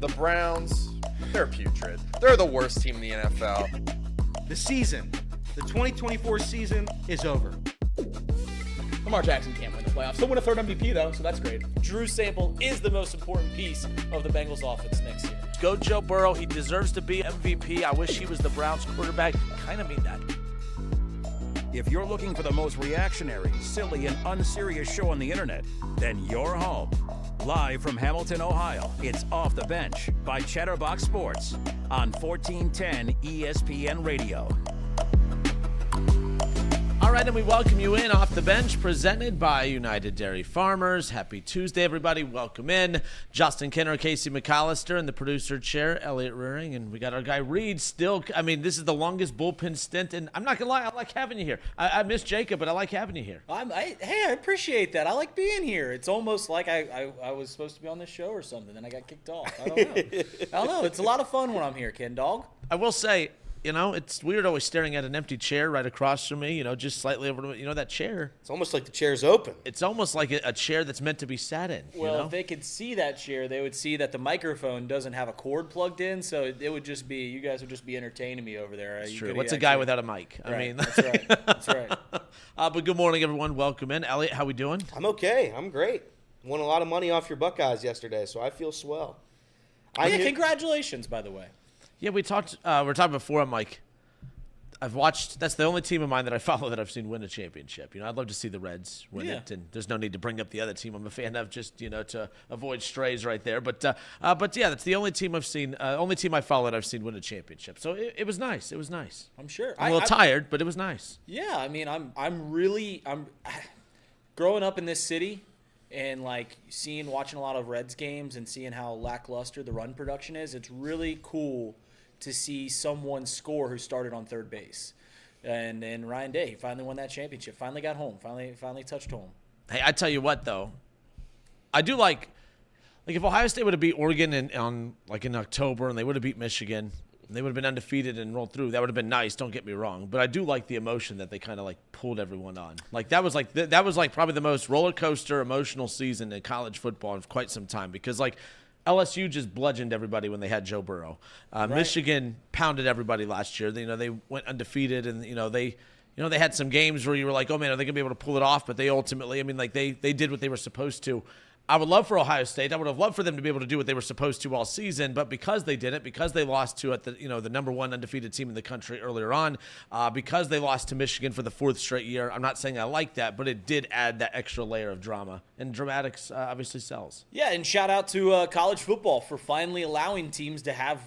The Browns, they're putrid. They're the worst team in the NFL. The 2024 season is over. Lamar Jackson can't win the playoffs. He'll win a third MVP, though, so that's great. Drew Sample is the most important piece of the Bengals offense next year. Go Joe Burrow. He deserves to be MVP. I wish he was the Browns quarterback. Kind of mean that. If you're looking for the most reactionary, silly, and unserious show on the internet, then you're home. Live from Hamilton, Ohio, it's Off the Bench by Chatterbox Sports on 1410 ESPN Radio. All right, and we welcome you in Off the Bench, presented by United Dairy Farmers. Happy Tuesday, everybody. Welcome in. Justin Kenner, Casey McAllister, and the producer chair, Elliot Rearing. And we got our guy Reed still. I mean, this is the longest bullpen stint, and I'm not going to lie, I like having you here. I miss Jacob, but I like having you here. Hey, I appreciate that. I like being here. It's almost like I was supposed to be on this show or something, then I got kicked off. I don't know. It's a lot of fun when I'm here, Ken Dog. I will say, you know, it's weird always staring at an empty chair right across from me, just slightly over, that chair. It's almost like the chair's open. It's almost like a chair that's meant to be sat in. Well, if they could see that chair, they would see that the microphone doesn't have a cord plugged in, so it would just be, you guys would just be entertaining me over there. That's true. What's a guy without a mic? Right. I mean, that's right. That's right. But good morning, everyone. Welcome in. Elliot, how we doing? I'm okay. I'm great. Won a lot of money off your Buckeyes yesterday, so I feel swell. Congratulations, by the way. Yeah, we were talking before. I'm like, I've watched. That's the only team of mine that I follow that I've seen win a championship. I'd love to see the Reds win it, and there's no need to bring up the other team I'm a fan of, just to avoid strays right there. But yeah, that's the only team I've seen. Only team I followed I've seen win a championship. So it was nice. It was nice. I'm sure. I'm a little tired, but it was nice. Yeah, I mean, I'm growing up in this city and watching a lot of Reds games and seeing how lackluster the run production is. It's really cool to see someone score who started on third base. And Ryan Day, he finally won that championship, finally got home, finally touched home. Hey, I tell you what, though. I do like if Ohio State would have beat Oregon in October and they would have beat Michigan, and they would have been undefeated and rolled through, that would have been nice, don't get me wrong. But I do like the emotion that they kind of pulled everyone on. That was probably the most roller coaster emotional season in college football in quite some time, because LSU just bludgeoned everybody when they had Joe Burrow. Right. Michigan pounded everybody last year. They went undefeated, and they had some games where you were like, oh man, are they gonna be able to pull it off? But they ultimately, they did what they were supposed to. I would love for Ohio State. I would have loved for them to be able to do what they were supposed to all season, but because they didn't, because they lost to the number one undefeated team in the country earlier on, because they lost to Michigan for the fourth straight year. I'm not saying I like that, but it did add that extra layer of drama, and dramatics obviously sells. Yeah, and shout out to college football for finally allowing teams to have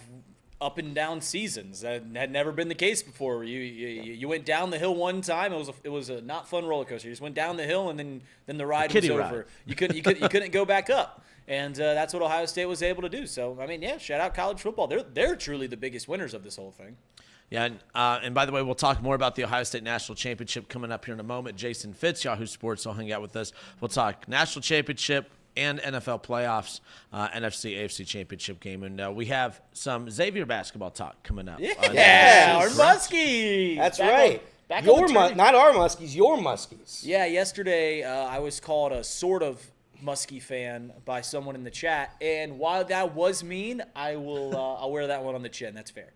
up and down seasons. That had never been the case before. You went down the hill one time. It was a not fun roller coaster. You just went down the hill, and then the ride was over. Ride. You couldn't go back up, and that's what Ohio State was able to do. So shout out college football. They're truly the biggest winners of this whole thing. Yeah, and by the way, we'll talk more about the Ohio State National Championship coming up here in a moment. Jason Fitz, Yahoo Sports, will hang out with us. We'll talk National Championship and NFL playoffs, NFC, AFC championship game. And we have some Xavier basketball talk coming up. Yeah, our Muskies. That's right. Not our Muskies, your Muskies. Yeah, yesterday I was called a sort of Muskie fan by someone in the chat. And while that was mean, I'll wear that one on the chin. That's fair.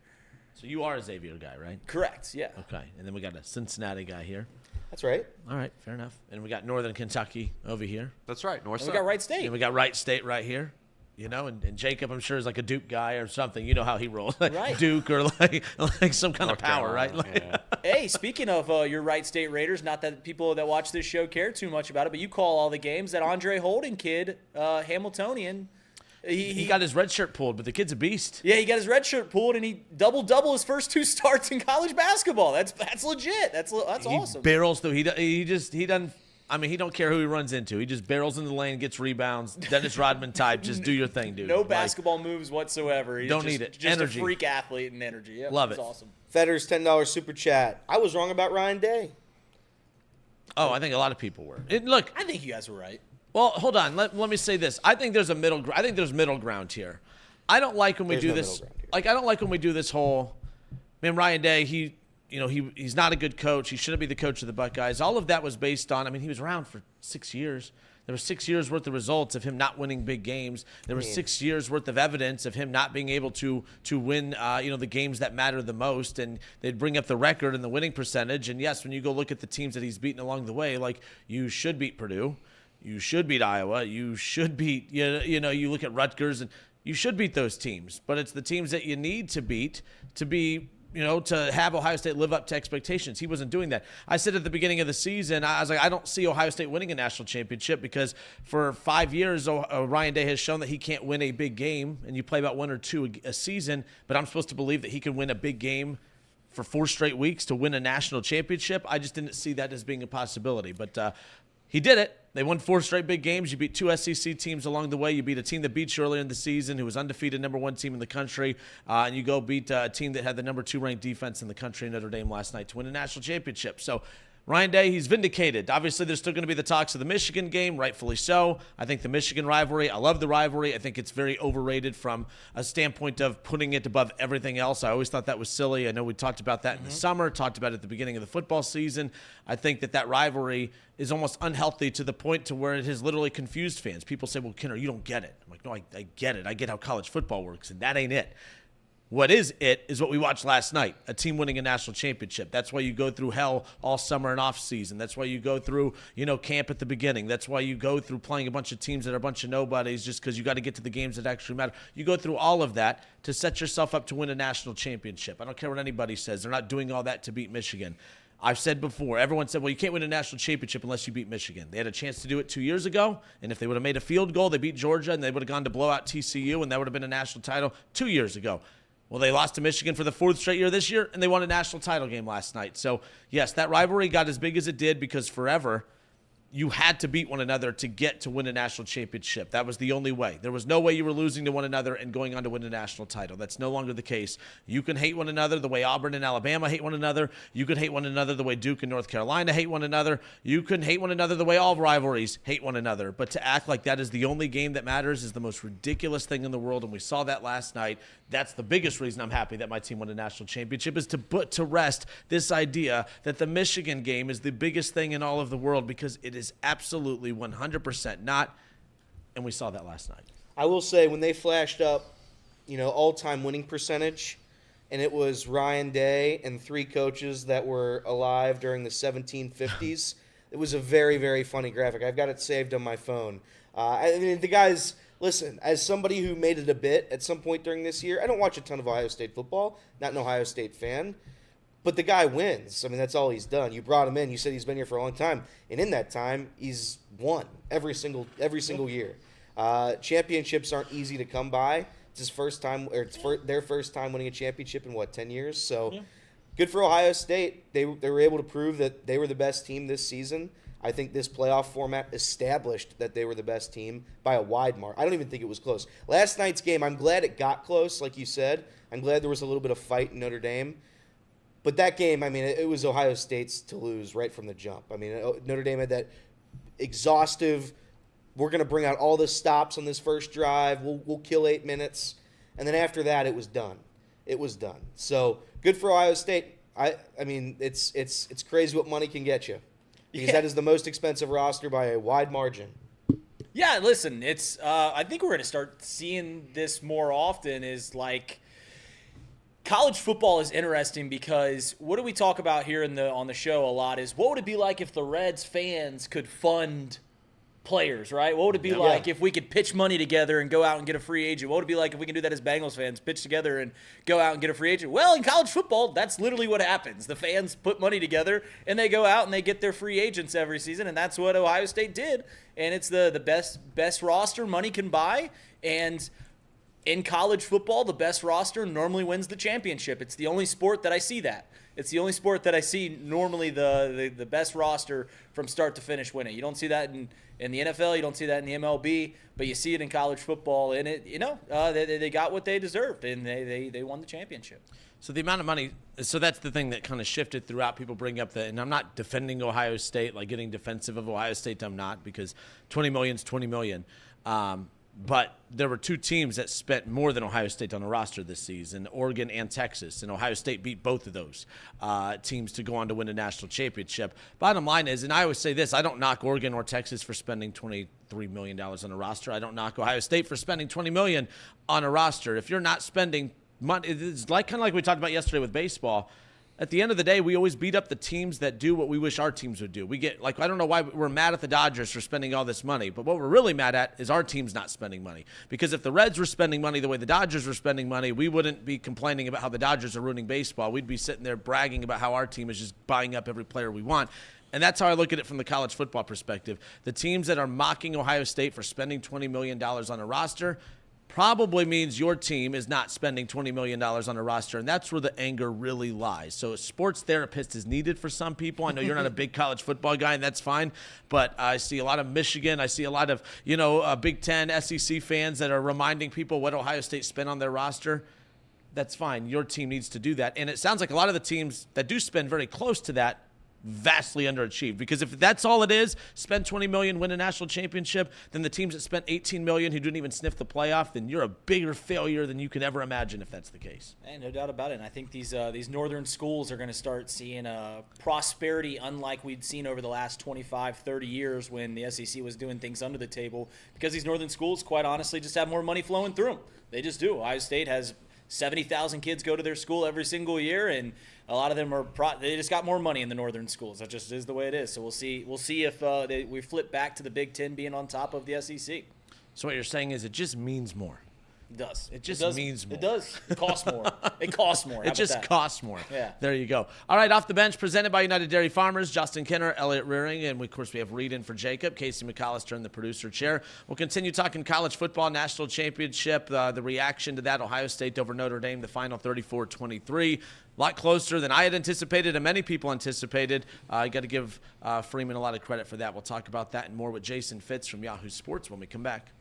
So you are a Xavier guy, right? Correct, yeah. Okay, and then we got a Cincinnati guy here. That's right. All right, fair enough. And we got Northern Kentucky over here. That's right, North And we got Wright State. And we got Wright State right here. And Jacob, I'm sure, is like a Duke guy or something. You know how he rolls. Right. Duke or like some kind of power, right? Yeah. Hey, speaking of your Wright State Raiders, not that people that watch this show care too much about it, but you call all the games. That Andre Holden kid, Hamiltonian, he got his red shirt pulled, but the kid's a beast. Yeah, he got his red shirt pulled, and he double his first two starts in college basketball. That's legit. That's awesome. He barrels through. He doesn't. He don't care who he runs into. He just barrels in the lane, gets rebounds. Dennis Rodman type. Just do your thing, dude. No basketball moves whatsoever. He's need it. Just Energy. a freak athlete and energy. Yeah, Love it's it. Awesome. Fedder's $10 super chat. I was wrong about Ryan Day. Oh, I think a lot of people were. I think you guys were right. Well, hold on. Let me say this. I think there's middle ground here. I don't like when we do this. I don't like when we do this whole. Ryan Day. He's not a good coach. He shouldn't be the coach of the Buckeyes. All of that was based on. He was around for 6 years. There were 6 years worth of results of him not winning big games. There was 6 years worth of evidence of him not being able to win, the games that matter the most. And they'd bring up the record and the winning percentage. And yes, when you go look at the teams that he's beaten along the way, like you should beat Purdue, you should beat Iowa, you should beat, you look at Rutgers, and you should beat those teams. But it's the teams that you need to beat to be, to have Ohio State live up to expectations. He wasn't doing that. I said at the beginning of the season, I was like, I don't see Ohio State winning a national championship because for 5 years, Ryan Day has shown that he can't win a big game, and you play about 1 or 2 a season, but I'm supposed to believe that he can win a big game for 4 straight weeks to win a national championship. I just didn't see that as being a possibility. But he did it. They won 4 straight big games. You beat 2 SEC teams along the way. You beat a team that beat you earlier in the season who was undefeated #1 team in the country. And you go beat a team that had the #2 ranked defense in the country, Notre Dame, last night to win a national championship. So Ryan Day, he's vindicated. Obviously, there's still going to be the talks of the Michigan game, rightfully so. I think the Michigan rivalry, I love the rivalry. I think it's very overrated from a standpoint of putting it above everything else. I always thought that was silly. I know we talked about that in the summer, talked about it at the beginning of the football season. I think that rivalry is almost unhealthy to the point to where it has literally confused fans. People say, well, Kenner, you don't get it. I'm like, no, I get it. I get how college football works, and that ain't it. What is it is what we watched last night, a team winning a national championship. That's why you go through hell all summer and off season. That's why you go through, camp at the beginning. That's why you go through playing a bunch of teams that are a bunch of nobodies just because you got to get to the games that actually matter. You go through all of that to set yourself up to win a national championship. I don't care what anybody says. They're not doing all that to beat Michigan. I've said before, everyone said, well, you can't win a national championship unless you beat Michigan. They had a chance to do it 2 years ago, and if they would have made a field goal, they beat Georgia, and they would have gone to blow out TCU, and that would have been a national title 2 years ago. Well, they lost to Michigan for the 4th straight year this year, and they won a national title game last night. So, yes, that rivalry got as big as it did because forever you had to beat one another to get to win a national championship. That was the only way. There was no way you were losing to one another and going on to win a national title. That's no longer the case. You can hate one another the way Auburn and Alabama hate one another. You can hate one another the way Duke and North Carolina hate one another. You can hate one another the way all rivalries hate one another. But to act like that is the only game that matters is the most ridiculous thing in the world, and we saw that last night. That's the biggest reason I'm happy that my team won a national championship, is to put to rest this idea that the Michigan game is the biggest thing in all of the world, because it is absolutely 100% not, and we saw that last night. I will say, when they flashed up, all-time winning percentage, and it was Ryan Day and 3 coaches that were alive during the 1750s, it was a very, very funny graphic. I've got it saved on my phone. The guys... Listen, as somebody who made it a bit at some point during this year, I don't watch a ton of Ohio State football, not an Ohio State fan, but the guy wins. I mean, that's all he's done. You brought him in. You said he's been here for a long time, and in that time, he's won every single year. Championships aren't easy to come by. It's his first time, or it's their first time winning a championship in 10 years. So, good for Ohio State. They were able to prove that they were the best team this season. I think this playoff format established that they were the best team by a wide mark. I don't even think it was close. Last night's game, I'm glad it got close, like you said. I'm glad there was a little bit of fight in Notre Dame. But that game, I mean, it was Ohio State's to lose right from the jump. I mean, Notre Dame had that exhaustive, we're going to bring out all the stops on this first drive. We'll kill 8 minutes. And then after that, it was done. It was done. So, good for Ohio State. I mean, it's crazy what money can get you. Because that is the most expensive roster by a wide margin. Yeah, listen, it's I think we're going to start seeing this more often. Is like, college football is interesting because what do we talk about here on the show a lot is, what would it be like if the Reds fans could fund players, right? What would it be like if we could pitch money together and go out and get a free agent? What would it be like if we can do that as Bengals fans, pitch together and go out and get a free agent? Well, in college football, that's literally what happens. The fans put money together and they go out and they get their free agents every season, and that's what Ohio State did. And it's the best roster money can buy, and in college football, the best roster normally wins the championship. It's the only sport that I see that. It's the only sport that I see normally the best roster from start to finish winning. You don't see that in the NFL. You don't see that in the MLB, but you see it in college football. And they got what they deserved, and they won the championship. So the amount of money, so that's the thing that kind of shifted throughout. People bring up and I'm not defending Ohio State, like getting defensive of Ohio State. I'm not, because $20 million is $20 million. But there were two teams that spent more than Ohio State on the roster this season, Oregon and Texas, and Ohio State beat both of those teams to go on to win a national championship. Bottom line is, and I always say this, I don't knock Oregon or Texas for spending $23 million on a roster. I don't knock Ohio State for spending $20 million on a roster. If you're not spending money, it's like kind of like we talked about yesterday with baseball. At the end of the day, we always beat up the teams that do what we wish our teams would do. We get, like, I don't know why we're mad at the Dodgers for spending all this money, but what we're really mad at is our team's not spending money. Because if the Reds were spending money the way the Dodgers were spending money, we wouldn't be complaining about how the Dodgers are ruining baseball. We'd be sitting there bragging about how our team is just buying up every player we want. And that's how I look at it from the college football perspective. The teams that are mocking Ohio State for spending $20 million on a roster probably means your team is not spending $20 million on a roster, and that's where the anger really lies. So a sports therapist is needed for some people. I know you're not a big college football guy, and that's fine, but I see a lot of Michigan. I see a lot of, Big Ten, SEC fans that are reminding people what Ohio State spent on their roster. That's fine. Your team needs to do that, and it sounds like a lot of the teams that do spend very close to that vastly underachieved, because if that's all it is, spend $20 million, win a national championship, then the teams that spent $18 million who didn't even sniff the playoff, then you're a bigger failure than you can ever imagine if that's the case. And no doubt about it. And I think these northern schools are going to start seeing prosperity unlike we'd seen over the last 25, 30 years when the SEC was doing things under the table, because these northern schools, quite honestly, just have more money flowing through them. They just do. Ohio State has 70,000 kids go to their school every single year, and a lot of them they just got more money in the northern schools. That just is the way it is. So we'll see if we flip back to the Big Ten being on top of the SEC. So what you're saying is it just means more. It does. It just means more. It does. It costs more. It costs more. It just costs more. Yeah. There you go. All right, Off the Bench, presented by United Dairy Farmers, Justin Kenner, Elliot Rearing, and of course we have Reed in for Jacob, Casey McAllister in the producer chair. We'll continue talking college football, national championship, the reaction to that, Ohio State over Notre Dame, the final 34-23. A lot closer than I had anticipated and many people anticipated. I got to give Freeman a lot of credit for that. We'll talk about that and more with Jason Fitz from Yahoo Sports when we come back.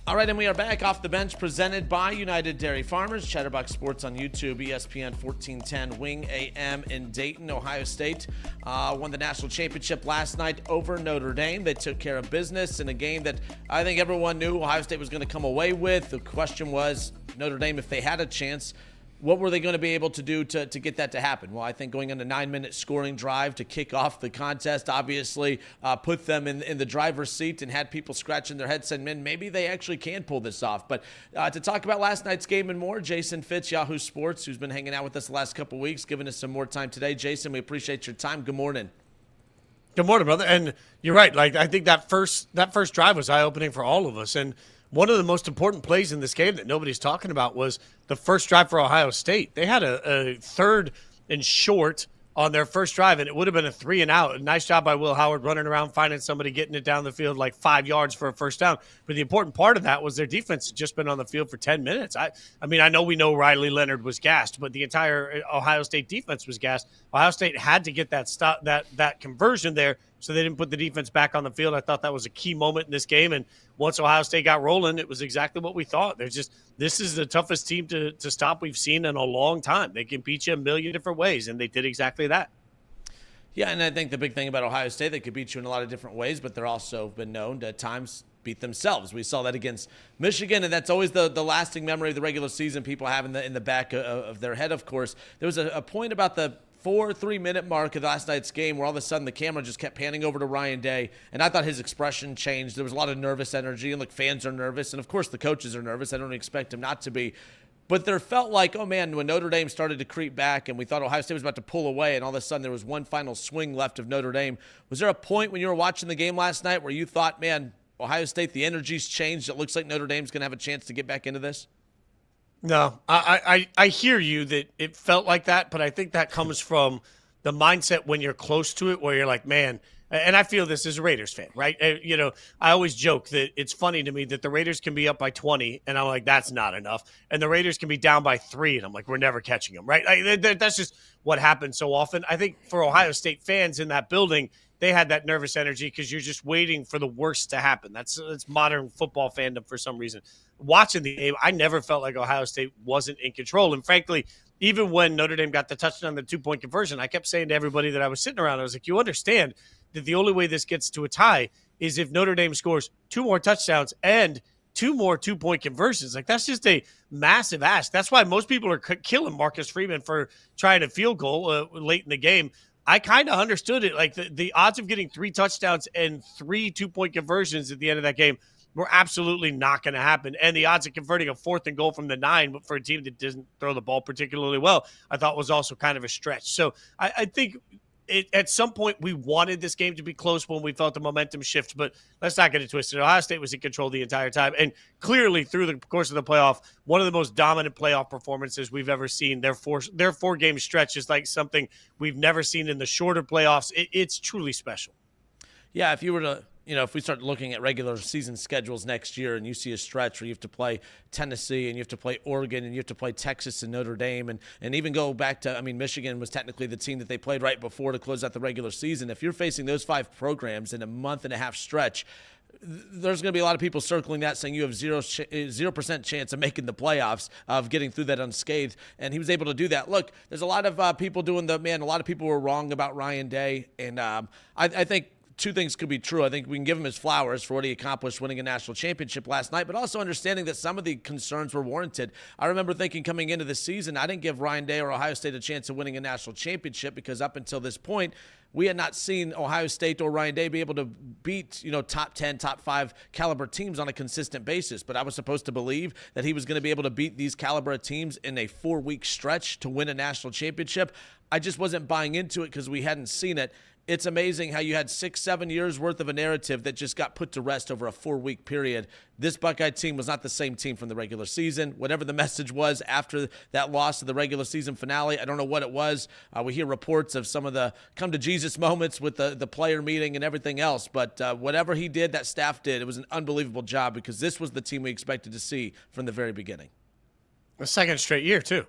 All right, and we are back off the bench, presented by United Dairy Farmers. Chatterbox Sports on YouTube, ESPN 1410, Wing AM in Dayton. Ohio State won the national championship last night over Notre Dame. They took care of business in a game that I think everyone knew Ohio State was going to come away with. The question was, Notre Dame, if they had a chance, what were they going to be able to do to get that to happen? Well, I think going on a 9-minute scoring drive to kick off the contest obviously put them in the driver's seat and had people scratching their heads saying, man, maybe they actually can pull this off. But to talk about last night's game and more, Jason Fitz, Yahoo Sports, who's been hanging out with us the last couple weeks, giving us some more time today. Jason, we appreciate your time. Good morning. Good morning, brother. And you're right. Like, I think that first drive was eye-opening for all of us. And one of the most important plays in this game that nobody's talking about was the first drive for Ohio State. They had a third and short on their first drive, and it would have been a 3-and-out. A nice job by Will Howard running around, finding somebody, getting it down the field like 5 yards for a first down. But the important part of that was their defense had just been on the field for 10 minutes. I mean, I know we know Riley Leonard was gassed, but the entire Ohio State defense was gassed. Ohio State had to get that conversion there, so they didn't put the defense back on the field. I thought that was a key moment in this game, and once Ohio State got rolling, it was exactly what we thought. This is the toughest team to stop we've seen in a long time. They can beat you a million different ways, and they did exactly that. Yeah, and I think the big thing about Ohio State, they could beat you in a lot of different ways, but they're also been known to at times beat themselves. We saw that against Michigan, and that's always the lasting memory of the regular season people have in the back of their head, of course. There was a point about the 3-minute mark of last night's game where all of a sudden the camera just kept panning over to Ryan Day, and I thought his expression changed. There was a lot of nervous energy, and fans are nervous, and of course the coaches are nervous. I don't expect him not to be. But there felt like, oh man, when Notre Dame started to creep back and we thought Ohio State was about to pull away, and all of a sudden there was one final swing left of Notre Dame. Was there a point when you were watching the game last night where you thought, man, Ohio State, the energy's changed, it looks like Notre Dame's going to have a chance to get back into this? No, I hear you that it felt like that, but I think that comes from the mindset when you're close to it, where you're like, man, and I feel this as a Raiders fan, right? I always joke that it's funny to me that the Raiders can be up by 20, and I'm like, that's not enough. And the Raiders can be down by 3, and I'm like, we're never catching them, right? That's just what happens so often. I think for Ohio State fans in that building, they had that nervous energy because you're just waiting for the worst to happen. That's modern football fandom for some reason. Watching the game, I never felt like Ohio State wasn't in control. And frankly, even when Notre Dame got the touchdown, the 2-point conversion, I kept saying to everybody that I was sitting around, I was like, you understand that the only way this gets to a tie is if Notre Dame scores 2 more touchdowns and 2 more 2-point conversions. That's just a massive ask. That's why most people are killing Marcus Freeman for trying a field goal late in the game. I kind of understood it. The odds of getting 3 touchdowns and 3 2-point conversions at the end of that game were absolutely not going to happen. And the odds of converting a 4th and goal from the 9, but for a team that doesn't throw the ball particularly well, I thought was also kind of a stretch. So I think at some point we wanted this game to be close when we felt the momentum shift, but let's not get it twisted. Ohio State was in control the entire time, and clearly through the course of the playoff, one of the most dominant playoff performances we've ever seen. Their 4-game stretch is like something we've never seen in the shorter playoffs. It's truly special. Yeah, if you were to, if we start looking at regular season schedules next year and you see a stretch where you have to play Tennessee and you have to play Oregon and you have to play Texas and Notre Dame and even go back to, Michigan was technically the team that they played right before to close out the regular season. If you're facing those 5 programs in a month-and-a-half stretch, there's going to be a lot of people circling that saying you have 0% chance of making the playoffs, of getting through that unscathed, and he was able to do that. Look, there's a lot of people a lot of people were wrong about Ryan Day, and I think 2 things could be true. I think we can give him his flowers for what he accomplished winning a national championship last night, but also understanding that some of the concerns were warranted. I remember thinking coming into the season, I didn't give Ryan Day or Ohio State a chance of winning a national championship because up until this point, we had not seen Ohio State or Ryan Day be able to beat, top 10, top 5 caliber teams on a consistent basis. But I was supposed to believe that he was going to be able to beat these caliber teams in a 4-week stretch to win a national championship. I just wasn't buying into it because we hadn't seen it. It's amazing how you had 6-7 years worth of a narrative that just got put to rest over a 4-week period. This Buckeye team was not the same team from the regular season. Whatever the message was after that loss of the regular season finale, I don't know what it was. We hear reports of some of the come-to-Jesus moments with the player meeting and everything else. But whatever he did, that staff did, it was an unbelievable job because this was the team we expected to see from the very beginning. A second straight year, too.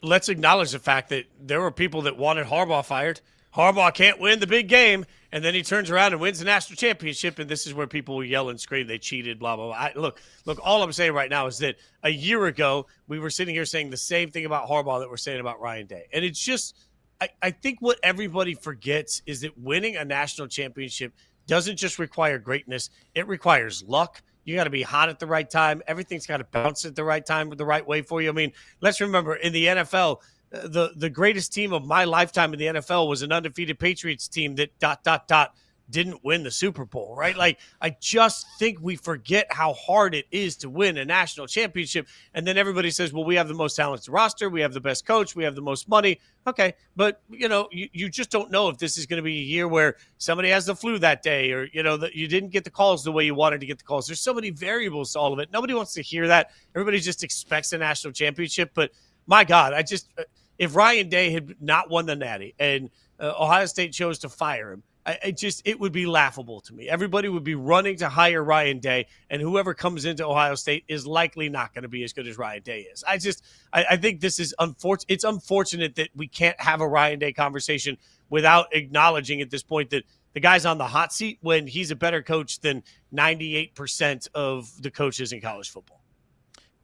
Let's acknowledge the fact that there were people that wanted Harbaugh fired. Harbaugh can't win the big game, and then he turns around and wins the national championship, and this is where people will yell and scream they cheated, blah, blah, blah. Look, all I'm saying right now is that a year ago we were sitting here saying the same thing about Harbaugh that we're saying about Ryan Day. And it's just I think what everybody forgets is that winning a national championship doesn't just require greatness. It requires luck. You got to be hot at the right time. Everything's got to bounce at the right time, the right way for you. Let's remember, in the NFL – the greatest team of my lifetime in the NFL was an undefeated Patriots team that ... didn't win the Super Bowl, right? I just think we forget how hard it is to win a national championship. And then everybody says, well, we have the most talented roster. We have the best coach. We have the most money. Okay. But, you just don't know if this is going to be a year where somebody has the flu that day or, that you didn't get the calls the way you wanted to get the calls. There's so many variables to all of it. Nobody wants to hear that. Everybody just expects a national championship. But my God, if Ryan Day had not won the Natty and Ohio State chose to fire him, it would be laughable to me. Everybody would be running to hire Ryan Day, and whoever comes into Ohio State is likely not going to be as good as Ryan Day is. I think this is unfortunate. It's unfortunate that we can't have a Ryan Day conversation without acknowledging at this point that the guy's on the hot seat when he's a better coach than 98% of the coaches in college football.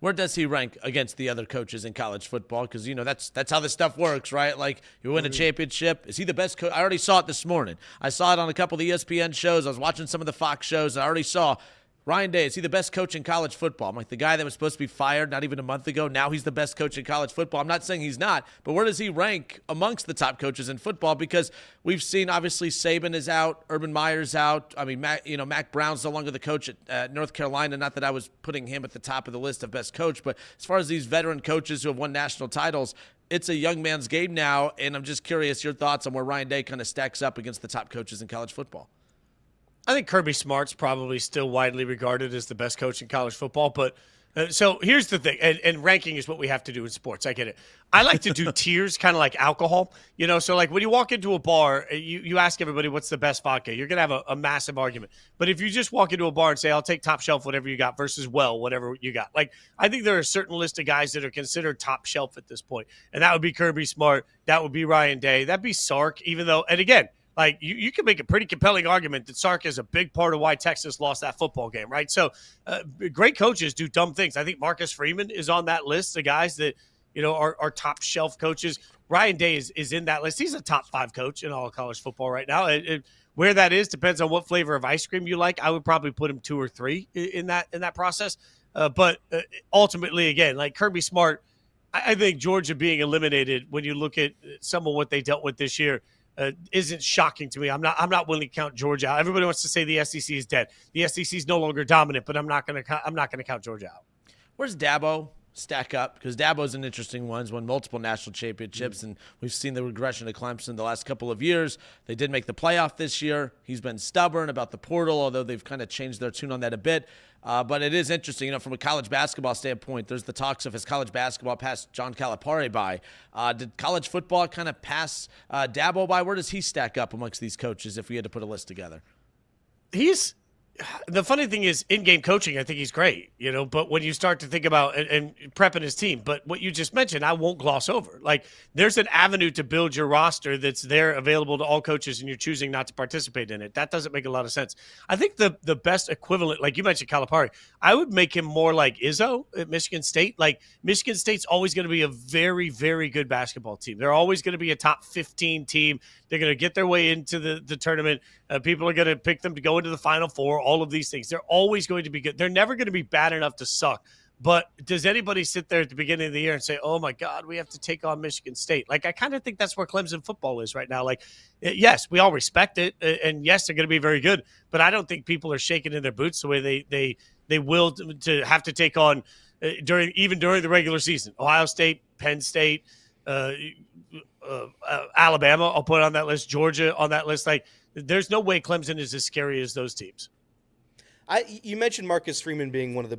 Where does he rank against the other coaches in college football? Because, that's how this stuff works, right? Like, you win a championship. Is he the best coach? I already saw it this morning. I saw it on a couple of the ESPN shows. I was watching some of the Fox shows. I already saw Ryan Day. Is he the best coach in college football? I'm like, the guy that was supposed to be fired not even a month ago, now he's the best coach in college football. I'm not saying he's not, but where does he rank amongst the top coaches in football? Because we've seen, obviously, Saban is out, Urban Meyer's out. I mean, Mac Brown's no longer the coach at North Carolina. Not that I was putting him at the top of the list of best coach, but as far as these veteran coaches who have won national titles, it's a young man's game now, and I'm just curious your thoughts on where Ryan Day kind of stacks up against the top coaches in college football. I think Kirby Smart's probably still widely regarded as the best coach in college football. But so here's the thing, and ranking is what we have to do in sports. I get it. I like to do tiers, kind of like alcohol. So like when you walk into a bar, you ask everybody what's the best vodka. You're going to have a massive argument. But if you just walk into a bar and say, I'll take top shelf, whatever you got, versus whatever you got. Like, I think there are a certain list of guys that are considered top shelf at this point. And that would be Kirby Smart. That would be Ryan Day. That'd be Sark, even though, and again, like, you can make a pretty compelling argument that Sark is a big part of why Texas lost that football game, right? So great coaches do dumb things. I think Marcus Freeman is on that list of guys that, are top shelf coaches. Ryan Day is in that list. He's a top 5 coach in all of college football right now. Where that is depends on what flavor of ice cream you like. I would probably put him 2 or 3 in that process. But ultimately, again, like Kirby Smart, I think Georgia being eliminated when you look at some of what they dealt with this year, isn't shocking to me. I'm not willing to count Georgia out. Everybody wants to say the SEC is dead. The SEC is no longer dominant, but I'm not going to count Georgia out. Where's Dabo stack up? Because Dabo's an interesting one. He's won multiple national championships, and we've seen the regression of Clemson the last couple of years. They did make the playoff this year. He's been stubborn about the portal, although they've kind of changed their tune on that a bit. But it is interesting, from a college basketball standpoint, there's the talks of has college basketball passed John Calipari by. Did college football kind of pass Dabo by? Where does he stack up amongst these coaches if we had to put a list together? The funny thing is, in-game coaching, I think he's great, but when you start to think about and prepping his team, but what you just mentioned, I won't gloss over. Like, there's an avenue to build your roster that's there available to all coaches, and you're choosing not to participate in it. That doesn't make a lot of sense. I think the best equivalent, like you mentioned Calipari, I would make him more like Izzo at Michigan State. Like, Michigan State's always going to be a very, very good basketball team. They're always going to be a top 15 team. They're going to get their way into the tournament. People are going to pick them to go into the Final Four, all of these things. They're always going to be good. They're never going to be bad enough to suck. But does anybody sit there at the beginning of the year and say, oh, my God, we have to take on Michigan State? Like, I kind of think that's where Clemson football is right now. Like, yes, we all respect it. And, yes, they're going to be very good. But I don't think people are shaking in their boots the way they will to have to take on during the regular season. Ohio State, Penn State, Alabama, I'll put on that list. Georgia on that list. Like, there's no way Clemson is as scary as those teams. You mentioned Marcus Freeman being one of the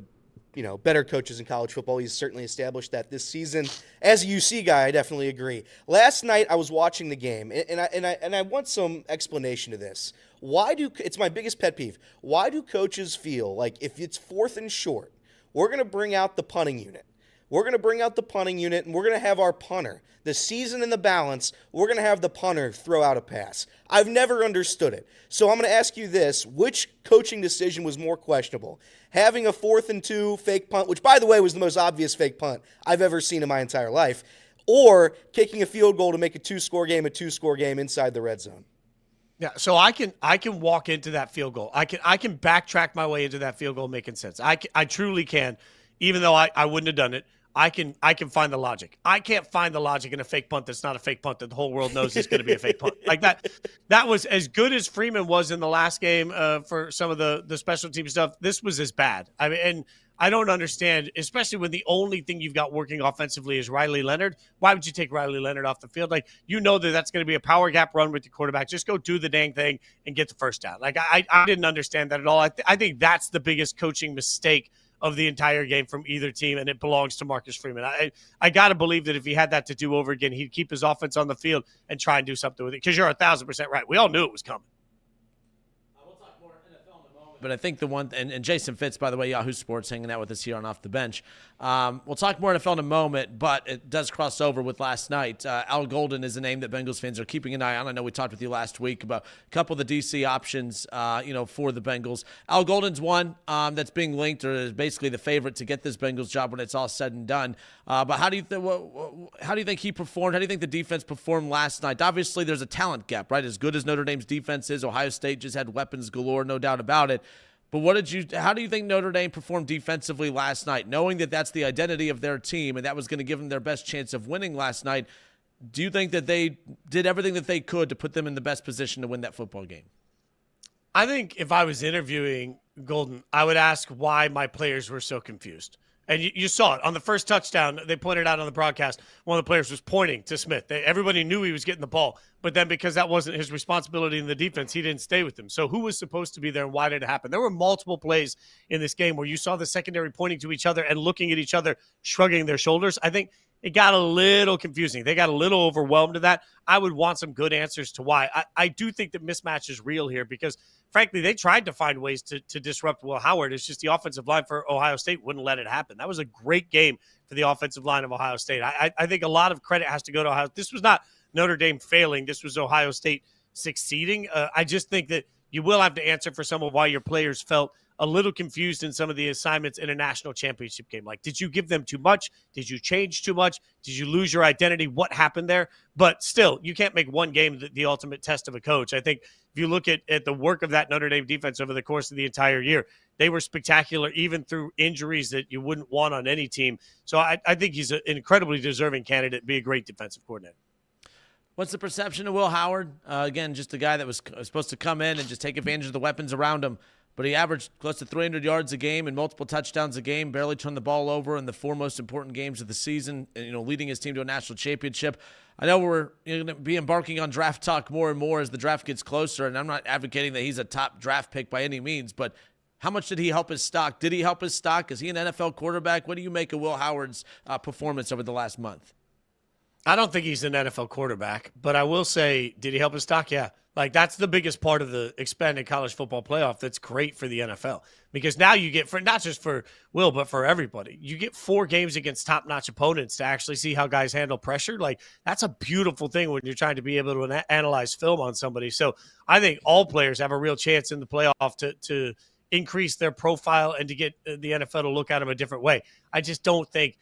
better coaches in college football. He's certainly established that this season. As a UC guy, I definitely agree. Last night I was watching the game, and I want some explanation to this. It's my biggest pet peeve. Why do coaches feel like if it's 4th and short, we're going to bring out the punting unit? We're going to bring out the punting unit, and we're going to have our punter. The season in the balance, we're going to have the punter throw out a pass. I've never understood it. So I'm going to ask you this. Which coaching decision was more questionable? Having a 4th and 2 fake punt, which, by the way, was the most obvious fake punt I've ever seen in my entire life, or kicking a field goal to make a 2-score game inside the red zone? Yeah, so I can walk into that field goal. I can backtrack my way into that field goal making sense. I truly can, even though I wouldn't have done it. I can find the logic. I can't find the logic in a fake punt that's not a fake punt that the whole world knows is going to be a fake punt. Like that was as good as Freeman was in the last game for some of the special team stuff. This was as bad. I mean, and I don't understand, especially when the only thing you've got working offensively is Riley Leonard. Why would you take Riley Leonard off the field? Like, that's going to be a power gap run with your quarterback. Just go do the dang thing and get the first down. Like, I didn't understand that at all. I think that's the biggest coaching mistake of the entire game from either team, and it belongs to Marcus Freeman. I got to believe that if he had that to do over again, he'd keep his offense on the field and try and do something with it, because you're 1,000% right. We all knew it was coming. But I think the one, and Jason Fitz, by the way, Yahoo Sports, hanging out with us here on Off the Bench. We'll talk more NFL in a moment, but it does cross over with last night. Al Golden is a name that Bengals fans are keeping an eye on. I know we talked with you last week about a couple of the DC options, for the Bengals. Al Golden's one that's being linked, or is basically the favorite to get this Bengals job when it's all said and done. But how do you think he performed? How do you think the defense performed last night? Obviously, there's a talent gap, right? As good as Notre Dame's defense is, Ohio State just had weapons galore, no doubt about it. But how do you think Notre Dame performed defensively last night, knowing that that's the identity of their team and that was going to give them their best chance of winning last night? Do you think that they did everything that they could to put them in the best position to win that football game? I think if I was interviewing Golden, I would ask why my players were so confused. And you saw it on the first touchdown. They pointed out on the broadcast, one of the players was pointing to Smith. Everybody knew he was getting the ball, but then because that wasn't his responsibility in the defense, he didn't stay with them. So who was supposed to be there and why did it happen? There were multiple plays in this game where you saw the secondary pointing to each other and looking at each other, shrugging their shoulders. I think it got a little confusing. They got a little overwhelmed to that. I would want some good answers to why. I do think that mismatch is real here because, frankly, they tried to find ways to disrupt Will Howard. It's just the offensive line for Ohio State wouldn't let it happen. That was a great game for the offensive line of Ohio State. I think a lot of credit has to go to Ohio. This was not Notre Dame failing. This was Ohio State succeeding. I just think that you will have to answer for some of why your players felt a little confused in some of the assignments in a national championship game. Like, did you give them too much? Did you change too much? Did you lose your identity? What happened there? But still, you can't make one game the ultimate test of a coach. I think if you look at the work of that Notre Dame defense over the course of the entire year, they were spectacular, even through injuries that you wouldn't want on any team. So I think he's an incredibly deserving candidate to be a great defensive coordinator. What's the perception of Will Howard? Again, just a guy that was supposed to come in and just take advantage of the weapons around him. But he averaged close to 300 yards a game and multiple touchdowns a game, barely turned the ball over in the four most important games of the season, leading his team to a national championship. I know we're going to be embarking on draft talk more and more as the draft gets closer, and I'm not advocating that he's a top draft pick by any means, but how much did he help his stock? Did he help his stock? Is he an NFL quarterback? What do you make of Will Howard's performance over the last month? I don't think he's an NFL quarterback, but I will say, did he help his stock? Yeah. Like, that's the biggest part of the expanded college football playoff that's great for the NFL. Because now you get, for not just for Will, but for everybody, you get 4 games against top-notch opponents to actually see how guys handle pressure. Like, that's a beautiful thing when you're trying to be able to analyze film on somebody. So I think all players have a real chance in the playoff to increase their profile and to get the NFL to look at them a different way. I just don't think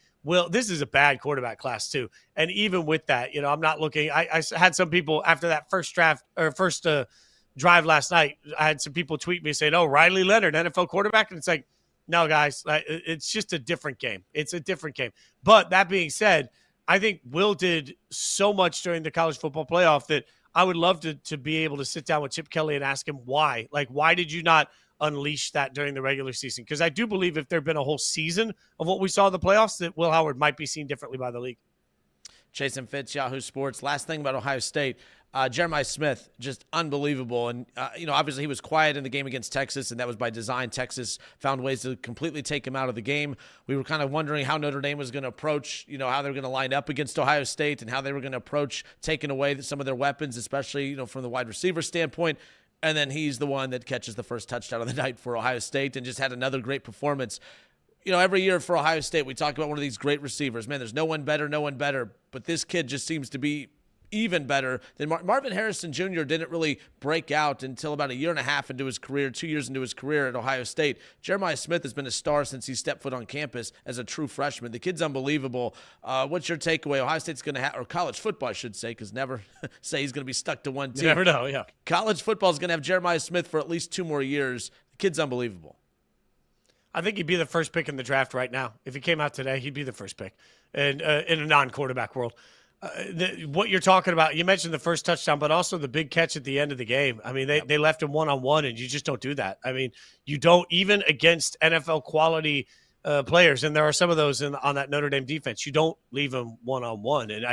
this is a bad quarterback class too. And even with that, I'm not looking. I had some people after that first drive last night. I had some people tweet me saying, "Oh, Riley Leonard, NFL quarterback," and it's like, no, guys, it's just a different game. It's a different game. But that being said, I think Will did so much during the college football playoff that I would love to be able to sit down with Chip Kelly and ask him why. Like, why did you not unleash that during the regular season? Because I do believe if there had been a whole season of what we saw in the playoffs, that Will Howard might be seen differently by the league. Jason Fitz, Yahoo Sports. Last thing about Ohio State, Jeremiah Smith, just unbelievable. And, obviously he was quiet in the game against Texas, and that was by design. Texas found ways to completely take him out of the game. We were kind of wondering how Notre Dame was going to approach, how they were going to line up against Ohio State and how they were going to approach taking away some of their weapons, especially, from the wide receiver standpoint. And then he's the one that catches the first touchdown of the night for Ohio State and just had another great performance. Every year for Ohio State, we talk about one of these great receivers. Man, there's no one better. But this kid just seems to be even better than Marvin Harrison Jr. didn't really break out until about a year and a half into his career, 2 years into his career at Ohio State. Jeremiah Smith has been a star since he stepped foot on campus as a true freshman. The kid's unbelievable. What's your takeaway? Ohio State's going to have, or college football, I should say, because never say he's going to be stuck to one team. You never know, yeah. College football is going to have Jeremiah Smith for at least 2 more years. The kid's unbelievable. I think he'd be the first pick in the draft right now. If he came out today, he'd be the first pick in a non-quarterback world. What you're talking about, you mentioned the first touchdown, but also the big catch at the end of the game. I mean, they left him one-on-one, and you just don't do that. I mean, you don't, even against NFL quality players, and there are some of those on that Notre Dame defense, you don't leave them one-on-one. And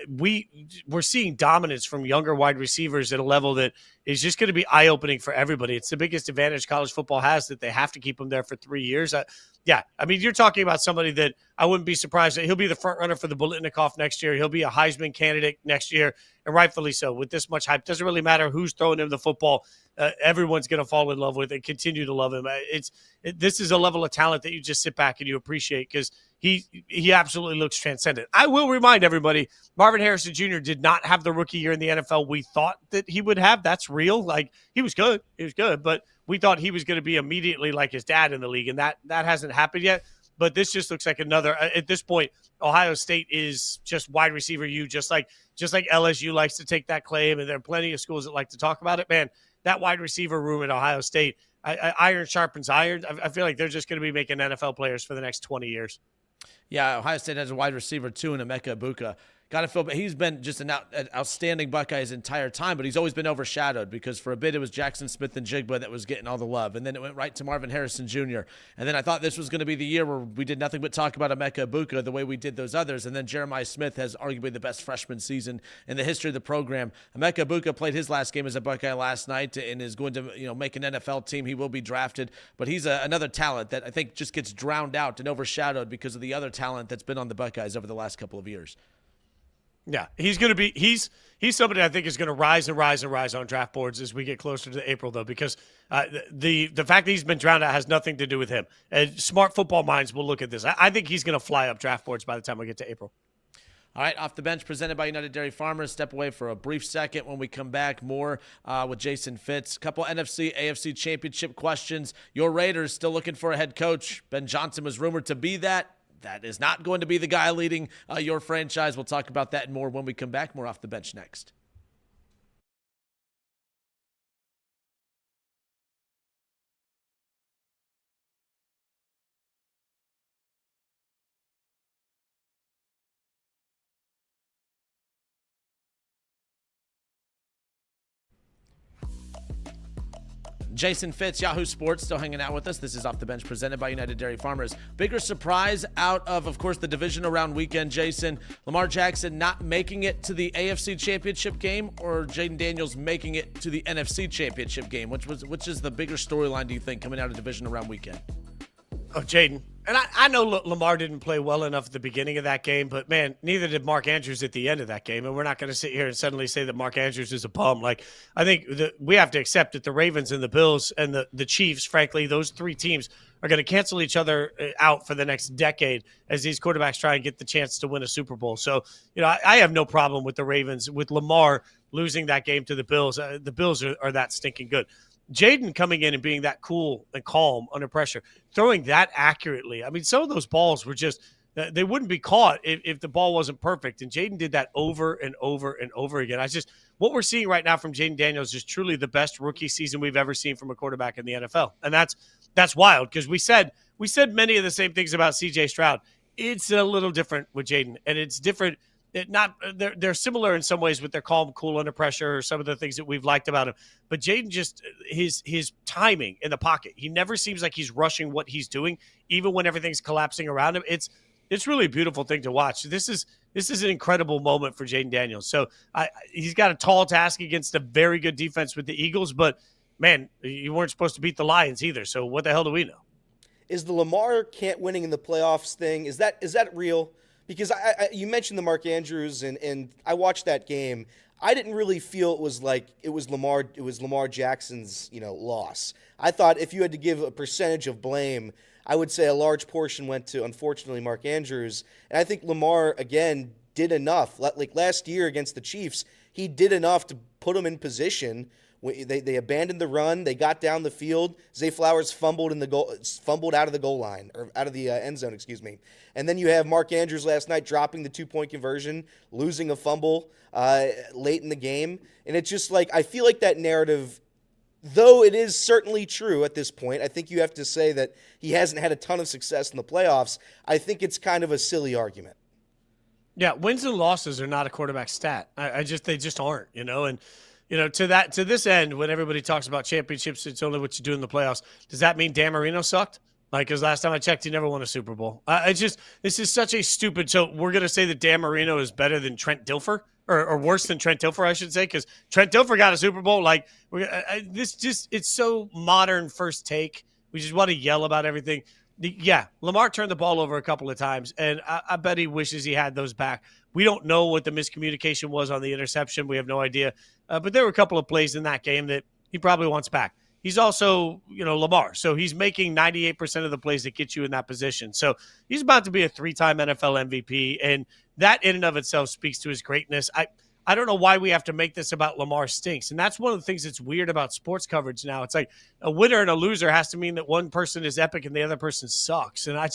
we're seeing dominance from younger wide receivers at a level that is just going to be eye-opening for everybody. It's the biggest advantage college football has, that they have to keep them there for 3 years. Yeah, I mean, you're talking about somebody that I wouldn't be surprised that he'll be the front runner for the Biletnikoff next year. He'll be a Heisman candidate next year, and rightfully so. With this much hype, doesn't really matter who's throwing him the football. Everyone's going to fall in love with and continue to love him. This is a level of talent that you just sit back and you appreciate, because he absolutely looks transcendent. I will remind everybody, Marvin Harrison Jr. did not have the rookie year in the NFL we thought that he would have. That's real. Like, he was good, but we thought he was going to be immediately like his dad in the league, and that hasn't happened yet. But this just looks like another. At this point, Ohio State is just wide receiver U, just like LSU likes to take that claim, and there are plenty of schools that like to talk about it. Man, that wide receiver room at Ohio State, iron sharpens iron. I feel like they're just going to be making NFL players for the next 20 years. Yeah, Ohio State has a wide receiver, too, in Emeka Egbuka. Got to feel, but he's been just an outstanding Buckeye his entire time, but he's always been overshadowed, because for a bit it was Jackson Smith and Jigba that was getting all the love, and then it went right to Marvin Harrison Jr. And then I thought this was going to be the year where we did nothing but talk about Emeka Egbuka the way we did those others, and then Jeremiah Smith has arguably the best freshman season in the history of the program. Emeka Egbuka played his last game as a Buckeye last night and is going to make an NFL team. He will be drafted, but he's another talent that I think just gets drowned out and overshadowed because of the other talent that's been on the Buckeyes over the last couple of years. Yeah, he's going to be he's somebody I think is going to rise and rise and rise on draft boards as we get closer to April, though, because the fact that he's been drowned out has nothing to do with him. Smart football minds will look at this. I think he's going to fly up draft boards by the time we get to April. All right, Off the Bench presented by United Dairy Farmers. Step away for a brief second. When we come back, more with Jason Fitz. Couple NFC, AFC championship questions. Your Raiders still looking for a head coach. Ben Johnson was rumored to be that. That is not going to be the guy leading your franchise. We'll talk about that and more when we come back. More Off the Bench next. Jason Fitz, Yahoo Sports, still hanging out with us. This is Off the Bench presented by United Dairy Farmers. Bigger surprise out of course, the divisional round weekend, Jason. Lamar Jackson not making it to the AFC Championship game, or Jaden Daniels making it to the NFC Championship game? Which is the bigger storyline, do you think, coming out of divisional round weekend? Oh, Jaden. And I know Lamar didn't play well enough at the beginning of that game, but, man, neither did Mark Andrews at the end of that game. And we're not going to sit here and suddenly say that Mark Andrews is a bum. Like, I think we have to accept that the Ravens and the Bills and the Chiefs, frankly, those three teams are going to cancel each other out for the next decade as these quarterbacks try and get the chance to win a Super Bowl. So, I have no problem with the Ravens, with Lamar losing that game to the Bills. The Bills are that stinking good. Jaden coming in and being that cool and calm under pressure, throwing that accurately. I mean, some of those balls were just – they wouldn't be caught if the ball wasn't perfect. And Jaden did that over and over and over again. What we're seeing right now from Jaden Daniels is truly the best rookie season we've ever seen from a quarterback in the NFL. And that's wild, because we said many of the same things about C.J. Stroud. It's a little different with Jaden, and it's different – they're similar in some ways with their calm, cool under pressure, or some of the things that we've liked about him. But Jaden, just his timing in the pocket, he never seems like he's rushing what he's doing, even when everything's collapsing around him. It's really a beautiful thing to watch. This is an incredible moment for Jaden Daniels. So he's got a tall task against a very good defense with the Eagles, but man, you weren't supposed to beat the Lions either. So what the hell do we know? Is the Lamar can't winning in the playoffs thing, is that real? Because you mentioned the Mark Andrews, and I watched that game. I didn't really feel it was Lamar Jackson's loss. I thought if you had to give a percentage of blame, I would say a large portion went to, unfortunately, Mark Andrews. And I think Lamar, again, did enough. Like last year against the Chiefs, he did enough to put him in position. They abandoned the run. They got down the field. Zay Flowers fumbled out of the goal line, or out of the end zone, excuse me. And then you have Mark Andrews last night dropping the 2-point conversion, losing a fumble late in the game. And it's just like, I feel like that narrative, though it is certainly true at this point, I think you have to say that he hasn't had a ton of success in the playoffs. I think it's kind of a silly argument. Yeah, wins and losses are not a quarterback stat. They just aren't, and to this end, when everybody talks about championships, it's only what you do in the playoffs. Does that mean Dan Marino sucked? Like, because last time I checked, he never won a Super Bowl. This is such a stupid. So we're going to say that Dan Marino is better than Trent Dilfer, or worse than Trent Dilfer, I should say, because Trent Dilfer got a Super Bowl. Like, it's so modern first take. We just want to yell about everything. Lamar turned the ball over a couple of times, and I bet he wishes he had those back. We don't know what the miscommunication was on the interception. We have no idea. But there were a couple of plays in that game that he probably wants back. He's also, Lamar. So he's making 98% of the plays that get you in that position. So he's about to be a 3-time NFL MVP, and that in and of itself speaks to his greatness. I don't know why we have to make this about Lamar stinks. And that's one of the things that's weird about sports coverage now. It's like a winner and a loser has to mean that one person is epic and the other person sucks. And I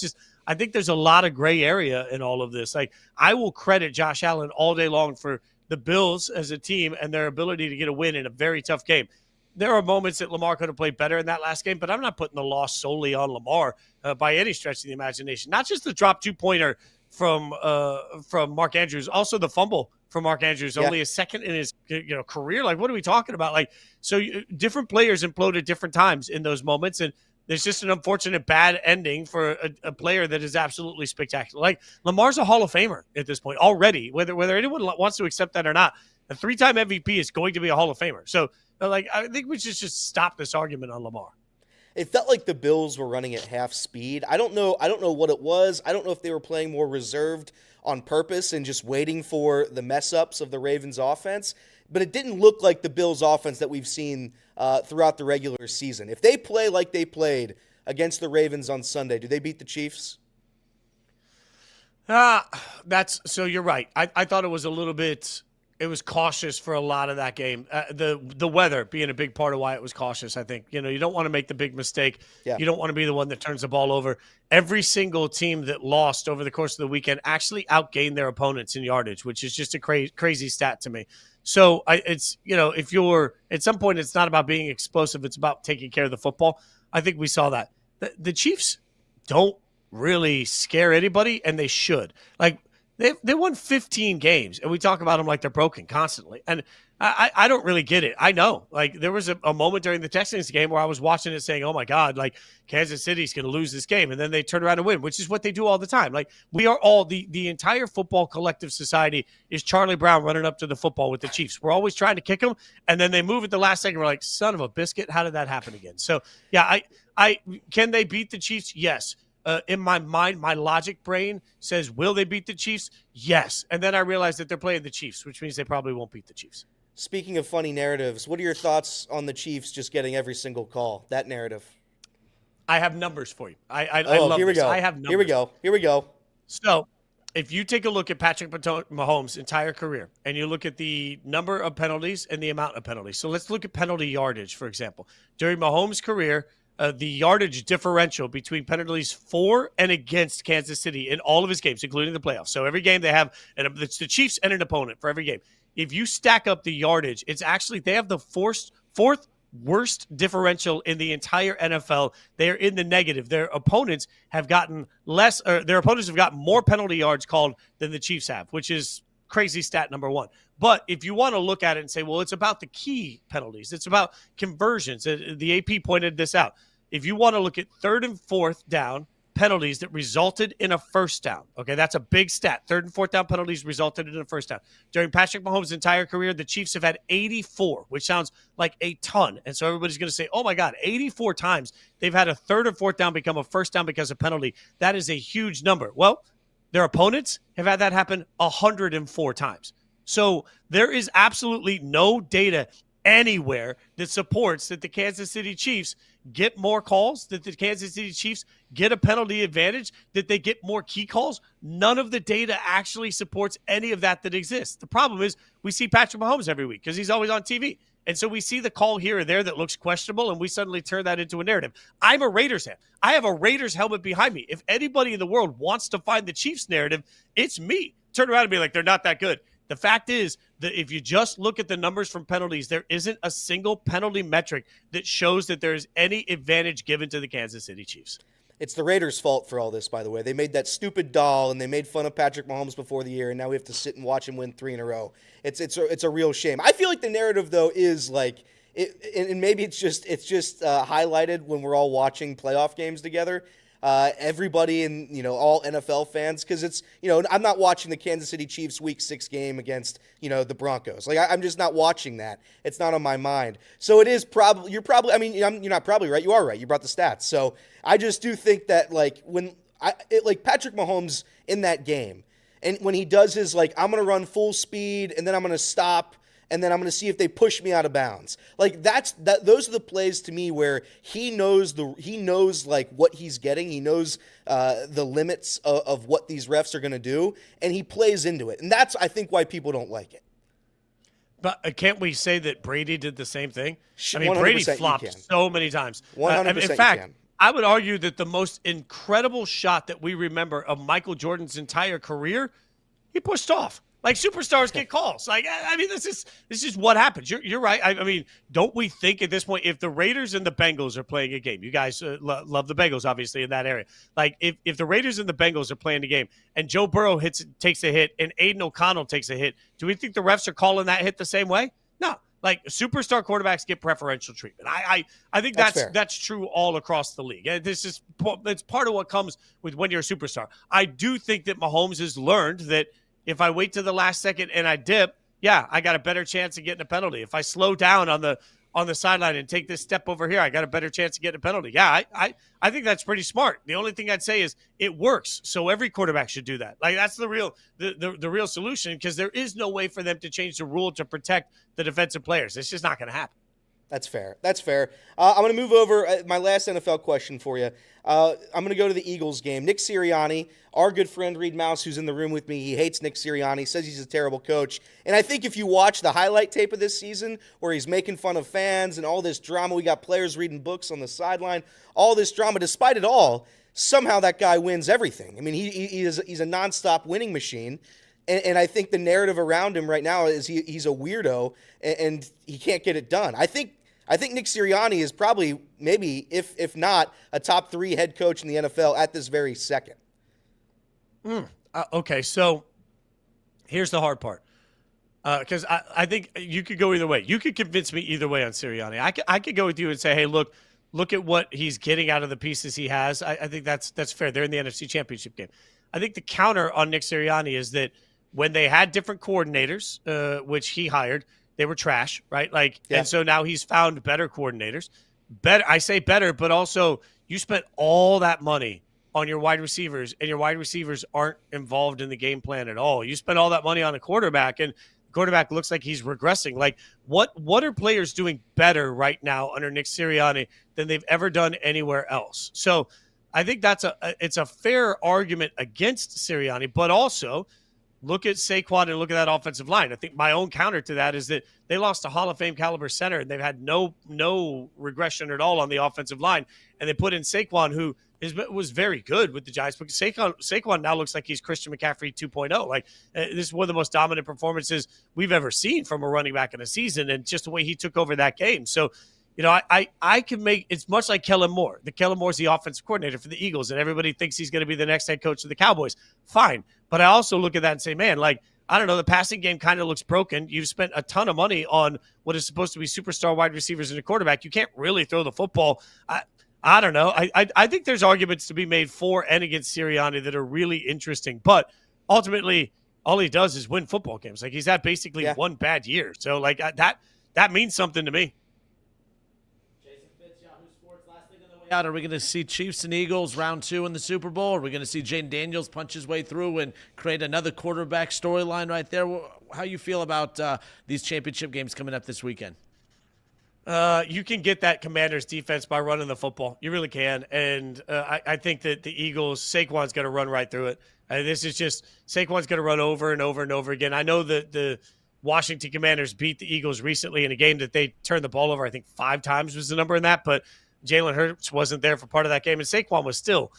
think there's a lot of gray area in all of this. Like, I will credit Josh Allen all day long for the Bills as a team and their ability to get a win in a very tough game. There are moments that Lamar could have played better in that last game, but I'm not putting the loss solely on Lamar by any stretch of the imagination. Not just the drop 2-pointer from Mark Andrews, also the fumble from Mark Andrews, only a second in his career. Like, what are we talking about? Like, so different players implode at different times in those moments, and there's just an unfortunate bad ending for a player that is absolutely spectacular. Like, Lamar's a Hall of Famer at this point already, whether anyone wants to accept that or not. A 3-time MVP is going to be a Hall of Famer. So, like, I think we should just stop this argument on Lamar. It felt like the Bills were running at half speed. I don't know what it was. I don't know if they were playing more reserved on purpose and just waiting for the mess-ups of the Ravens offense. But it didn't look like the Bills offense that we've seen throughout the regular season. If they play like they played against the Ravens on Sunday, do they beat the Chiefs? So you're right. I thought it was a little bit... It was cautious for a lot of that game. The weather being a big part of why it was cautious, I think. You don't want to make the big mistake. Yeah. You don't want to be the one that turns the ball over. Every single team that lost over the course of the weekend actually outgained their opponents in yardage, which is just a crazy stat to me. So if you're at some point, it's not about being explosive. It's about taking care of the football. I think we saw that. The Chiefs don't really scare anybody, and they should. Like, They won 15 games, and we talk about them like they're broken constantly. And I don't really get it. I know. Like, there was a moment during the Texans game where I was watching it saying, oh, my God, like, Kansas City's going to lose this game. And then they turn around and win, which is what they do all the time. Like, we are all the entire football collective society is Charlie Brown running up to the football with the Chiefs. We're always trying to kick them, and then they move at the last second. We're like, son of a biscuit, how did that happen again? So, yeah, I can they beat the Chiefs? Yes. In my mind, my logic brain says, will they beat the Chiefs? Yes. And then I realize that they're playing the Chiefs, which means they probably won't beat the Chiefs. Speaking of funny narratives, what are your thoughts on the Chiefs just getting every single call, that narrative? I have numbers for you. I love here we this. go. I have numbers. Here we go. So if you take a look at Patrick Mahomes' entire career and you look at the number of penalties and the amount of penalties. So let's look at penalty yardage, for example. During Mahomes' career, the yardage differential between penalties for and against Kansas City in all of his games, including the playoffs. So every game they have, and it's the Chiefs and an opponent for every game. If you stack up the yardage, it's actually, they have the fourth worst differential in the entire NFL. They're in the negative. Their opponents have gotten more penalty yards called than the Chiefs have, which is crazy stat number one. But if you want to look at it and say, well, it's about the key penalties, it's about conversions. The AP pointed this out. If you want to look at 3rd and 4th down penalties that resulted in a first down, okay, that's a big stat. 3rd and 4th down penalties resulted in a first down. During Patrick Mahomes' entire career, the Chiefs have had 84, which sounds like a ton. And so everybody's going to say, oh my God, 84 times they've had a 3rd or 4th down become a first down because of penalty. That is a huge number. Well, their opponents have had that happen 104 times. So there is absolutely no data anywhere that supports that the Kansas City Chiefs get more calls, that the Kansas City Chiefs get a penalty advantage, that they get more key calls. None of the data actually supports any of that exists. The problem is we see Patrick Mahomes every week because he's always on TV. And so we see the call here or there that looks questionable, and we suddenly turn that into a narrative. I'm a Raiders fan. I have a Raiders helmet behind me. If anybody in the world wants to find the Chiefs narrative, it's me. Turn around and be like, they're not that good. The fact is that if you just look at the numbers from penalties, there isn't a single penalty metric that shows that there's any advantage given to the Kansas City Chiefs. It's the Raiders' fault for all this, by the way. They made that stupid doll, and they made fun of Patrick Mahomes before the year, and now we have to sit and watch him win 3 in a row. It's a real shame. I feel like the narrative, though, is like, and maybe it's just highlighted when we're all watching playoff games together. everybody and, all NFL fans, because it's, I'm not watching the Kansas City Chiefs Week 6 game against, the Broncos. Like, I'm just not watching that. It's not on my mind. So it is probably, you're not probably right. You are right. You brought the stats. So I just do think that, like, Patrick Mahomes in that game, and when he does his, like, I'm going to run full speed, and then I'm going to stop, and then I'm going to see if they push me out of bounds. Like, those are the plays to me where he knows like what he's getting. He knows the limits of what these refs are going to do, and he plays into it. And that's, I think, why people don't like it. But can't we say that Brady did the same thing? I mean, Brady flopped so many times. 100% in fact, you can. I would argue that the most incredible shot that we remember of Michael Jordan's entire career, he pushed off. Like, superstars get calls. Like, I mean, this is what happens. You're right. I mean, don't we think at this point, if the Raiders and the Bengals are playing a game, you guys love the Bengals, obviously, in that area. Like, if the Raiders and the Bengals are playing a game and Joe Burrow takes a hit and Aiden O'Connell takes a hit, do we think the refs are calling that hit the same way? No. Like, superstar quarterbacks get preferential treatment. I think that's true all across the league. It's part of what comes with when you're a superstar. I do think that Mahomes has learned that if I wait to the last second and I dip, I got a better chance of getting a penalty. If I slow down on the sideline and take this step over here, I got a better chance of getting a penalty. Yeah, I think that's pretty smart. The only thing I'd say is it works, so every quarterback should do that. Like, that's the real solution, because there is no way for them to change the rule to protect the defensive players. It's just not going to happen. That's fair. I'm going to move over. My last NFL question for you. I'm going to go to the Eagles game. Nick Sirianni, our good friend Reed Mouse, who's in the room with me, he hates Nick Sirianni, says he's a terrible coach. And I think if you watch the highlight tape of this season where he's making fun of fans and all this drama, we got players reading books on the sideline, all this drama, despite it all, somehow that guy wins everything. I mean, he's a nonstop winning machine. And I think the narrative around him right now is he's a weirdo and he can't get it done. I think Nick Sirianni is probably, maybe, if not, a top 3 head coach in the NFL at this very second. Okay, so here's the hard part. Because I think you could go either way. You could convince me either way on Sirianni. I could go with you and say, hey, look at what he's getting out of the pieces he has. I think that's fair. They're in the NFC Championship game. I think the counter on Nick Sirianni is that when they had different coordinators, which he hired, they were trash, right? And so now he's found better coordinators. I say better, but also you spent all that money on your wide receivers, and your wide receivers aren't involved in the game plan at all. You spent all that money on a quarterback, and the quarterback looks like he's regressing. Like, what are players doing better right now under Nick Sirianni than they've ever done anywhere else? So I think it's a fair argument against Sirianni, but also look at Saquon and look at that offensive line. I think my own counter to that is that they lost a Hall of Fame caliber center, and they've had no regression at all on the offensive line. And they put in Saquon, who was very good with the Giants, but Saquon now looks like he's Christian McCaffrey 2.0. Like, this is one of the most dominant performances we've ever seen from a running back in a season, and just the way he took over that game. So, I can make, it's much like Kellen Moore. Kellen Moore's the offensive coordinator for the Eagles, and everybody thinks he's going to be the next head coach of the Cowboys. Fine. But I also look at that and say, man, like, I don't know, the passing game kind of looks broken. You've spent a ton of money on what is supposed to be superstar wide receivers and a quarterback. You can't really throw the football. I don't know. I think there's arguments to be made for and against Sirianni that are really interesting. But ultimately, all he does is win football games. Like, he's had basically one bad year. So, like, that means something to me. Are we going to see Chiefs and Eagles round 2 in the Super Bowl? Are we going to see Jaden Daniels punch his way through and create another quarterback storyline right there? How you feel about these championship games coming up this weekend? You can get that Commanders defense by running the football. You really can. And I think that the Eagles, Saquon's going to run right through it. This is just Saquon's going to run over and over and over again. I know that the Washington Commanders beat the Eagles recently in a game that they turned the ball over, I think 5 times was the number in that, but Jalen Hurts wasn't there for part of that game, and Saquon was still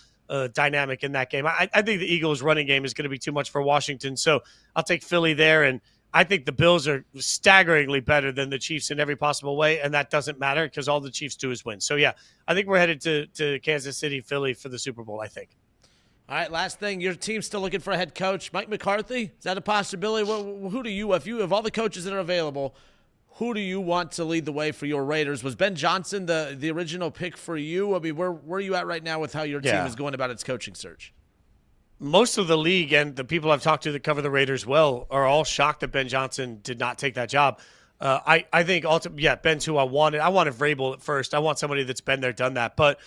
dynamic in that game. I think the Eagles' running game is going to be too much for Washington, so I'll take Philly there, and I think the Bills are staggeringly better than the Chiefs in every possible way, and that doesn't matter because all the Chiefs do is win. So, yeah, I think we're headed to Kansas City, Philly for the Super Bowl, I think. All right, last thing. Your team's still looking for a head coach. Mike McCarthy, is that a possibility? Who do you, if you have all the coaches that are available, who do you want to lead the way for your Raiders? Was Ben Johnson the original pick for you? I mean, where are you at right now with how your team is going about its coaching search? Most of the league and the people I've talked to that cover the Raiders well are all shocked that Ben Johnson did not take that job. I think Ben's who I wanted. I wanted Vrabel at first. I want somebody that's been there, done that. But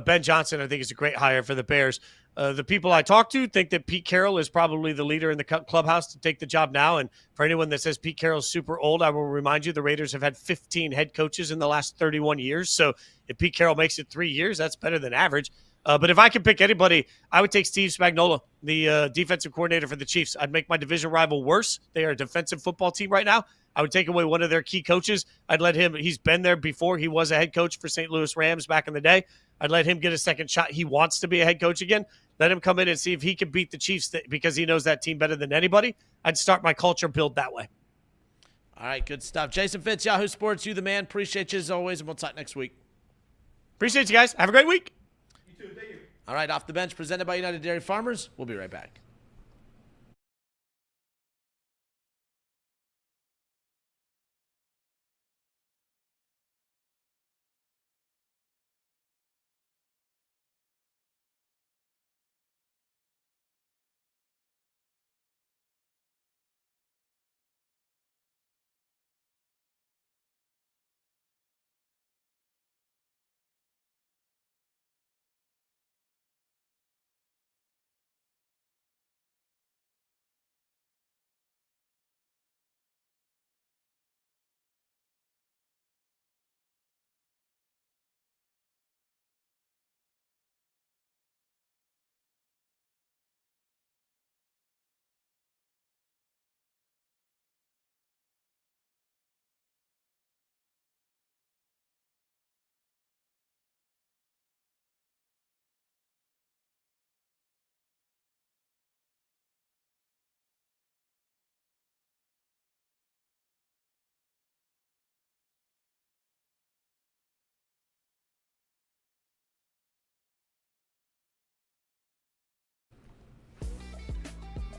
Ben Johnson, I think, is a great hire for the Bears. The people I talk to think that Pete Carroll is probably the leader in the clubhouse to take the job now. And for anyone that says Pete Carroll's super old, I will remind you the Raiders have had 15 head coaches in the last 31 years. So if Pete Carroll makes it 3 years, that's better than average. But if I could pick anybody, I would take Steve Spagnuolo, the defensive coordinator for the Chiefs. I'd make my division rival worse. They are a defensive football team right now. I would take away one of their key coaches. I'd let him – he's been there before. He was a head coach for St. Louis Rams back in the day. I'd let him get a second shot. He wants to be a head coach again. Let him come in and see if he can beat the Chiefs because he knows that team better than anybody. I'd start my culture build that way. All right, good stuff. Jason Fitz, Yahoo Sports, you the man. Appreciate you as always, and we'll talk next week. Appreciate you guys. Have a great week. You too. Thank you. All right, Off the Bench presented by United Dairy Farmers. We'll be right back.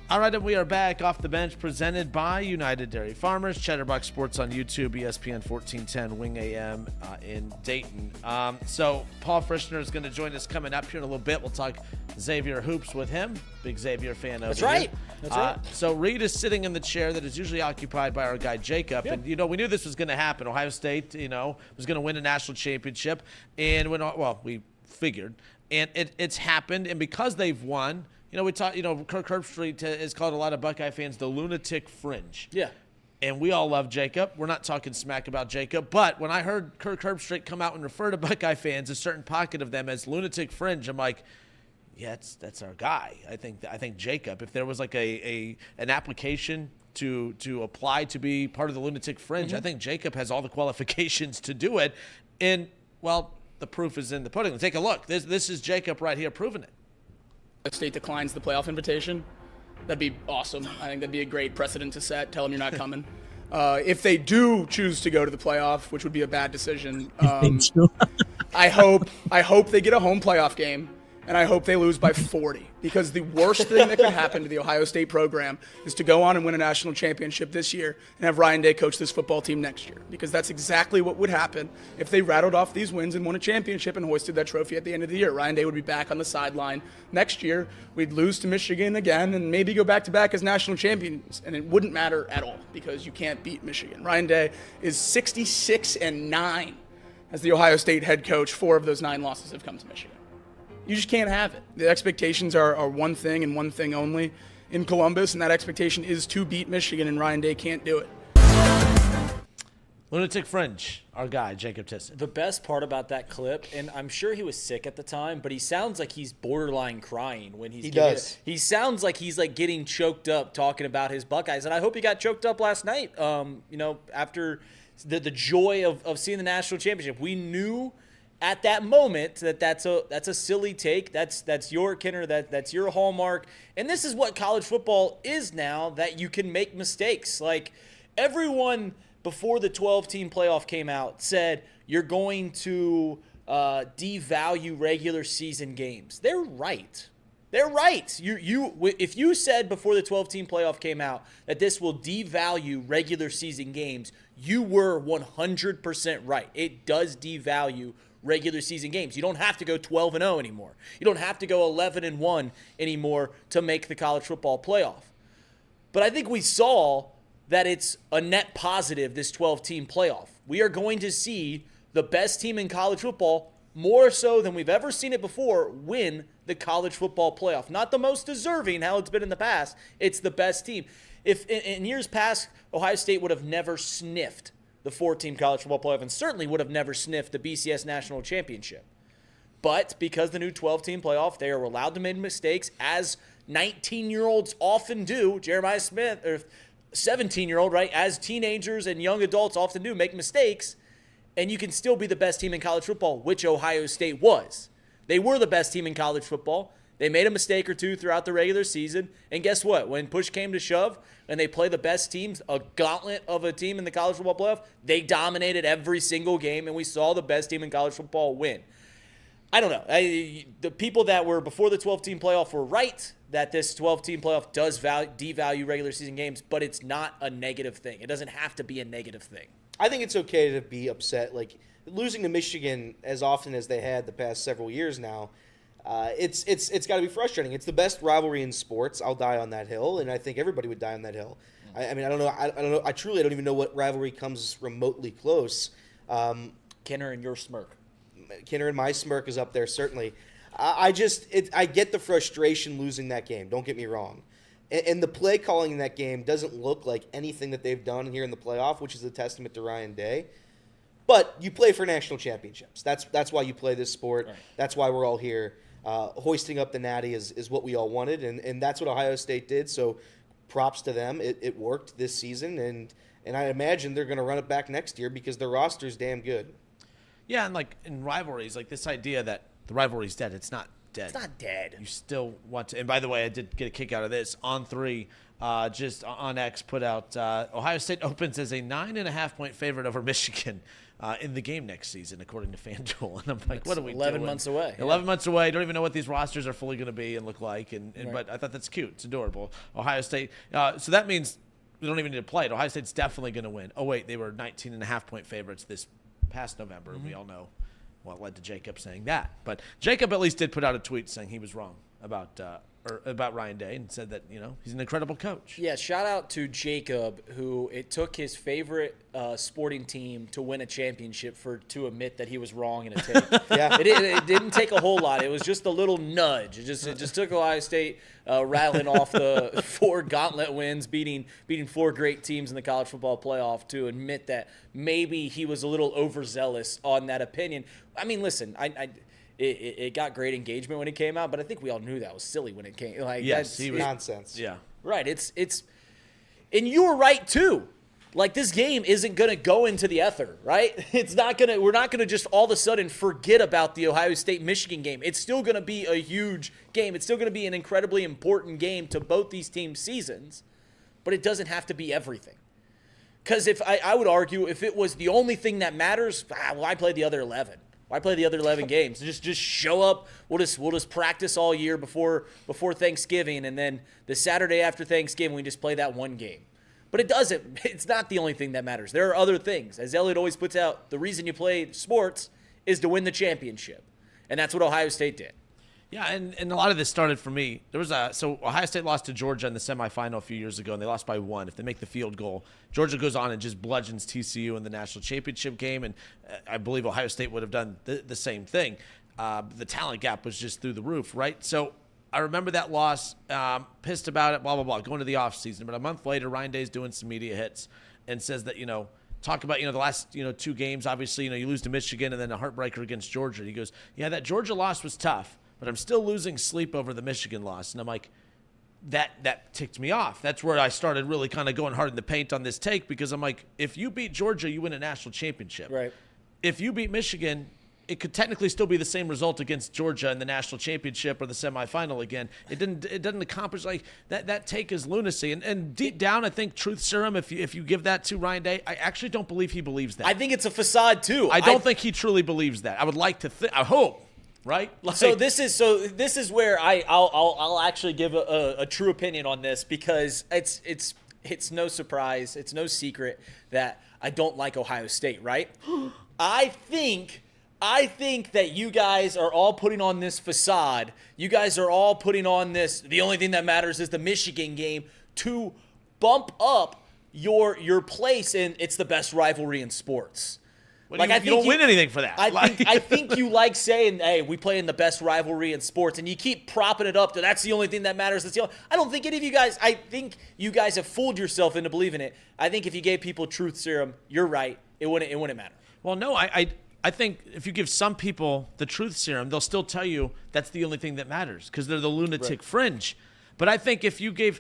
All right, and we are back Off the Bench presented by United Dairy Farmers, Chatterbox Sports on YouTube, ESPN 1410, Wing AM in Dayton. So Paul Fritschner is going to join us coming up here in a little bit. We'll talk Xavier hoops with him. Big Xavier fan over That's right. here. That's right. So Reed is sitting in the chair that is usually occupied by our guy Jacob. Yep. And, we knew this was going to happen. Ohio State, was going to win a national championship. And we figured. And it's happened. And because they've won, we talked, Kirk Herbstreit has called a lot of Buckeye fans the lunatic fringe. Yeah. And we all love Jacob. We're not talking smack about Jacob. But when I heard Kirk Herbstreit come out and refer to Buckeye fans, a certain pocket of them, as lunatic fringe, I'm like, yeah, that's our guy. I think Jacob, if there was like an application to apply to be part of the lunatic fringe, I think Jacob has all the qualifications to do it. And, well, the proof is in the pudding. Take a look. This is Jacob right here proving it. State declines the playoff invitation, that'd be awesome. I think that'd be a great precedent to set. Tell them you're not coming. If they do choose to go to the playoff, which would be a bad decision, I hope they get a home playoff game, and I hope they lose by 40. Because the worst thing that could happen to the Ohio State program is to go on and win a national championship this year and have Ryan Day coach this football team next year. Because that's exactly what would happen if they rattled off these wins and won a championship and hoisted that trophy at the end of the year. Ryan Day would be back on the sideline next year. We'd lose to Michigan again and maybe go back-to-back as national champions. And it wouldn't matter at all because you can't beat Michigan. Ryan Day is 66-9 as the Ohio State head coach. 4 of those 9 losses have come to Michigan. You just can't have it. The expectations are one thing and one thing only in Columbus, and that expectation is to beat Michigan, and Ryan Day can't do it. Lunatic fringe, our guy, Jacob Tisson. The best part about that clip, and I'm sure he was sick at the time, but he sounds like he's borderline crying when he's He sounds like he's like getting choked up talking about his Buckeyes, and I hope he got choked up last night. After the joy of seeing the national championship, we knew at that moment that's a silly take. That's your Kenner. That's your hallmark. And this is what college football is now, that you can make mistakes. Like, everyone before the 12-team playoff came out said you're going to devalue regular season games. They're right. They're right. If you said before the 12-team playoff came out that this will devalue regular season games, you were 100% right. It does devalue regular season games. You don't have to go 12-0 anymore. You don't have to go 11-1 anymore to make the college football playoff. But I think we saw that it's a net positive, this 12-team playoff. We are going to see the best team in college football, more so than we've ever seen it before, win the college football playoff. Not the most deserving, how it's been in the past. It's the best team. If in years past, Ohio State would have never sniffed the 4-team college football playoff and certainly would have never sniffed the BCS National Championship. But because the new 12-team playoff, they are allowed to make mistakes, as 19-year-olds often do. Jeremiah Smith, or 17-year-old, right, as teenagers and young adults often do, make mistakes, and you can still be the best team in college football, which Ohio State was. They were the best team in college football. They made a mistake or two throughout the regular season, and guess what? When push came to shove and they play the best teams, a gauntlet of a team in the college football playoff, they dominated every single game, and we saw the best team in college football win. I don't know. The people that were before the 12-team playoff were right that this 12-team playoff does devalue regular season games, but it's not a negative thing. It doesn't have to be a negative thing. I think it's okay to be upset. Like, losing to Michigan as often as they had the past several years now, it's got to be frustrating. It's the best rivalry in sports. I'll die on that hill, and I think everybody would die on that hill. I mean, I don't know. I don't know. I truly don't even know what rivalry comes remotely close. Kenner and your smirk. Kenner and my smirk is up there, certainly. I get the frustration losing that game. Don't get me wrong. And the play calling in that game doesn't look like anything that they've done here in the playoff, which is a testament to Ryan Day. But you play for national championships. That's why you play this sport. Right. That's why we're all here. Hoisting up the natty is what we all wanted, and that's what Ohio State did. So props to them. It worked this season, and I imagine they're going to run it back next year because their roster's damn good. Yeah, and like in rivalries, like this idea that the rivalry's dead, it's not dead. It's not dead. You still want to. And by the way, I did get a kick out of this. On3, just on X, put out Ohio State opens as a 9.5-point favorite over Michigan in the game next season, according to FanDuel. And I'm like, it's what are we 11 doing? months away. 11 months away. Don't even know what these rosters are fully going to be and look like. Right. But I thought that's cute. It's adorable. Ohio State. So that means we don't even need to play it. Ohio State's definitely going to win. Oh, wait, they were 19.5-point favorites this past November. Mm-hmm. We all know what led to Jacob saying that. But Jacob at least did put out a tweet saying he was wrong about Ryan Day and said that, he's an incredible coach. Yeah, shout out to Jacob, who it took his favorite sporting team to win a championship to admit that he was wrong in a take. Yeah. It didn't take a whole lot. It was just a little nudge. It just took Ohio State rattling off the 4 gauntlet wins, beating 4 great teams in the college football playoff to admit that maybe he was a little overzealous on that opinion. I mean, listen, It got great engagement when it came out, but I think we all knew that was silly when it came. Like, yes, he was nonsense. Yeah, right. It's, and you were right too. Like, this game isn't gonna go into the ether, right? It's not gonna. We're not gonna just all of a sudden forget about the Ohio State Michigan game. It's still gonna be a huge game. It's still gonna be an incredibly important game to both these teams' seasons, but it doesn't have to be everything. Because if I would argue, if it was the only thing that matters, why play the other 11? Why play the other 11 games? Just show up. We'll just practice all year before Thanksgiving, and then the Saturday after Thanksgiving we just play that one game. But it doesn't. It's not the only thing that matters. There are other things. As Elliot always puts out, the reason you play sports is to win the championship, and that's what Ohio State did. Yeah, and a lot of this started for me. So Ohio State lost to Georgia in the semifinal a few years ago, and they lost by 1. If they make the field goal, Georgia goes on and just bludgeons TCU in the national championship game, and I believe Ohio State would have done the same thing. The talent gap was just through the roof, right? So I remember that loss, pissed about it, blah, blah, blah, going to the offseason. But a month later, Ryan Day's doing some media hits and says that, talk about, the last, 2 games. Obviously, you lose to Michigan and then a heartbreaker against Georgia. He goes, yeah, that Georgia loss was tough, but I'm still losing sleep over the Michigan loss. And I'm like, that ticked me off. That's where I started really kind of going hard in the paint on this take, because I'm like, if you beat Georgia, you win a national championship. Right. If you beat Michigan, it could technically still be the same result against Georgia in the national championship or the semifinal again. It doesn't accomplish like that. That take is lunacy. And deep down, I think truth serum, if you give that to Ryan Day, I actually don't believe he believes that. I think it's a facade too. I don't think he truly believes that. I would like to I hope right? Like, So this is where I'll actually give a true opinion on this, because it's no surprise, it's no secret that I don't like Ohio State, right? I think that you guys are all putting on this facade. You guys are all putting on this, the only thing that matters is the Michigan game, to bump up your place in it's the best rivalry in sports. Well, you don't win anything for that. I think you like saying, hey, we play in the best rivalry in sports, and you keep propping it up to that's the only thing that matters. I don't think any of you guys, I think you guys have fooled yourself into believing it. I think if you gave people truth serum, you're right, it wouldn't matter. Well, no, I think if you give some people the truth serum, they'll still tell you that's the only thing that matters because they're the lunatic fringe. But I think if you gave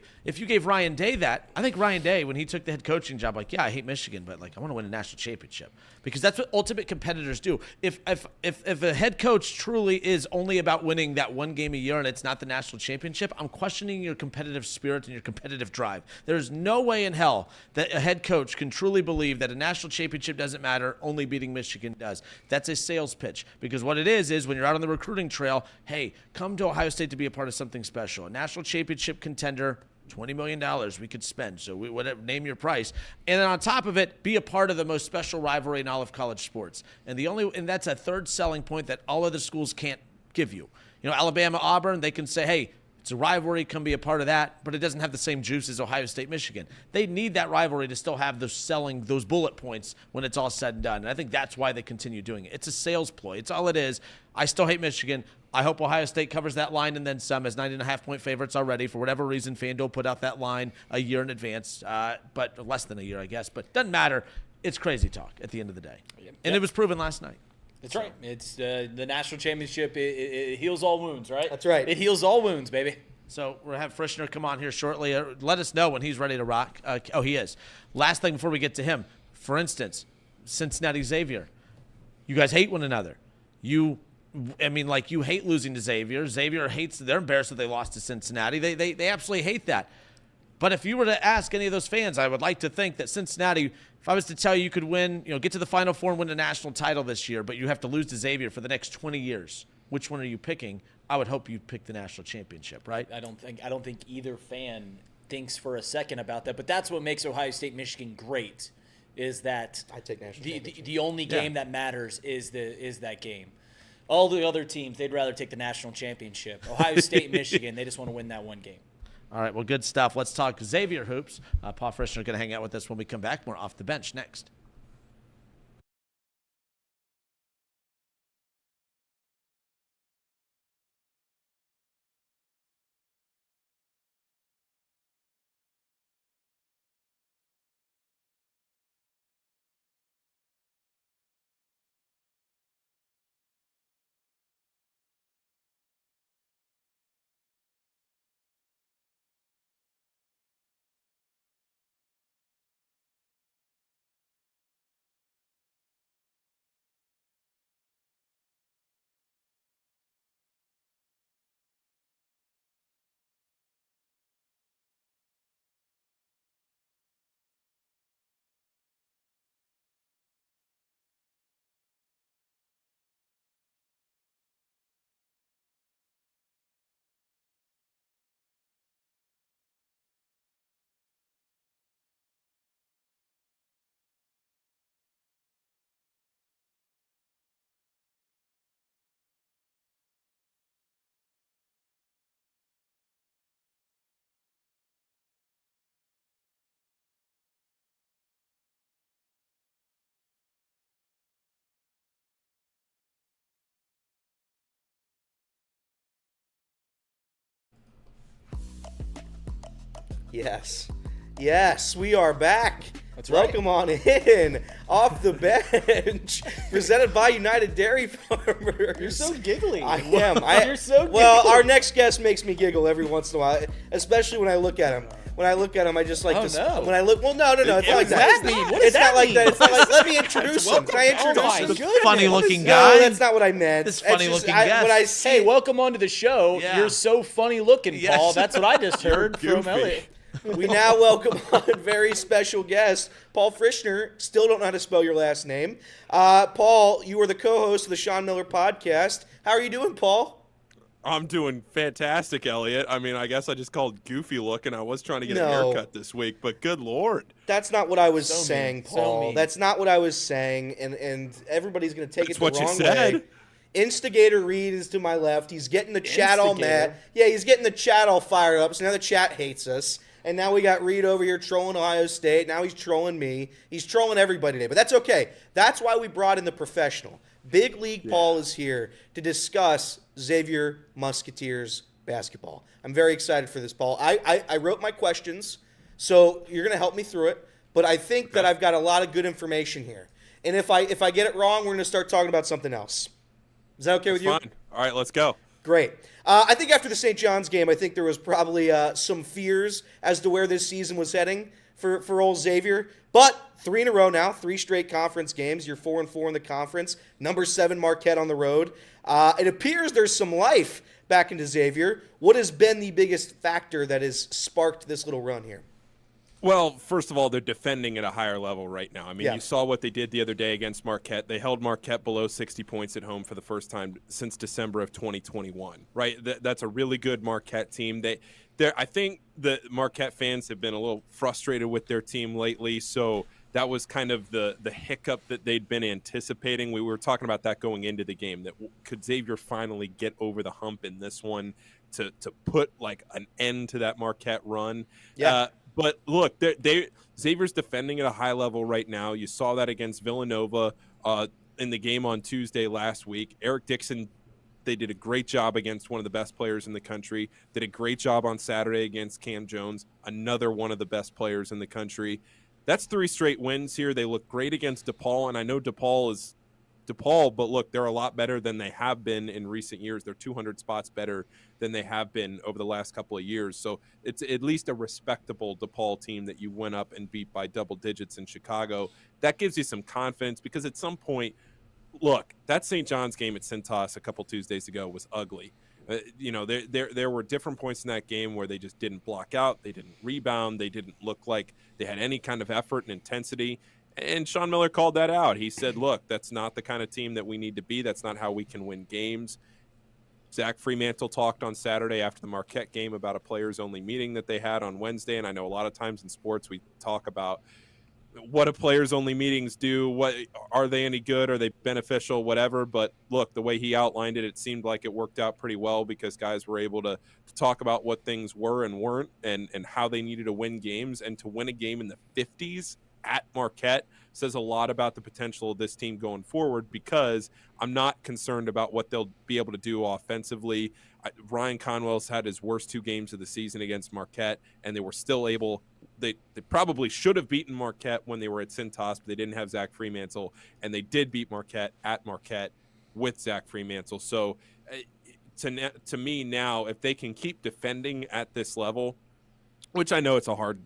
Ryan Day that, I think Ryan Day, when he took the head coaching job, like, yeah, I hate Michigan, but like I want to win a national championship, because that's what ultimate competitors do. If a head coach truly is only about winning that one game a year and it's not the national championship, I'm questioning your competitive spirit and your competitive drive. There's no way in hell that a head coach can truly believe that a national championship doesn't matter, only beating Michigan does. That's a sales pitch, because what it is when you're out on the recruiting trail, hey, come to Ohio State to be a part of something special. A national championship contender, $20 million we could spend. So whatever, name your price. And then on top of it, be a part of the most special rivalry in all of college sports. And that's a third selling point that all other schools can't give you. You know, Alabama, Auburn, they can say, hey, it's a rivalry, come be a part of that, but it doesn't have the same juice as Ohio State, Michigan. They need that rivalry to still have those bullet points when it's all said and done. And I think that's why they continue doing it. It's a sales ploy. It's all it is. I still hate Michigan. I hope Ohio State covers that line and then some, as 9.5-point favorites already. For whatever reason, FanDuel put out that line a year in advance, but less than a year, I guess. But doesn't matter. It's crazy talk at the end of the day. And it was proven last night. That's right. It's the national championship. It heals all wounds, right? That's right. It heals all wounds, baby. So we'll have Fritschner come on here shortly. Let us know when he's ready to rock. He is. Last thing before we get to him. For instance, Cincinnati Xavier. You guys hate one another. You hate losing to Xavier. Xavier hates. They're embarrassed that they lost to Cincinnati. They absolutely hate that. But if you were to ask any of those fans, I would like to think that Cincinnati, if I was to tell you could win, get to the Final Four and win a national title this year, but you have to lose to Xavier for the next 20 years, which one are you picking? I would hope you'd pick the national championship, right? I don't think either fan thinks for a second about that. But that's what makes Ohio State Michigan great, is that I take national championship. The only game that matters is that game. All the other teams, they'd rather take the national championship. Ohio State, Michigan, they just want to win that one game. All right, well, good stuff. Let's talk Xavier hoops. Paul Fritschner going to hang out with us when we come back. More Off the Bench next. Yes, we are back. That's right. Welcome on in. Off the Bench, presented by United Dairy Farmers. You're so giggly. I am. You're so giggly. Well, our next guest makes me giggle every once in a while, especially when I look at him. When I look at him, I just like to. No. When I look, well, no, it's not like does that. that mean? What It's does not that like mean? that. It's not like. Let me introduce him. Can I introduce my him? goodness. Funny-looking No, guy. that's not what I meant. This It's funny-looking just, guest. When I see, Hey, welcome onto the show. Yeah. You're so funny looking, Yes. Paul. That's what I just heard from Elliot. we now welcome on a very special guest, Paul Fritschner. Still don't know how to spell your last name. Paul, you are the co-host of the Sean Miller podcast. How are you doing, Paul? I'm doing fantastic, Elliot. I mean, I guess I just called goofy looking. I was trying to get a No. haircut this week, but good Lord. That's not what I was So saying, mean. So Paul. mean. That's not what I was saying, and everybody's going to take That's it the what you wrong said. way. Instigator Reed is to my left. He's getting the chat all mad. Instigator? Yeah, he's getting the chat all fired up, so now the chat hates us. And now we got Reed over here trolling Ohio State. Now he's trolling me. He's trolling everybody today, but that's okay. That's why we brought in the professional. Big League Paul is here to discuss Xavier Musketeers basketball. I'm very excited for this, Paul. I wrote my questions, so you're going to help me through it, but I think that I've got a lot of good information here. And if I get it wrong, we're going to start talking about something else. Is that okay with you? Fine. All right, let's go. Great. I think after the St. John's game, I think there was probably some fears as to where this season was heading for old Xavier. But 3 in a row now, 3 straight conference games. You're 4-4 in the conference. Number 7 Marquette on the road. It appears there's some life back into Xavier. What has been the biggest factor that has sparked this little run here? Well, first of all, they're defending at a higher level right now. I mean, Yeah. you saw what they did the other day against Marquette. They held Marquette below 60 points at home for the first time since December of 2021, right? That's a really good Marquette team. I think the Marquette fans have been a little frustrated with their team lately, so that was kind of the hiccup that they'd been anticipating. We were talking about that going into the game, that could Xavier finally get over the hump in this one to put like an end to that Marquette run. Yeah. But look, Xavier's defending at a high level right now. You saw that against Villanova in the game on Tuesday last week. Eric Dixon, they did a great job against one of the best players in the country. Did a great job on Saturday against Cam Jones, another one of the best players in the country. That's 3 straight wins here. They look great against DePaul, and I know DePaul is DePaul, but look, they're a lot better than they have been in recent years. They're 200 spots better than they have been over the last couple of years. So it's at least a respectable DePaul team that you went up and beat by double digits in Chicago. That gives you some confidence because at some point, look, that St. John's game at Cintas a couple Tuesdays ago was ugly. There were different points in that game where they just didn't block out, they didn't rebound, they didn't look like they had any kind of effort and intensity. And Sean Miller called that out. He said, look, that's not the kind of team that we need to be. That's not how we can win games. Zach Fremantle talked on Saturday after the Marquette game about a players-only meeting that they had on Wednesday. And I know a lot of times in sports we talk about what do players-only meetings do? What are they any good? Are they beneficial? Whatever. But look, the way he outlined it, it seemed like it worked out pretty well because guys were able to talk about what things were and weren't and how they needed to win games. And to win a game in the 50s at Marquette says a lot about the potential of this team going forward because I'm not concerned about what they'll be able to do offensively. Ryan Conwell's had his worst 2 games of the season against Marquette, and they were still able – they probably should have beaten Marquette when they were at Cintas, but they didn't have Zach Fremantle, and they did beat Marquette at Marquette with Zach Fremantle. So to me now, if they can keep defending at this level, which I know it's a hard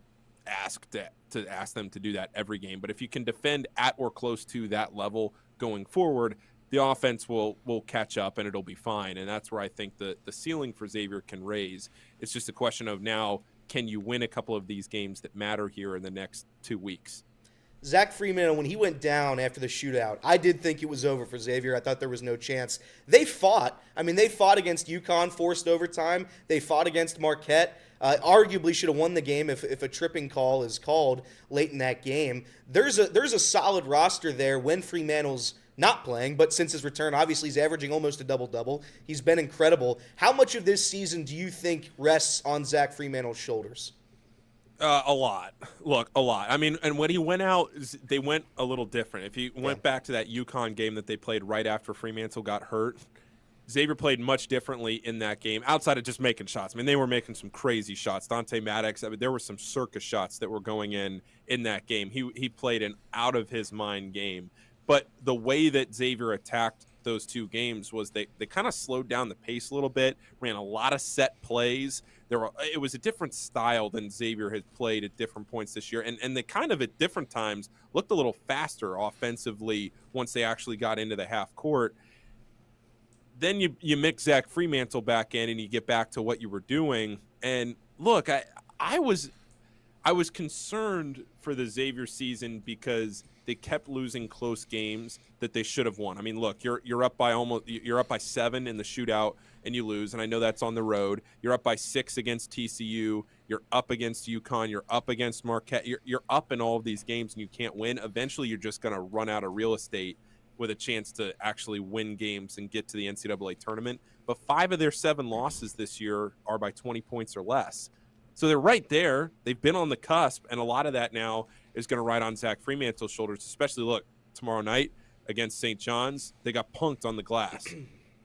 ask to ask them to do that every game, but if you can defend at or close to that level going forward, the offense will catch up and it'll be fine. And that's where I think the ceiling for Xavier can raise. It's just a question of now, can you win a couple of these games that matter here in the next 2 weeks? Zach Freeman, when he went down after the shootout, I did think it was over for Xavier. I thought there was no chance. They fought. I mean, they fought against UConn, forced overtime. They fought against Marquette. Arguably should have won the game if a tripping call is called late in that game. There's a solid roster there when Fremantle's not playing, but since his return, obviously he's averaging almost a double-double. He's been incredible. How much of this season do you think rests on Zach Fremantle's shoulders? A lot. Look, a lot. I mean, and when he went out, they went a little different. If you went back to that UConn game that they played right after Fremantle got hurt, Xavier played much differently in that game, outside of just making shots. I mean, they were making some crazy shots. Dante Maddox, I mean, there were some circus shots that were going in that game. He played an out-of-his-mind game. But the way that Xavier attacked those 2 games was they kind of slowed down the pace a little bit, ran a lot of set plays. It was a different style than Xavier had played at different points this year. And they kind of at different times looked a little faster offensively once they actually got into the half court. Then you mix Zach Fremantle back in and you get back to what you were doing. And look, I was concerned for the Xavier season because they kept losing close games that they should have won. I mean, look, you're up by 7 in the shootout and you lose, and I know that's on the road. You're up by 6 against TCU. You're up against UConn. You're up against Marquette. You're up in all of these games and you can't win. Eventually, you're just going to run out of real estate with a chance to actually win games and get to the NCAA tournament. But 5 of their 7 losses this year are by 20 points or less. So they're right there. They've been on the cusp, and a lot of that now is going to ride on Zach Fremantle's shoulders, especially, look, tomorrow night against St. John's, they got punked on the glass.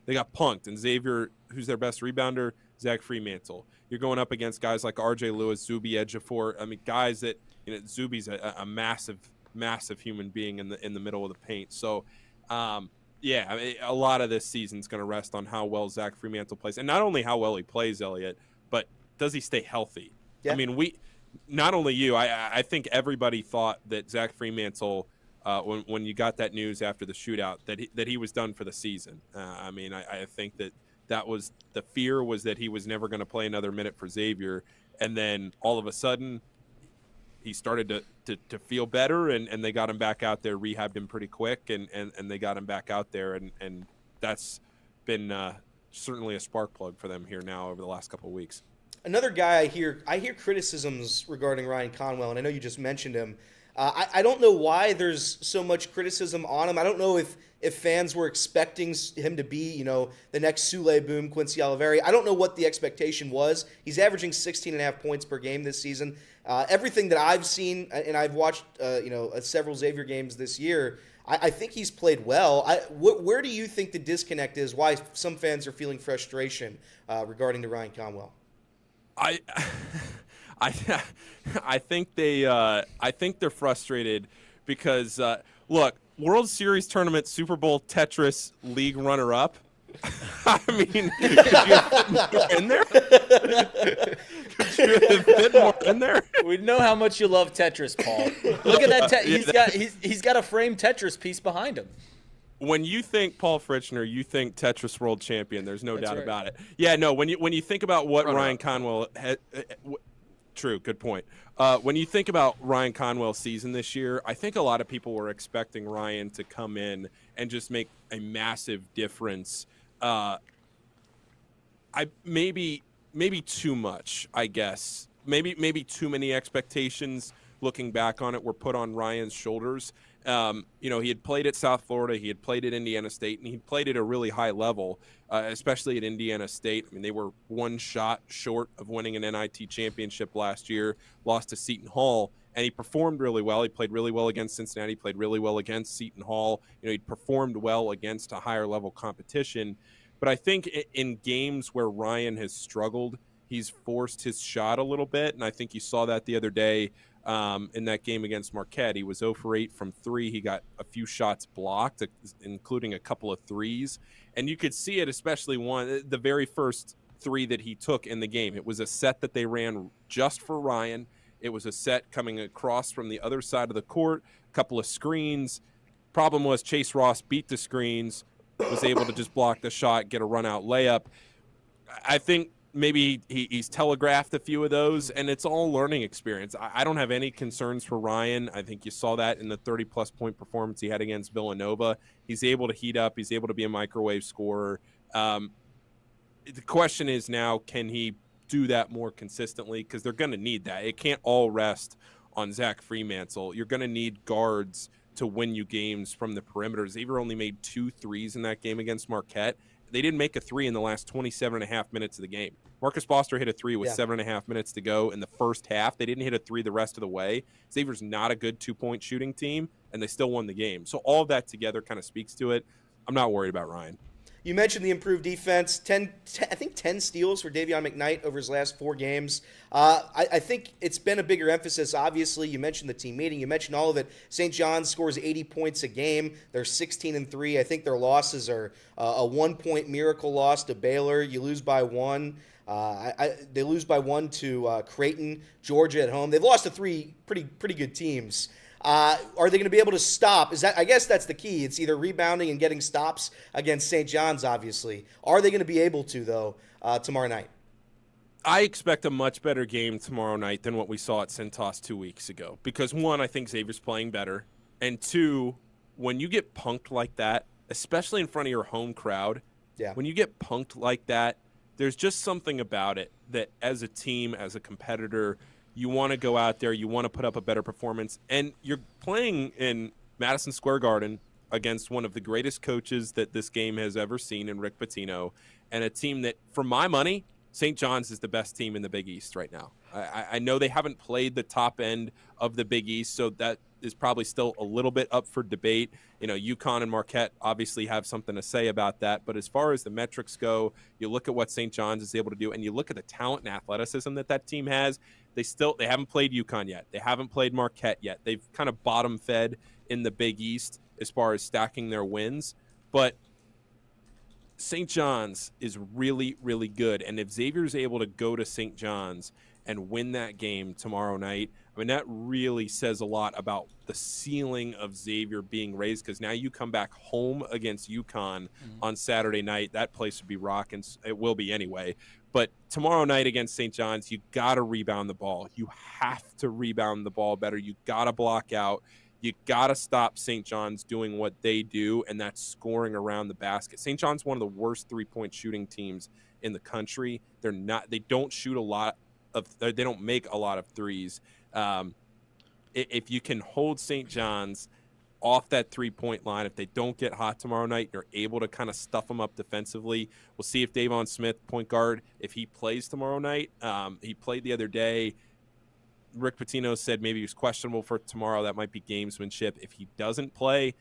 They got punked. And Xavier, who's their best rebounder? Zach Fremantle. You're going up against guys like R.J. Lewis, Zuby Ejiofor. I mean, guys that, Zuby's a massive, massive human being in the middle of the paint. So, yeah, I mean, a lot of this season's going to rest on how well Zach Fremantle plays. And not only how well he plays, Elliot, but does he stay healthy? Yeah. I mean, not only you, I think everybody thought that Zach Fremantle, when you got that news after the shootout, that he was done for the season. I mean, I think that was the fear, was that he was never going to play another minute for Xavier. And then all of a sudden he started to feel better, and they got him back out there, rehabbed him pretty quick, and they got him back out there. And that's been certainly a spark plug for them here now over the last couple of weeks. Another guy I hear criticisms regarding Ryan Conwell, and I know you just mentioned him. I don't know why there's so much criticism on him. I don't know if fans were expecting him to be, the next Sule Boom, Quincy Oliveri. I don't know what the expectation was. He's averaging 16.5 points per game this season. Everything that I've seen, and I've watched, several Xavier games this year, I think he's played well. Where do you think the disconnect is? Why some fans are feeling frustration regarding to Ryan Conwell? I think they're frustrated because look, World Series tournament, Super Bowl, Tetris league runner-up. I mean, could you fit more in there? Could you fit more in there? We know how much you love Tetris, Paul. Look at that. He's got a framed Tetris piece behind him. When you think Paul Fritschner, you think Tetris world champion. There's no doubt about it. Yeah, no. When you think about what Ryan Conwell had, true, good point. When you think about Ryan Conwell's season this year, I think a lot of people were expecting Ryan to come in and just make a massive difference. Maybe too much, I guess. Maybe too many expectations, looking back on it, were put on Ryan's shoulders. He had played at South Florida, he had played at Indiana State, and he played at a really high level, especially at Indiana State. I mean, they were one shot short of winning an NIT championship last year, lost to Seton Hall, and he performed really well. He played really well against Cincinnati, played really well against Seton Hall. He performed well against a higher level competition. But I think in games where Ryan has struggled, he's forced his shot a little bit, and I think you saw that the other day. In that game against Marquette, he was 0 for 8 from 3. He got a few shots blocked, including a couple of threes. And you could see it, especially the very first 3 that he took in the game. It was a set that they ran just for Ryan. It was a set coming across from the other side of the court, a couple of screens. Problem was Chase Ross beat the screens, was able to just block the shot, get a run-out layup. I think maybe he's telegraphed a few of those, and it's all learning experience. I don't have any concerns for Ryan. I think you saw that in the 30-plus point performance he had against Villanova. He's able to heat up. He's able to be a microwave scorer. The question is now, can he do that more consistently? Because they're going to need that. It can't all rest on Zach Fremantle. You're going to need guards to win you games from the perimeter. Xavier only made 2 threes in that game against Marquette. They didn't make a 3 in the last 27.5 minutes of the game. Marcus Foster hit a 3 with 7.5 minutes to go in the first half. They didn't hit a 3 the rest of the way. Xavier's not a good 2-point shooting team, and they still won the game. So all of that together kind of speaks to it. I'm not worried about Ryan. You mentioned the improved defense. 10 steals for Davion McKnight over his last 4 games. I think it's been a bigger emphasis. Obviously, you mentioned the team meeting. You mentioned all of it. St. John's scores 80 points a game. They're 16-3. I think their losses are a 1-point miracle loss to Baylor. You lose by 1. They lose by 1 to Creighton, Georgia at home. They've lost to 3 pretty good teams. Are they going to be able to stop? I guess that's the key. It's either rebounding and getting stops against St. John's, obviously. Are they going to be able to, though, tomorrow night? I expect a much better game tomorrow night than what we saw at Centos 2 weeks ago. Because, one, I think Xavier's playing better. And, two, when you get punked like that, especially in front of your home crowd, when you get punked like that, there's just something about it that as a team, as a competitor, you want to go out there, you want to put up a better performance. And you're playing in Madison Square Garden against one of the greatest coaches that this game has ever seen in Rick Pitino, and a team that, for my money, St. John's is the best team in the Big East right now. I know they haven't played the top end of the Big East, so that is probably still a little bit up for debate. You know, UConn and Marquette obviously have something to say about that. But as far as the metrics go, you look at what St. John's is able to do, and you look at the talent and athleticism that team has. They haven't played UConn yet. They haven't played Marquette yet. They've kind of bottom fed in the Big East as far as stacking their wins. But St. John's is really, really good. And if Xavier's able to go to St. John's and win that game tomorrow night, I mean, that really says a lot about the ceiling of Xavier being raised, because now you come back home against UConn on Saturday night. That place would be rocking. It will be anyway. But tomorrow night against St. John's, you got to rebound the ball. You have to rebound the ball better. You got to block out. You got to stop St. John's doing what they do, and that's scoring around the basket. St. John's one of the worst three-point shooting teams in the country. They don't shoot a lot of. They don't make a lot of threes. If you can hold St. John's off that three-point line, if they don't get hot tomorrow night, you're able to kind of stuff them up defensively. We'll see if Davon Smith, point guard, if he plays tomorrow night. He played the other day. Rick Pitino said maybe he was questionable for tomorrow. That might be gamesmanship. If he doesn't play,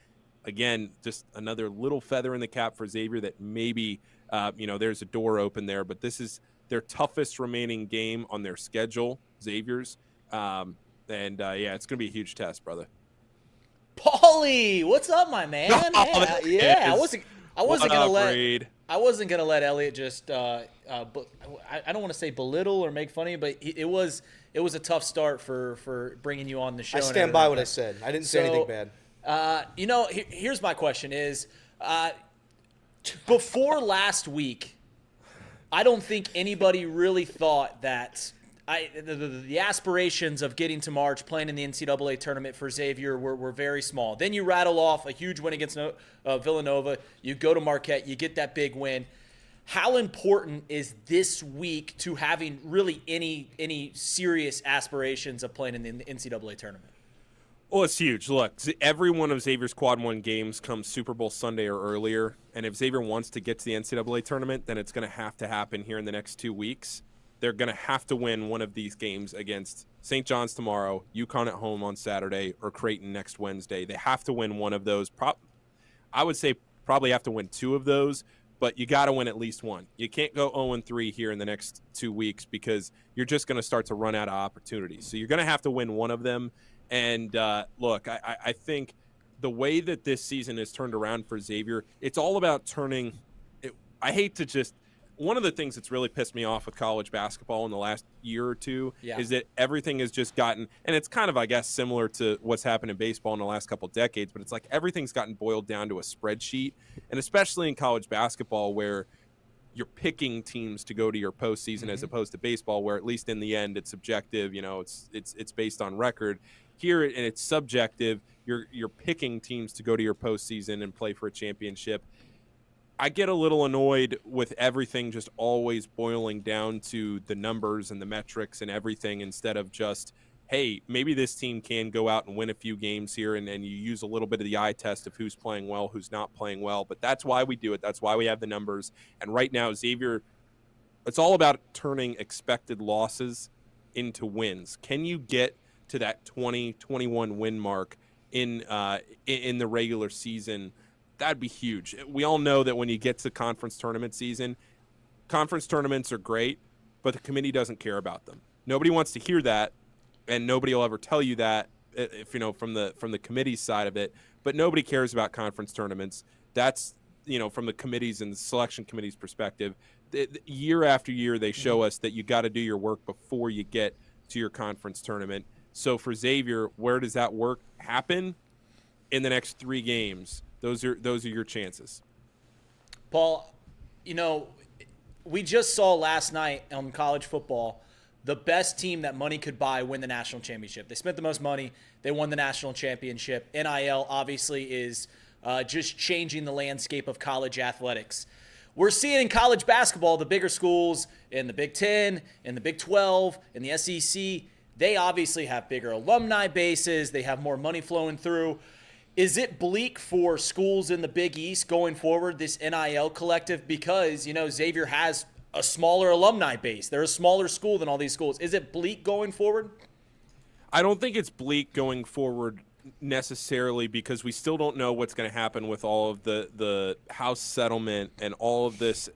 again, just another little feather in the cap for Xavier that maybe, there's a door open there. But this is their toughest remaining game on their schedule, Xavier's. It's going to be a huge test, brother. Paulie, what's up, my man? I wasn't gonna let Elliot just I don't want to say belittle or make funny, but it was a tough start for bringing you on the show. I stand by what I said. I didn't say anything bad. Here's my question: is before last week, I don't think anybody really thought that the aspirations of getting to March, playing in the NCAA tournament for Xavier were very small. Then you rattle off a huge win against Villanova. You go to Marquette. You get that big win. How important is this week to having really any serious aspirations of playing in the NCAA tournament? Well, it's huge. Look, every one of Xavier's Quad 1 games comes Super Bowl Sunday or earlier. And if Xavier wants to get to the NCAA tournament, then it's going to have to happen here in the next 2 weeks. They're going to have to win one of these games against St. John's tomorrow, UConn at home on Saturday, or Creighton next Wednesday. They have to win one of those. I would say probably have to win 2 of those, but you got to win at least one. You can't go 0-3 here in the next 2 weeks because you're just going to start to run out of opportunities. So you're going to have to win one of them. And look, I think the way that this season has turned around for Xavier, it's all about turning it. I hate to just – one of the things that's really pissed me off with college basketball in the last year or two is that everything has just gotten – and it's kind of, I guess, similar to what's happened in baseball in the last couple of decades, but it's like everything's gotten boiled down to a spreadsheet, and especially in college basketball where you're picking teams to go to your postseason as opposed to baseball where at least in the end it's subjective, it's based on record. Here, and it's subjective, you're picking teams to go to your postseason and play for a championship. I get a little annoyed with everything just always boiling down to the numbers and the metrics and everything instead of just, hey, maybe this team can go out and win a few games here and you use a little bit of the eye test of who's playing well, who's not playing well. But that's why we do it. That's why we have the numbers. And right now, Xavier, it's all about turning expected losses into wins. Can you get to that 20-21 win mark in the regular season? That'd be huge. We all know that when you get to conference tournament season, conference tournaments are great, but the committee doesn't care about them. Nobody wants to hear that, and nobody will ever tell you that, if from the committee side of it. But nobody cares about conference tournaments. That's from the committees and the selection committee's perspective. Year after year, they show us that you got to do your work before you get to your conference tournament. So for Xavier, where does that work happen? In the next 3 games. Those are your chances. Paul, we just saw last night on college football the best team that money could buy win the national championship. They spent the most money. They won the national championship. NIL obviously is just changing the landscape of college athletics. We're seeing in college basketball, the bigger schools in the Big 10, in the Big 12, in the SEC, they obviously have bigger alumni bases. They have more money flowing through. Is it bleak for schools in the Big East going forward, this NIL collective? Because, Xavier has a smaller alumni base. They're a smaller school than all these schools. Is it bleak going forward? I don't think it's bleak going forward necessarily, because we still don't know what's going to happen with all of the house settlement and all of this,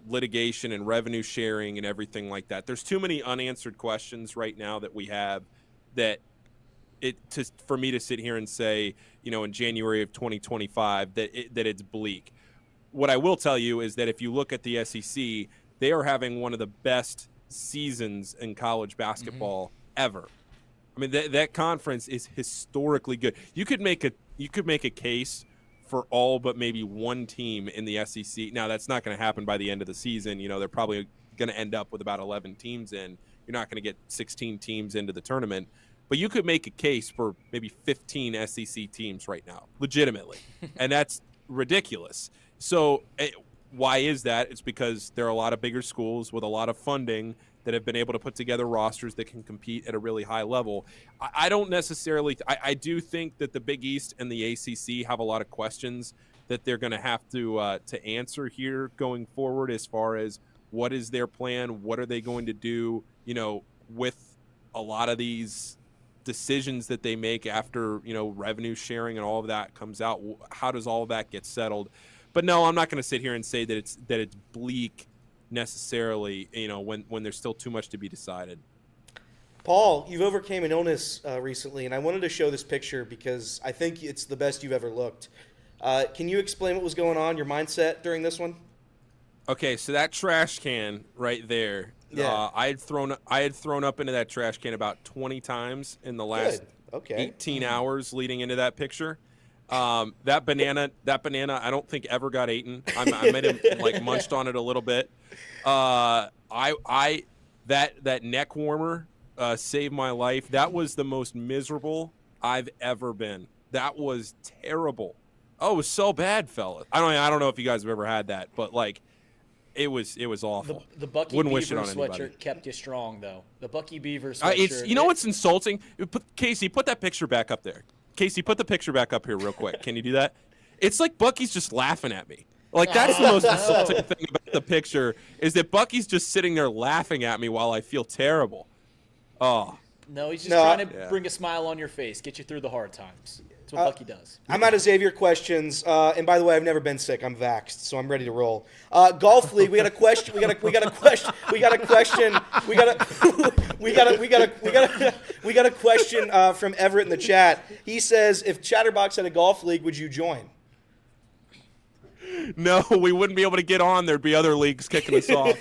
litigation and revenue sharing and everything like that. There's too many unanswered questions right now that we have that for me to sit here and say, in January of 2025 that it's bleak. What I will tell you is that if you look at the SEC, they are having one of the best seasons in college basketball ever. I mean, that conference is historically good. You could make a case for all but maybe one team in the SEC. Now, that's not going to happen by the end of the season. They're probably going to end up with about 11 teams in. You're not going to get 16 teams into the tournament. But you could make a case for maybe 15 SEC teams right now, legitimately. And that's ridiculous. So why is that? It's because there are a lot of bigger schools with a lot of funding that have been able to put together rosters that can compete at a really high level. I don't necessarily – I do think that the Big East and the ACC have a lot of questions that they're going to have to answer here going forward, as far as what is their plan, what are they going to do, with a lot of these decisions that they make after, revenue sharing and all of that comes out. How does all of that get settled? But no, I'm not going to sit here and say that it's bleak necessarily, when there's still too much to be decided. Paul, you've overcame an illness recently, and I wanted to show this picture because I think it's the best you've ever looked. Can you explain what was going on, your mindset during this one? Okay, so that trash can right there, yeah. I had thrown up into that trash can about 20 times in the last 18 hours leading into that picture. That banana, I don't think ever got eaten. I might have munched on it a little bit. That neck warmer saved my life. That was the most miserable I've ever been. That was terrible. Oh, it was so bad, fellas. I don't know if you guys have ever had that, but it was awful. The Bucky Wouldn't Beaver wish it on anybody. sweatshirt kept you strong, though. The Bucky Beaver sweatshirt. You know what's insulting? Casey, put that picture back up there. Casey, put the picture back up here real quick. Can you do that? It's like Bucky's just laughing at me. That's the most insulting thing about the picture, is that Bucky's just sitting there laughing at me while I feel terrible. Oh. No, he's just trying to bring a smile on your face, get you through the hard times. That's what Bucky does. I'm out of Xavier questions, and by the way, I've never been sick. I'm vaxxed, so I'm ready to roll. Golf league. We got a question. We got a question from Everett in the chat. He says, if Chatterbox had a golf league, would you join? No, we wouldn't be able to get on. There'd be other leagues kicking us off.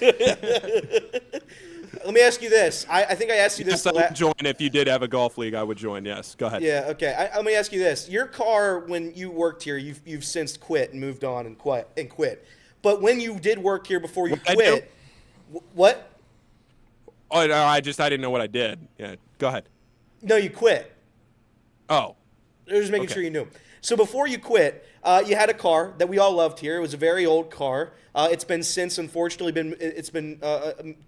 Let me ask you this. I think I asked you this. Yes, I would join. If you did have a golf league, I would join. Yes, go ahead. Yeah, okay. Let me ask you this. Your car, when you worked here, you've since quit and moved on and quit. But when you did work here before you quit, what? Oh, no, I didn't know what I did. Yeah, go ahead. No, you quit. Oh. I was just making sure you knew. So before you quit, you had a car that we all loved here. It was a very old car. It's been since, unfortunately, been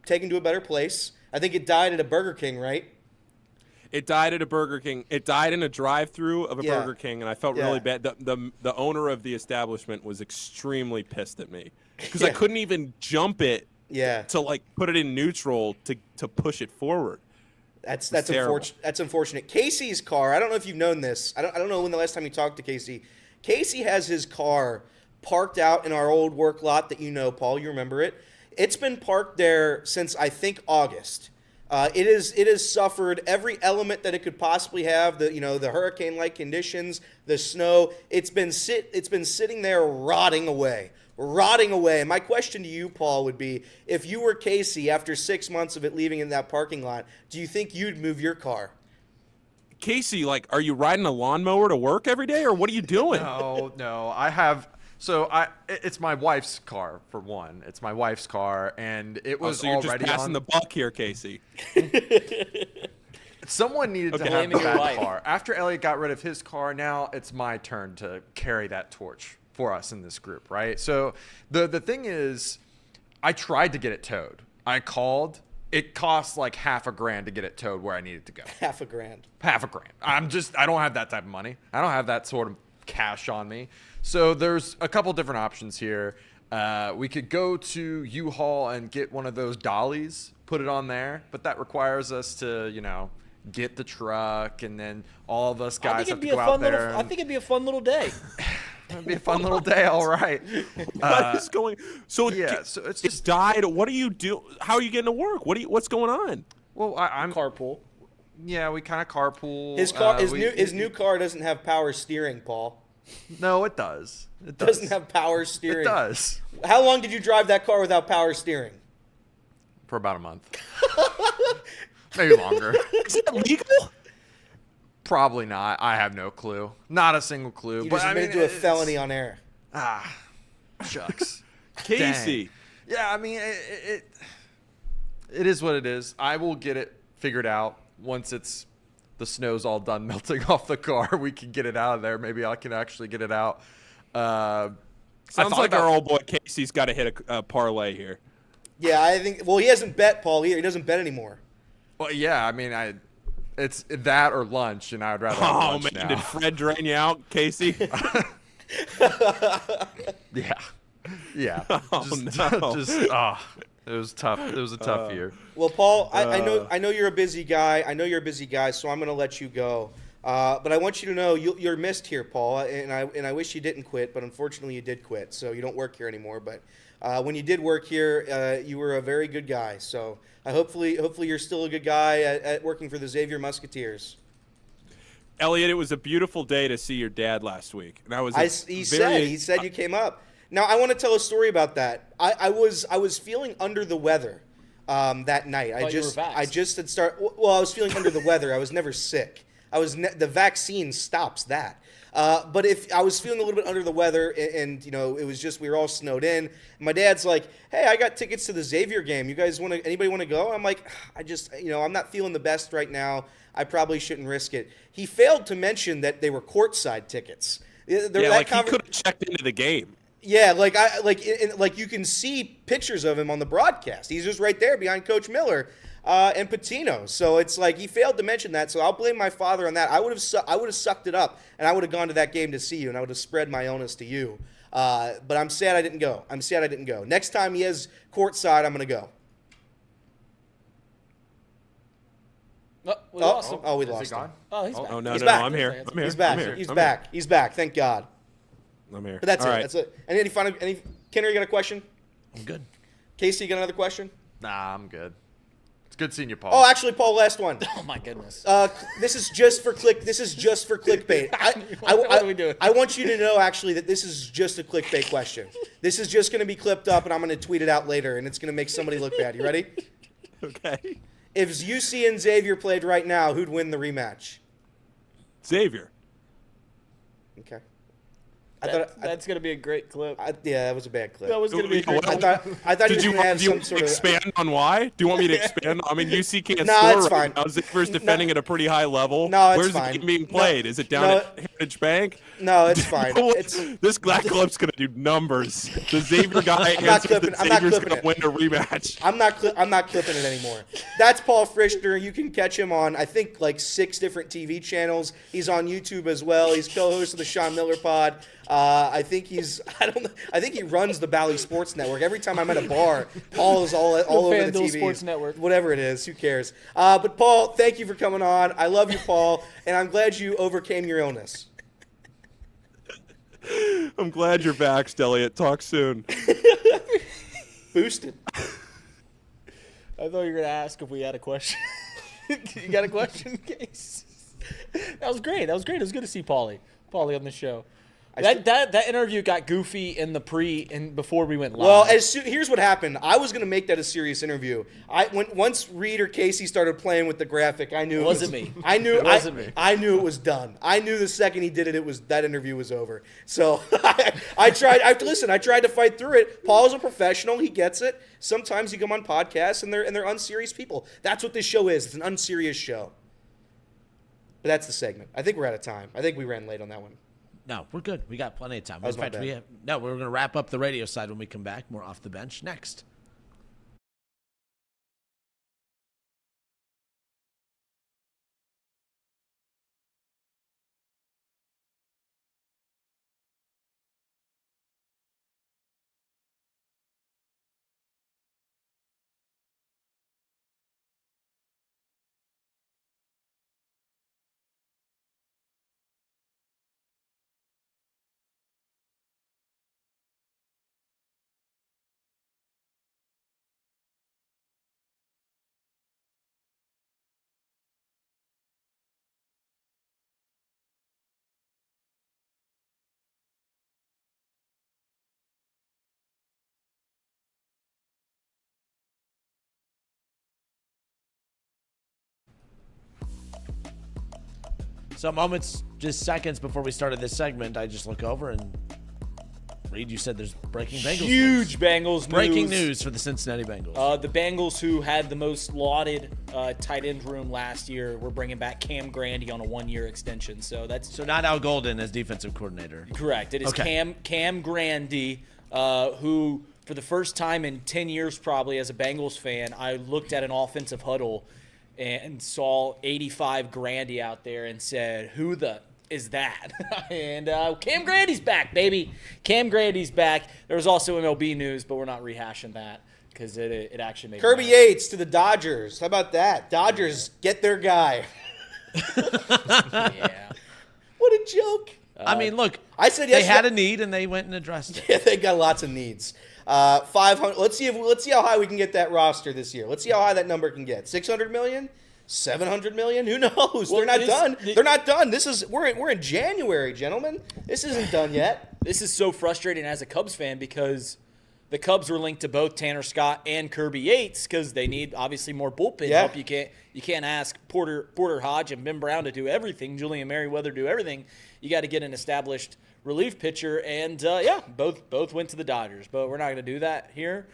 taken to a better place. I think it died at a Burger King, right? It died at a Burger King. It died in a drive-through of a Burger King, and I felt really bad. The owner of the establishment was extremely pissed at me because I couldn't even jump it to put it in neutral to push it forward. That's unfortunate. That's unfortunate. Casey's car. I don't know if you've known this. I don't know when the last time you talked to Casey. Casey has his car parked out in our old work lot that Paul. You remember it. It's been parked there since, I think, August. It has suffered every element that it could possibly have. The hurricane-like conditions, the snow. It's been sitting there rotting away. And my question to you, Paul, would be: if you were Casey, after 6 months of it leaving in that parking lot, do you think you'd move your car? Casey, are you riding a lawnmower to work every day, or what are you doing? No. I have So it's my wife's car for one. It's my wife's car, and it was so you're already just passing the buck here, Casey. Someone needed to have Blaming the your bad wife. car. After Elliot got rid of his car, now it's my turn to carry that torch for us in this group, right? So the thing is, I tried to get it towed. I called. It cost like $1,000 to get it towed where I needed to go. $1,000. $1,000. I don't have that type of money. I don't have that sort of cash on me. So there's a couple different options here. We could go to U-Haul and get one of those dollies, put it on there, but that requires us to, get the truck, and then all of us guys have to go out there. I think it'd be a fun little day. It'd be a fun little day, all right. What is going? So yeah, so it's it just died. What do you do? How are you getting to work? What's going on? well, I'm Carpool. yeah, we kind of carpool. His car, his we- new car doesn't have power steering, Paul. No, it does. It does. Doesn't have power It steering. does. How long did you drive that car without power steering? For about a month. Maybe longer. Is it legal? Probably not. I have no clue. Not a single clue. You but just I admitted mean, to a it's- felony on air. Shucks. Casey. Dang. Yeah, I mean, it is what it is. I will get it figured out once the snow's all done melting off the car. We can get it out of there. Maybe I can actually get it out. Sounds like our old boy Casey's got to hit a parlay here. Yeah, I think. Well, he hasn't bet, Paul, either. He doesn't bet anymore. Well, yeah, I mean, it's that or lunch, and I'd rather have Oh lunch man, now. did Fred drain you out, Casey? Yeah. Yeah. Oh, no. It was tough. It was a tough year. Well, Paul, I know you're a busy guy. So I'm going to let you go. But I want you to know you're missed here, Paul, and I wish you didn't quit, but unfortunately you did quit, so you don't work here anymore. But when you did work here, you were a very good guy. So hopefully you're still a good guy at working for the Xavier Musketeers. Elliot, it was a beautiful day to see your dad last week, and I was. He said you came up. Now I want to tell a story about that. I was feeling under the weather that night. I just had started. Well, I was feeling under the weather. I was never sick. The vaccine stops that. But if I was feeling a little bit under the weather, and it was just we were all snowed in. My dad's like, "Hey, I got tickets to the Xavier game. You guys anybody want to go?" I'm like, "I just I'm not feeling the best right now. I probably shouldn't risk it." He failed to mention that they were courtside tickets. He could have checked into the game. Yeah, like you can see pictures of him on the broadcast. He's just right there behind Coach Miller and Patino. So it's like he failed to mention that. So I'll blame my father on that. I would have sucked it up, and I would have gone to that game to see you, and I would have spread my illness to you. But I'm sad I didn't go. Next time he has courtside, I'm gonna go. We lost him. We lost him. Oh, he's back. Oh no, He's no, back. I'm here. I'm here. He's back. I'm here. He's I'm back. here. He's back. Thank God. I'm here. But that's All it. right. That's it. Any Kenner, you got a question? I'm good. Casey, you got another question? Nah, I'm good. It's good seeing you, Paul. Oh, actually, Paul, last one. Oh my goodness. This is just for clickbait. What are we doing? I want you to know actually that this is just a clickbait question. This is just going to be clipped up, and I'm going to tweet it out later, and it's going to make somebody look bad. You ready? Okay. If UC and Xavier played right now, who'd win the rematch? Xavier. Okay. That's going to be a great clip. Yeah, that was a bad clip. That was going to be a great clip. I thought Did you you were going to have want some to sort of. expand on why? Do you want me to expand? I mean, UC can't No, score it's right fine. now. Xavier's defending at a pretty high level. No, it's Where's fine. the game being No, played? Is it down no. at Heritage Bank? No, it's fine. This Black Club's going to do numbers. The Xavier guy I'm not answers clipping- that I'm not Xavier's clipping going to it. win a rematch. I'm not clipping it anymore. That's Paul Fritschner. You can catch him on I think like 6 different TV channels. He's on YouTube as well. He's co-host of the Sean Miller Pod. I think he runs the Bally Sports Network. Every time I'm at a bar, Paul is all over the FanDuel TV. Sports Network. Whatever it is, who cares? But Paul, thank you for coming on. I love you, Paul, and I'm glad you overcame your illness. I'm glad you're vaxxed, Elliot. Talk soon. Boosted. I thought you were going to ask if we had a question. You got a question, Case? That was great. It was good to see Paulie on the show. That interview got goofy in the before we went live. Well, here's what happened. I was gonna make that a serious interview. Once Reed or Casey started playing with the graphic, I knew it wasn't me. I knew it wasn't me. I knew it was done. I knew the second he did it, that interview was over. So I tried. I tried to fight through it. Paul's a professional. He gets it. Sometimes you come on podcasts and they're unserious people. That's what this show is. It's an unserious show. But that's the segment. I think we're out of time. I think we ran late on that one. No, we're good. We got plenty of time. That was In fact, my bad. we're going to wrap up the radio side when we come back. More Off the Bench next. So moments, just seconds before we started this segment, I just look over and Reed, you said there's breaking Bengals Huge news. Bengals Breaking news. news for the Cincinnati Bengals. The Bengals, who had the most lauded tight end room last year, we're bringing back Cam Grandy on a 1-year extension. So not Al Golden as defensive coordinator. Correct. It is okay. Cam Grandy, who for the first time in 10 years probably as a Bengals fan, I looked at an offensive huddle and saw 85 Grandy out there and said, who the is that? And Cam Grandy's back, baby. Cam Grandy's back. There was also MLB news, but we're not rehashing that because it actually made Kirby Yates to the Dodgers. How about that? Dodgers, get their guy. Yeah. What a joke. I mean, look, I said they had a need and they went and addressed it. Yeah, they got lots of needs. 500. Let's see how high we can get that roster this year. Let's see how high that number can get. 600 million, 700 million. Who knows? Well, They're not done. They're not done. We're in January, gentlemen. This isn't done yet. This is so frustrating as a Cubs fan because the Cubs were linked to both Tanner Scott and Kirby Yates because they need obviously more bullpen help. You can't ask Porter Hodge and Ben Brown to do everything. Julian Merriweather do everything. You got to get an established relief pitcher, and both went to the Dodgers. But we're not going to do that here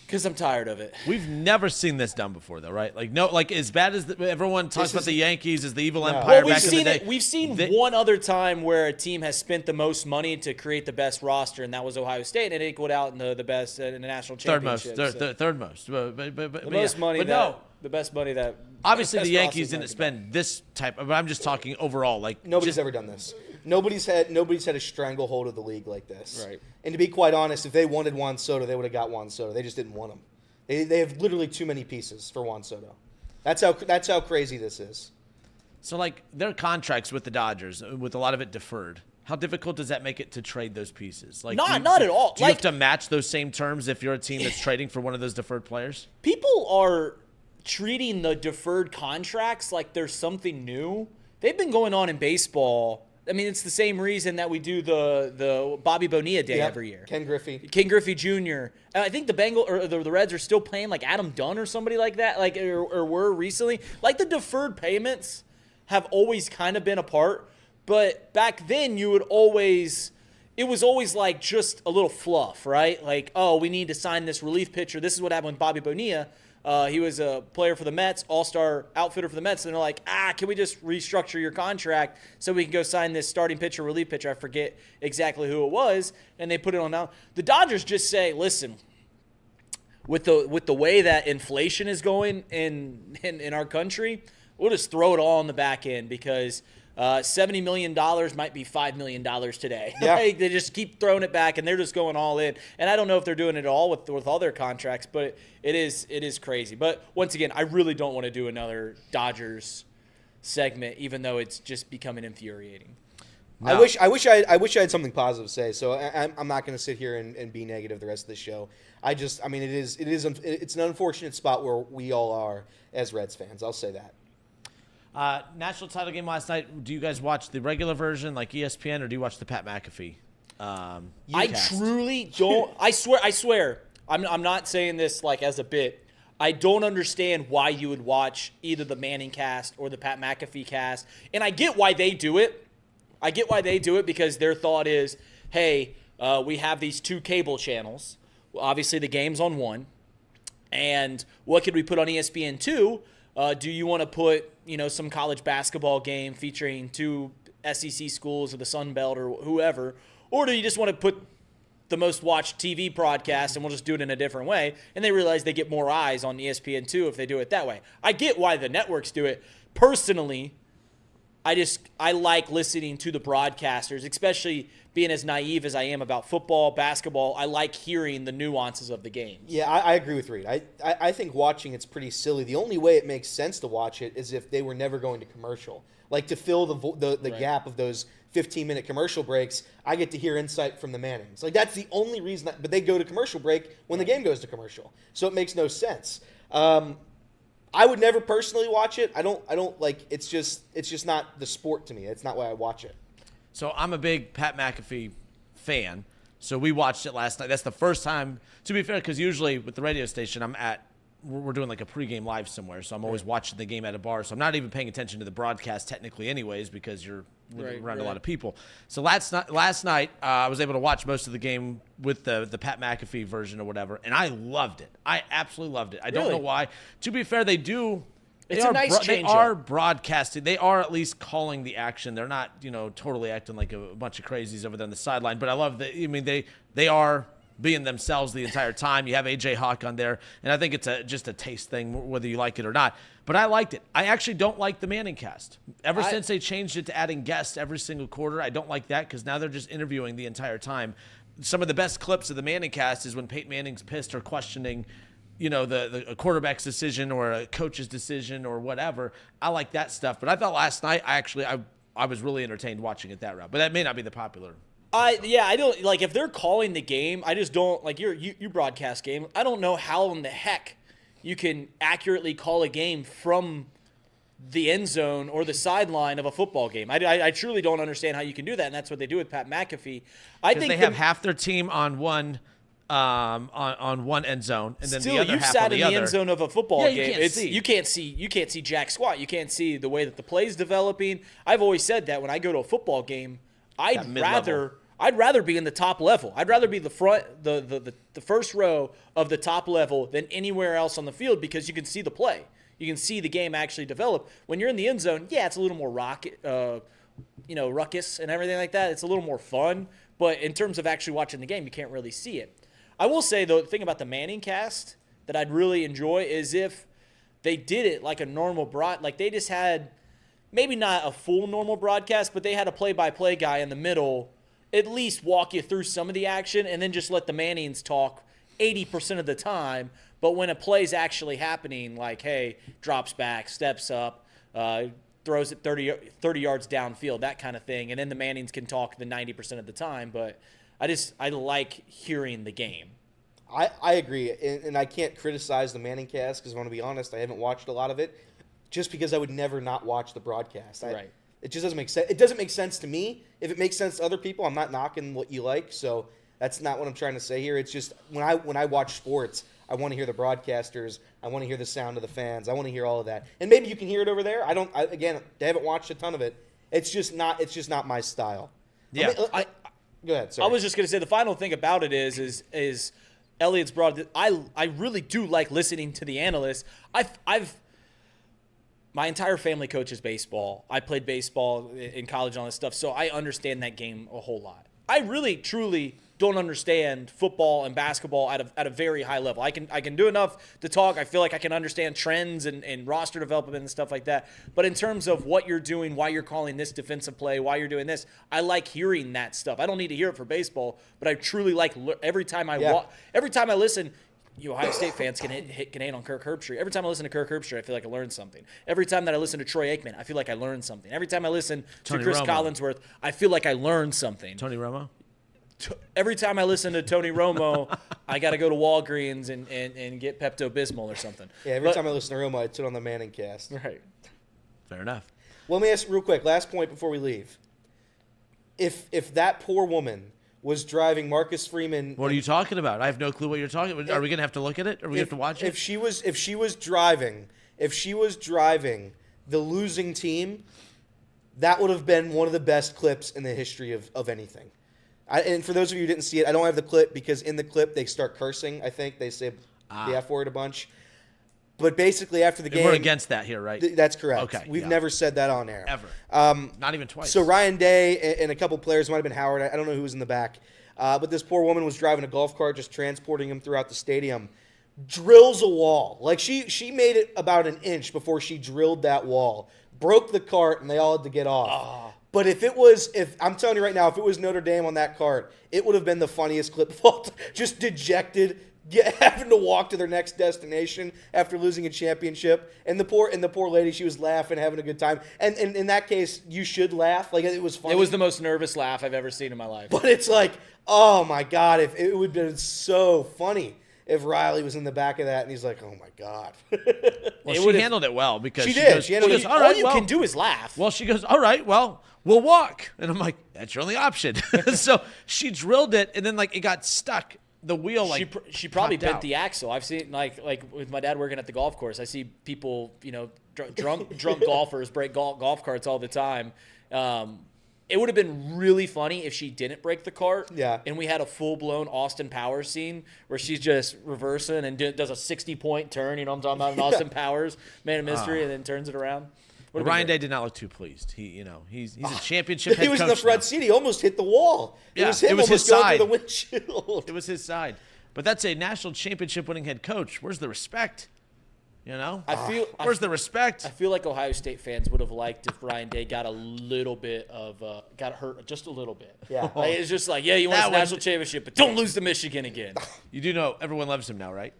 because I'm tired of it. We've never seen this done before, though, right? Like as bad as everyone talks about the Yankees as the evil empire back in the day. We've seen one other time where a team has spent the most money to create the best roster, and that was Ohio State, and it equaled out in the best in the national championship. Third most. The best money that obviously the Yankees didn't spend this type. But I'm just talking overall. Like nobody's ever done this. Nobody's had a stranglehold of the league like this. Right. And to be quite honest, if they wanted Juan Soto, they would have got Juan Soto. They just didn't want him. They have literally too many pieces for Juan Soto. That's how crazy this is. So like their contracts with the Dodgers, with a lot of it deferred. How difficult does that make it to trade those pieces? Like not at all. Do you have to match those same terms if you're a team that's trading for one of those deferred players? People are treating the deferred contracts like there's something new. They've been going on in baseball. I mean, it's the same reason that we do the Bobby Bonilla Day every year. Ken Griffey Jr. I think the Reds are still paying like Adam Dunn or somebody like that, or were recently. Like the deferred payments have always kind of been a part, but back then it was always like just a little fluff, right? Like, oh, we need to sign this relief pitcher. This is what happened with Bobby Bonilla. He was a player for the Mets, all-star outfitter for the Mets, and they're like, can we just restructure your contract so we can go sign this starting pitcher, relief pitcher? I forget exactly who it was, and they put it on now. The Dodgers just say, listen, with the way that inflation is going in our country, we'll just throw it all on the back end because $70 million might be $5 million today. Yeah. Like, they just keep throwing it back, and they're just going all in. And I don't know if they're doing it all with all their contracts, but it is crazy. But once again, I really don't want to do another Dodgers segment, even though it's just becoming infuriating. No. I wish I had something positive to say. So I'm not going to sit here and be negative the rest of the show. It's an unfortunate spot where we all are as Reds fans. I'll say that. National title game last night. Do you guys watch the regular version like ESPN, or do you watch the Pat McAfee? I truly don't. I swear. I'm not saying this like as a bit. I don't understand why you would watch either the Manning cast or the Pat McAfee cast. And I get why they do it. Because their thought is, hey, we have these 2 cable channels. Well, obviously, the game's on one. And what could we put on ESPN2? Do you want to put, some college basketball game featuring 2 SEC schools or the Sun Belt or whoever? Or do you just want to put the most watched TV broadcast and we'll just do it in a different way? And they realize they get more eyes on ESPN2 if they do it that way. I get why the networks do it. Personally, I like listening to the broadcasters, especially being as naive as I am about football, basketball. I like hearing the nuances of the games. Yeah, I agree with Reed. I think watching it's pretty silly. The only way it makes sense to watch it is if they were never going to commercial. Like to fill the gap of those 15-minute commercial breaks, I get to hear insight from the Mannings. Like that's the only reason. But they go to commercial break when the game goes to commercial, so it makes no sense. I would never personally watch it. I don't like. It's just not the sport to me. It's not why I watch it. So I'm a big Pat McAfee fan. So we watched it last night. That's the first time, to be fair, because usually with the radio station, we're doing like a pregame live somewhere. So I'm always watching the game at a bar. So I'm not even paying attention to the broadcast technically anyways, because you're around a lot of people. So last night I was able to watch most of the game with the Pat McAfee version or whatever, and I loved it. I absolutely loved it. I don't know why. To be fair, they are broadcasting. They are at least calling the action. They're not, totally acting like a bunch of crazies over there on the sideline. But I love that. I mean, they are being themselves the entire time. You have AJ Hawk on there, and I think it's just a taste thing, whether you like it or not. But I liked it. I actually don't like the Manning cast. Ever since they changed it to adding guests every single quarter, I don't like that because now they're just interviewing the entire time. Some of the best clips of the Manning cast is when Peyton Manning's pissed or questioning, a quarterback's decision or a coach's decision or whatever. I like that stuff. But I thought last night, I was really entertained watching it that route. But that may not be the popular. I don't like if they're calling the game. I just don't like you broadcast game. I don't know how in the heck you can accurately call a game from the end zone or the sideline of a football game. I truly don't understand how you can do that, and that's what they do with Pat McAfee. I think they have half their team on one end zone, and then the other half sat on the in other. the end zone of a football game. You can't see. You can't see jack squat. You can't see the way that the play's developing. I've always said that when I go to a football game, I'd rather be in the top level. I'd rather be the first row of the top level than anywhere else on the field because you can see the play. You can see the game actually develop. When you're in the end zone, it's a little more ruckus and everything like that. It's a little more fun. But in terms of actually watching the game, you can't really see it. I will say, though, the thing about the Manning cast that I'd really enjoy is if they did it like a normal like they just had maybe not a full normal broadcast, but they had a play-by-play guy in the middle at least walk you through some of the action and then just let the Mannings talk 80% of the time. But when a play's actually happening, like, hey, drops back, steps up, throws it 30 yards downfield, that kind of thing, and then the Mannings can talk the 90% of the time. But I like hearing the game. I agree, and I can't criticize the Manning cast because I want to be honest, I haven't watched a lot of it just because I would never not watch the broadcast. Right. It just doesn't make sense. It doesn't make sense to me. If it makes sense to other people, I'm not knocking what you like. So that's not what I'm trying to say here. It's just when I watch sports, I want to hear the broadcasters. I want to hear the sound of the fans. I want to hear all of that. And maybe you can hear it over there. I haven't watched a ton of it. It's just not my style. Yeah. Go ahead. Sorry. I was just going to say the final thing about it is Elliot's brought it. I really do like listening to the analysts. My entire family coaches baseball. I played baseball in college and all this stuff, so I understand that game a whole lot. I really, truly don't understand football and basketball at a very high level. I can do enough to talk. I feel like I can understand trends and roster development and stuff like that. But in terms of what you're doing, why you're calling this defensive play, why you're doing this, I like hearing that stuff. I don't need to hear it for baseball, but I truly like every time I listen. You Ohio State fans can hate on Kirk Herbstreit. Every time I listen to Kirk Herbstreit, I feel like I learned something. Every time that I listen to Troy Aikman, I feel like I learned something. Every time I listen to Chris Collinsworth, I feel like I learned something. Tony Romo? Every time I listen to Tony Romo, I got to go to Walgreens and get Pepto-Bismol or something. Yeah, every time I listen to Romo, I turn on the Manning cast. Right. Fair enough. Well, let me ask real quick, last point before we leave. If that poor woman was driving Marcus Freeman, What are you talking about? I have no clue what you're talking about. Are we gonna have to look at it? Are we have to watch it? If she was driving the losing team, that would have been one of the best clips in the history of anything. And for those of you who didn't see it, I don't have the clip because in the clip they start cursing. I think they say the F word a bunch. But basically, after the game, we're against that here, right? That's correct. Okay, We've yeah. never said that on air Ever. Not even twice. So Ryan Day and a couple players, might have been Howard. I don't know who was in the back. But this poor woman was driving a golf cart, just transporting him throughout the stadium. Drills a wall. Like she made it about an inch before she drilled that wall. Broke the cart, and they all had to get off. But if I'm telling you right now, if it was Notre Dame on that cart, it would have been the funniest clip of all time. Just dejected, having to walk to their next destination after losing a championship. And the poor lady, she was laughing, having a good time. And in that case, you should laugh. Like, it was funny. It was the most nervous laugh I've ever seen in my life. But it's like, oh my God, if it would have been so funny if Riley was in the back of that and he's like, oh my God. Well, she handled it well because she goes, all all you can do is laugh. Well, she goes, all right, well, we'll walk. And I'm like, that's your only option. So she drilled it, and then, like, it got stuck. The wheel, like, she probably popped bent out. the axle. I've seen, like with my dad working at the golf course, I see people, drunk golfers break golf carts all the time. It would have been really funny if she didn't break the cart. Yeah. And we had a full-blown Austin Powers scene where she's just reversing and does a 60-point turn. You know what I'm talking about? An Austin Powers Man of Mystery, and then turns it around. Ryan Day did not look too pleased. He's a championship head coach. He was in the front now. seat. He almost hit the wall. Yeah, it was him his almost going side. through the windshield. It was his side. But that's a national championship winning head coach. Where's the respect? Where's the respect? I feel like Ohio State fans would have liked if Ryan Day got a little bit of got hurt just a little bit. Yeah. Like, it's just like, yeah, you won a national championship, but don't lose to Michigan again. You do know everyone loves him now, right?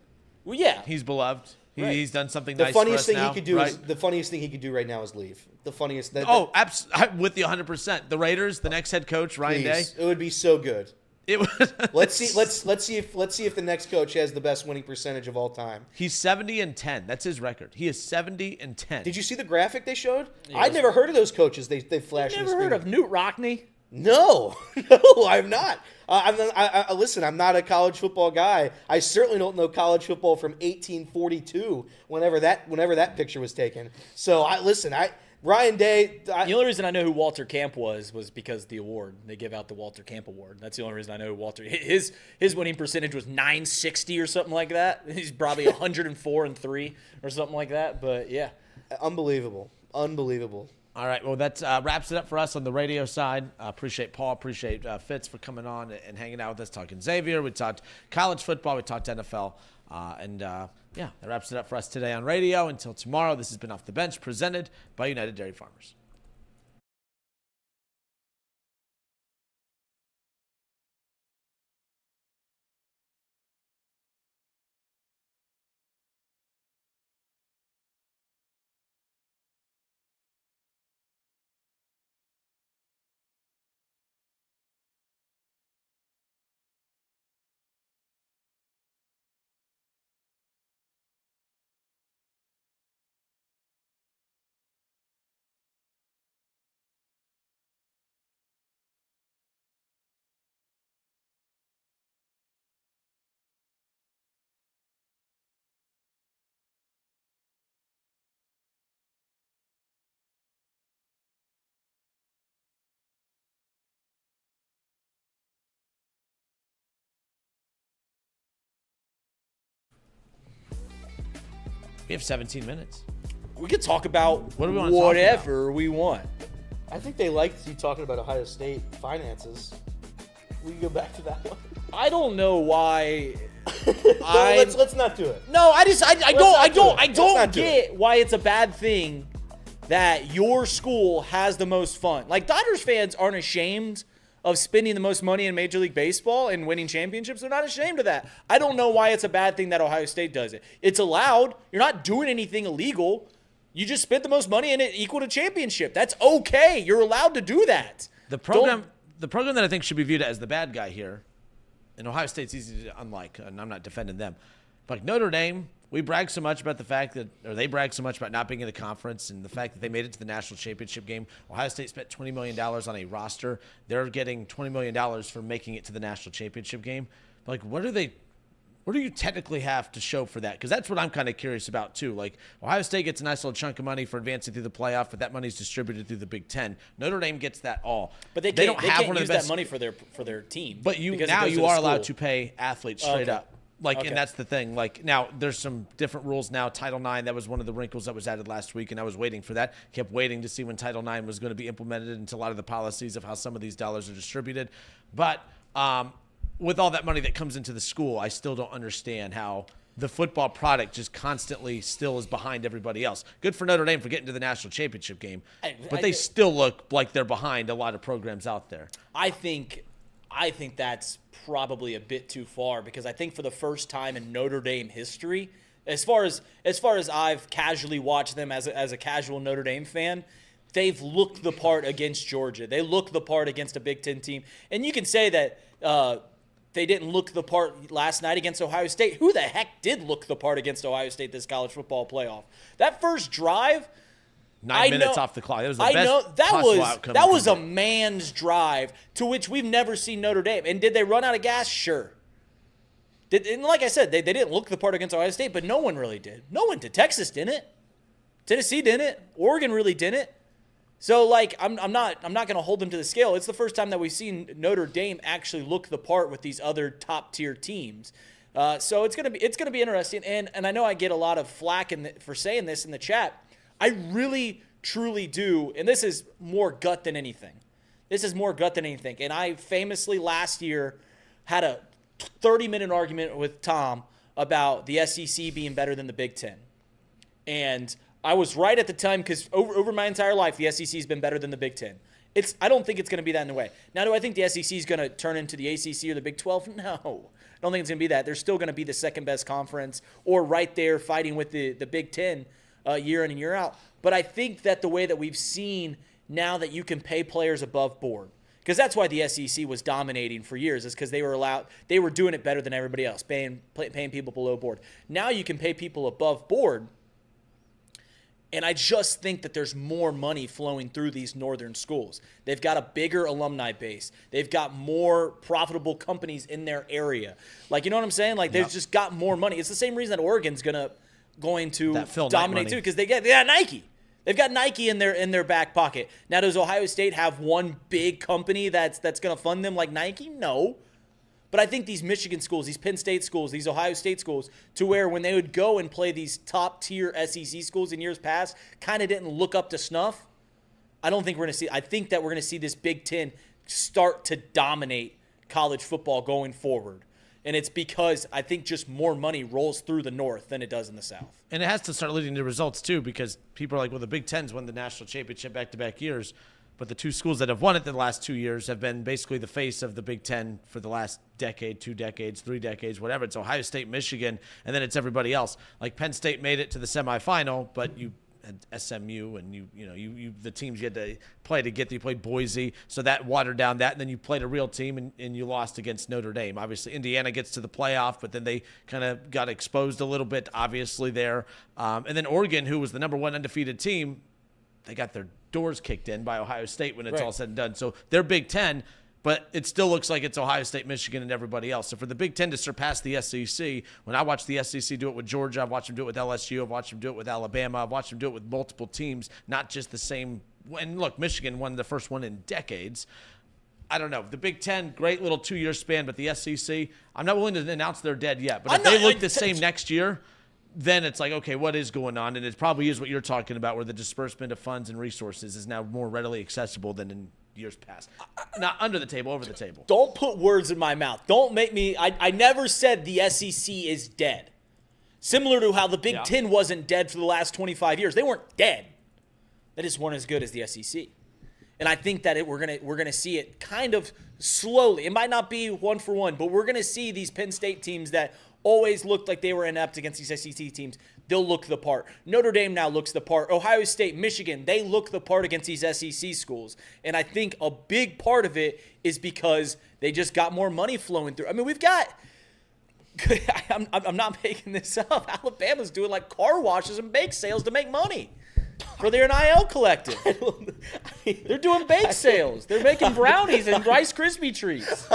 Well, yeah. He's beloved. Right. He's done something The nice funniest for us thing now, he could do right? is the funniest thing he could do right now is leave. The funniest. With the 100%. The Raiders, the next head coach, Ryan Day. It would be so good. It was. Let's see if the next coach has the best winning percentage of all time. He's 70-10. That's his record. He is 70-10. Did you see the graphic they showed? I'd never heard of those coaches. They flashed. Never heard of Newt Rockney? No, I've not. Listen, I'm not a college football guy. I certainly don't know college football from 1842, whenever that picture was taken. So Ryan Day. The only reason I know who Walter Camp was because the award. They give out the Walter Camp Award. That's the only reason I know who Walter. His winning percentage was .960 or something like that. He's probably 104-3 or something like that. But yeah, unbelievable. All right, well, that wraps it up for us on the radio side. Appreciate Paul, appreciate Fitz for coming on and hanging out with us, talking Xavier. We talked college football, we talked NFL, that wraps it up for us today on radio. Until tomorrow, this has been Off the Bench, presented by United Dairy Farmers. We have 17 minutes. we could talk about What do we want to talk about? whatever we want. I think they liked you talking about Ohio State finances. We can go back to that one. I don't know why. Let's not do it. No, I don't not do get why it's a bad thing that your school has the most fun. Like, Dodgers fans aren't ashamed of spending the most money in Major League Baseball and winning championships. They're not ashamed of that. I don't know why it's a bad thing that Ohio State does it. It's allowed. You're not doing anything illegal. You just spent the most money and it equaled a championship. That's okay. You're allowed to do that. The program that I think should be viewed as the bad guy here, and Ohio State's easy to unlike, and I'm not defending them, but Notre Dame, we brag so much about the fact that, or they brag so much about not being in the conference and the fact that they made it to the national championship game. Ohio State spent $20 million on a roster. They're getting $20 million for making it to the national championship game. But like, what do you technically have to show for that? Because that's what I'm kind of curious about too. Like, Ohio State gets a nice little chunk of money for advancing through the playoff, but that money's distributed through the Big Ten. Notre Dame gets that all. But they don't have one of use the best, that money for their team. But you are allowed to pay athletes straight up. Like, and that's the thing. Like, now there's some different rules now. Title IX, that was one of the wrinkles that was added last week, and I was waiting for that. Kept waiting to see when Title IX was going to be implemented into a lot of the policies of how some of these dollars are distributed. But with all that money that comes into the school, I still don't understand how the football product just constantly still is behind everybody else. Good for Notre Dame for getting to the national championship game, but they still look like they're behind a lot of programs out there. I think that's probably a bit too far, because I think for the first time in Notre Dame history, as far as I've casually watched them as a casual Notre Dame fan, they've looked the part against Georgia. They look the part against a Big Ten team. And you can say that they didn't look the part last night against Ohio State. Who the heck did look the part against Ohio State this college football playoff? That first drive, 9 minutes off the clock. That was the best possible outcome. That was a man's drive, to which we've never seen Notre Dame. And did they run out of gas? Sure. And like I said, they didn't look the part against Ohio State, but no one really did. No one did. Texas didn't. Tennessee didn't. Oregon really didn't. So, like, I'm not going to hold them to the scale. It's the first time that we've seen Notre Dame actually look the part with these other top tier teams. So it's gonna be interesting. And I know I get a lot of flack for saying this in the chat. I really, truly do, and this is more gut than anything. And I famously last year had a 30-minute argument with Tom about the SEC being better than the Big Ten. And I was right at the time, because over my entire life, the SEC has been better than the Big Ten. I don't think it's going to be that in the way. Now, do I think the SEC is going to turn into the ACC or the Big 12? No. I don't think it's going to be that. They're still going to be the second-best conference, or right there fighting with the Big Ten year in and year out. But I think that the way that we've seen now that you can pay players above board, because that's why the SEC was dominating for years, is because they were doing it better than everybody else, paying people below board. Now you can pay people above board, and I just think that there's more money flowing through these northern schools. They've got a bigger alumni base. They've got more profitable companies in their area. Like, you know what I'm saying? Like, they've just got more money. It's the same reason that Oregon's going to dominate too, because they got Nike. They've got Nike in their back pocket. Now, does Ohio State have one big company that's going to fund them like Nike? No. But I think these Michigan schools, these Penn State schools, these Ohio State schools, to where when they would go and play these top-tier SEC schools in years past, kind of didn't look up to snuff. I think that we're going to see this Big Ten start to dominate college football going forward. And it's because I think just more money rolls through the North than it does in the South. And it has to start leading to results, too, because people are like, well, the Big Ten's won the national championship back-to-back years. But the two schools that have won it the last 2 years have been basically the face of the Big Ten for the last decade, 2 decades, 3 decades, whatever. It's Ohio State, Michigan, and then it's everybody else. Like, Penn State made it to the semifinal, but you had SMU and you the teams you had to play to get there. You played Boise, so that watered down that. And then you played a real team and you lost against Notre Dame. Obviously, Indiana gets to the playoff, but then they kind of got exposed a little bit, obviously, there. And then Oregon, who was the number 1 undefeated team, they got their doors kicked in by Ohio State when it's all said and done. So they're Big Ten, but it still looks like it's Ohio State, Michigan, and everybody else. So for the Big Ten to surpass the SEC, when I watch the SEC do it with Georgia, I've watched them do it with LSU, I've watched them do it with Alabama, I've watched them do it with multiple teams, not just the same. And look, Michigan won the first one in decades. I don't know. The Big Ten, great little 2-year span, but the SEC, I'm not willing to announce they're dead yet. But if they look the same next year, then it's like, okay, what is going on? And it probably is what you're talking about, where the disbursement of funds and resources is now more readily accessible than in years past. Not under the table, over the table. Don't put words in my mouth. Don't make me – I never said the SEC is dead. Similar to how the Big Ten wasn't dead for the last 25 years. They weren't dead. They just weren't as good as the SEC. And I think that we're gonna see it kind of slowly. It might not be 1-for-1, but we're going to see these Penn State teams that – always looked like they were inept against these SEC teams. They'll look the part. Notre Dame now looks the part. Ohio State, Michigan, they look the part against these SEC schools. And I think a big part of it is because they just got more money flowing through. I mean, we've got I'm not making this up. Alabama's doing like car washes and bake sales to make money for their NIL collective. They're doing bake sales. They're making brownies and Rice Krispie treats.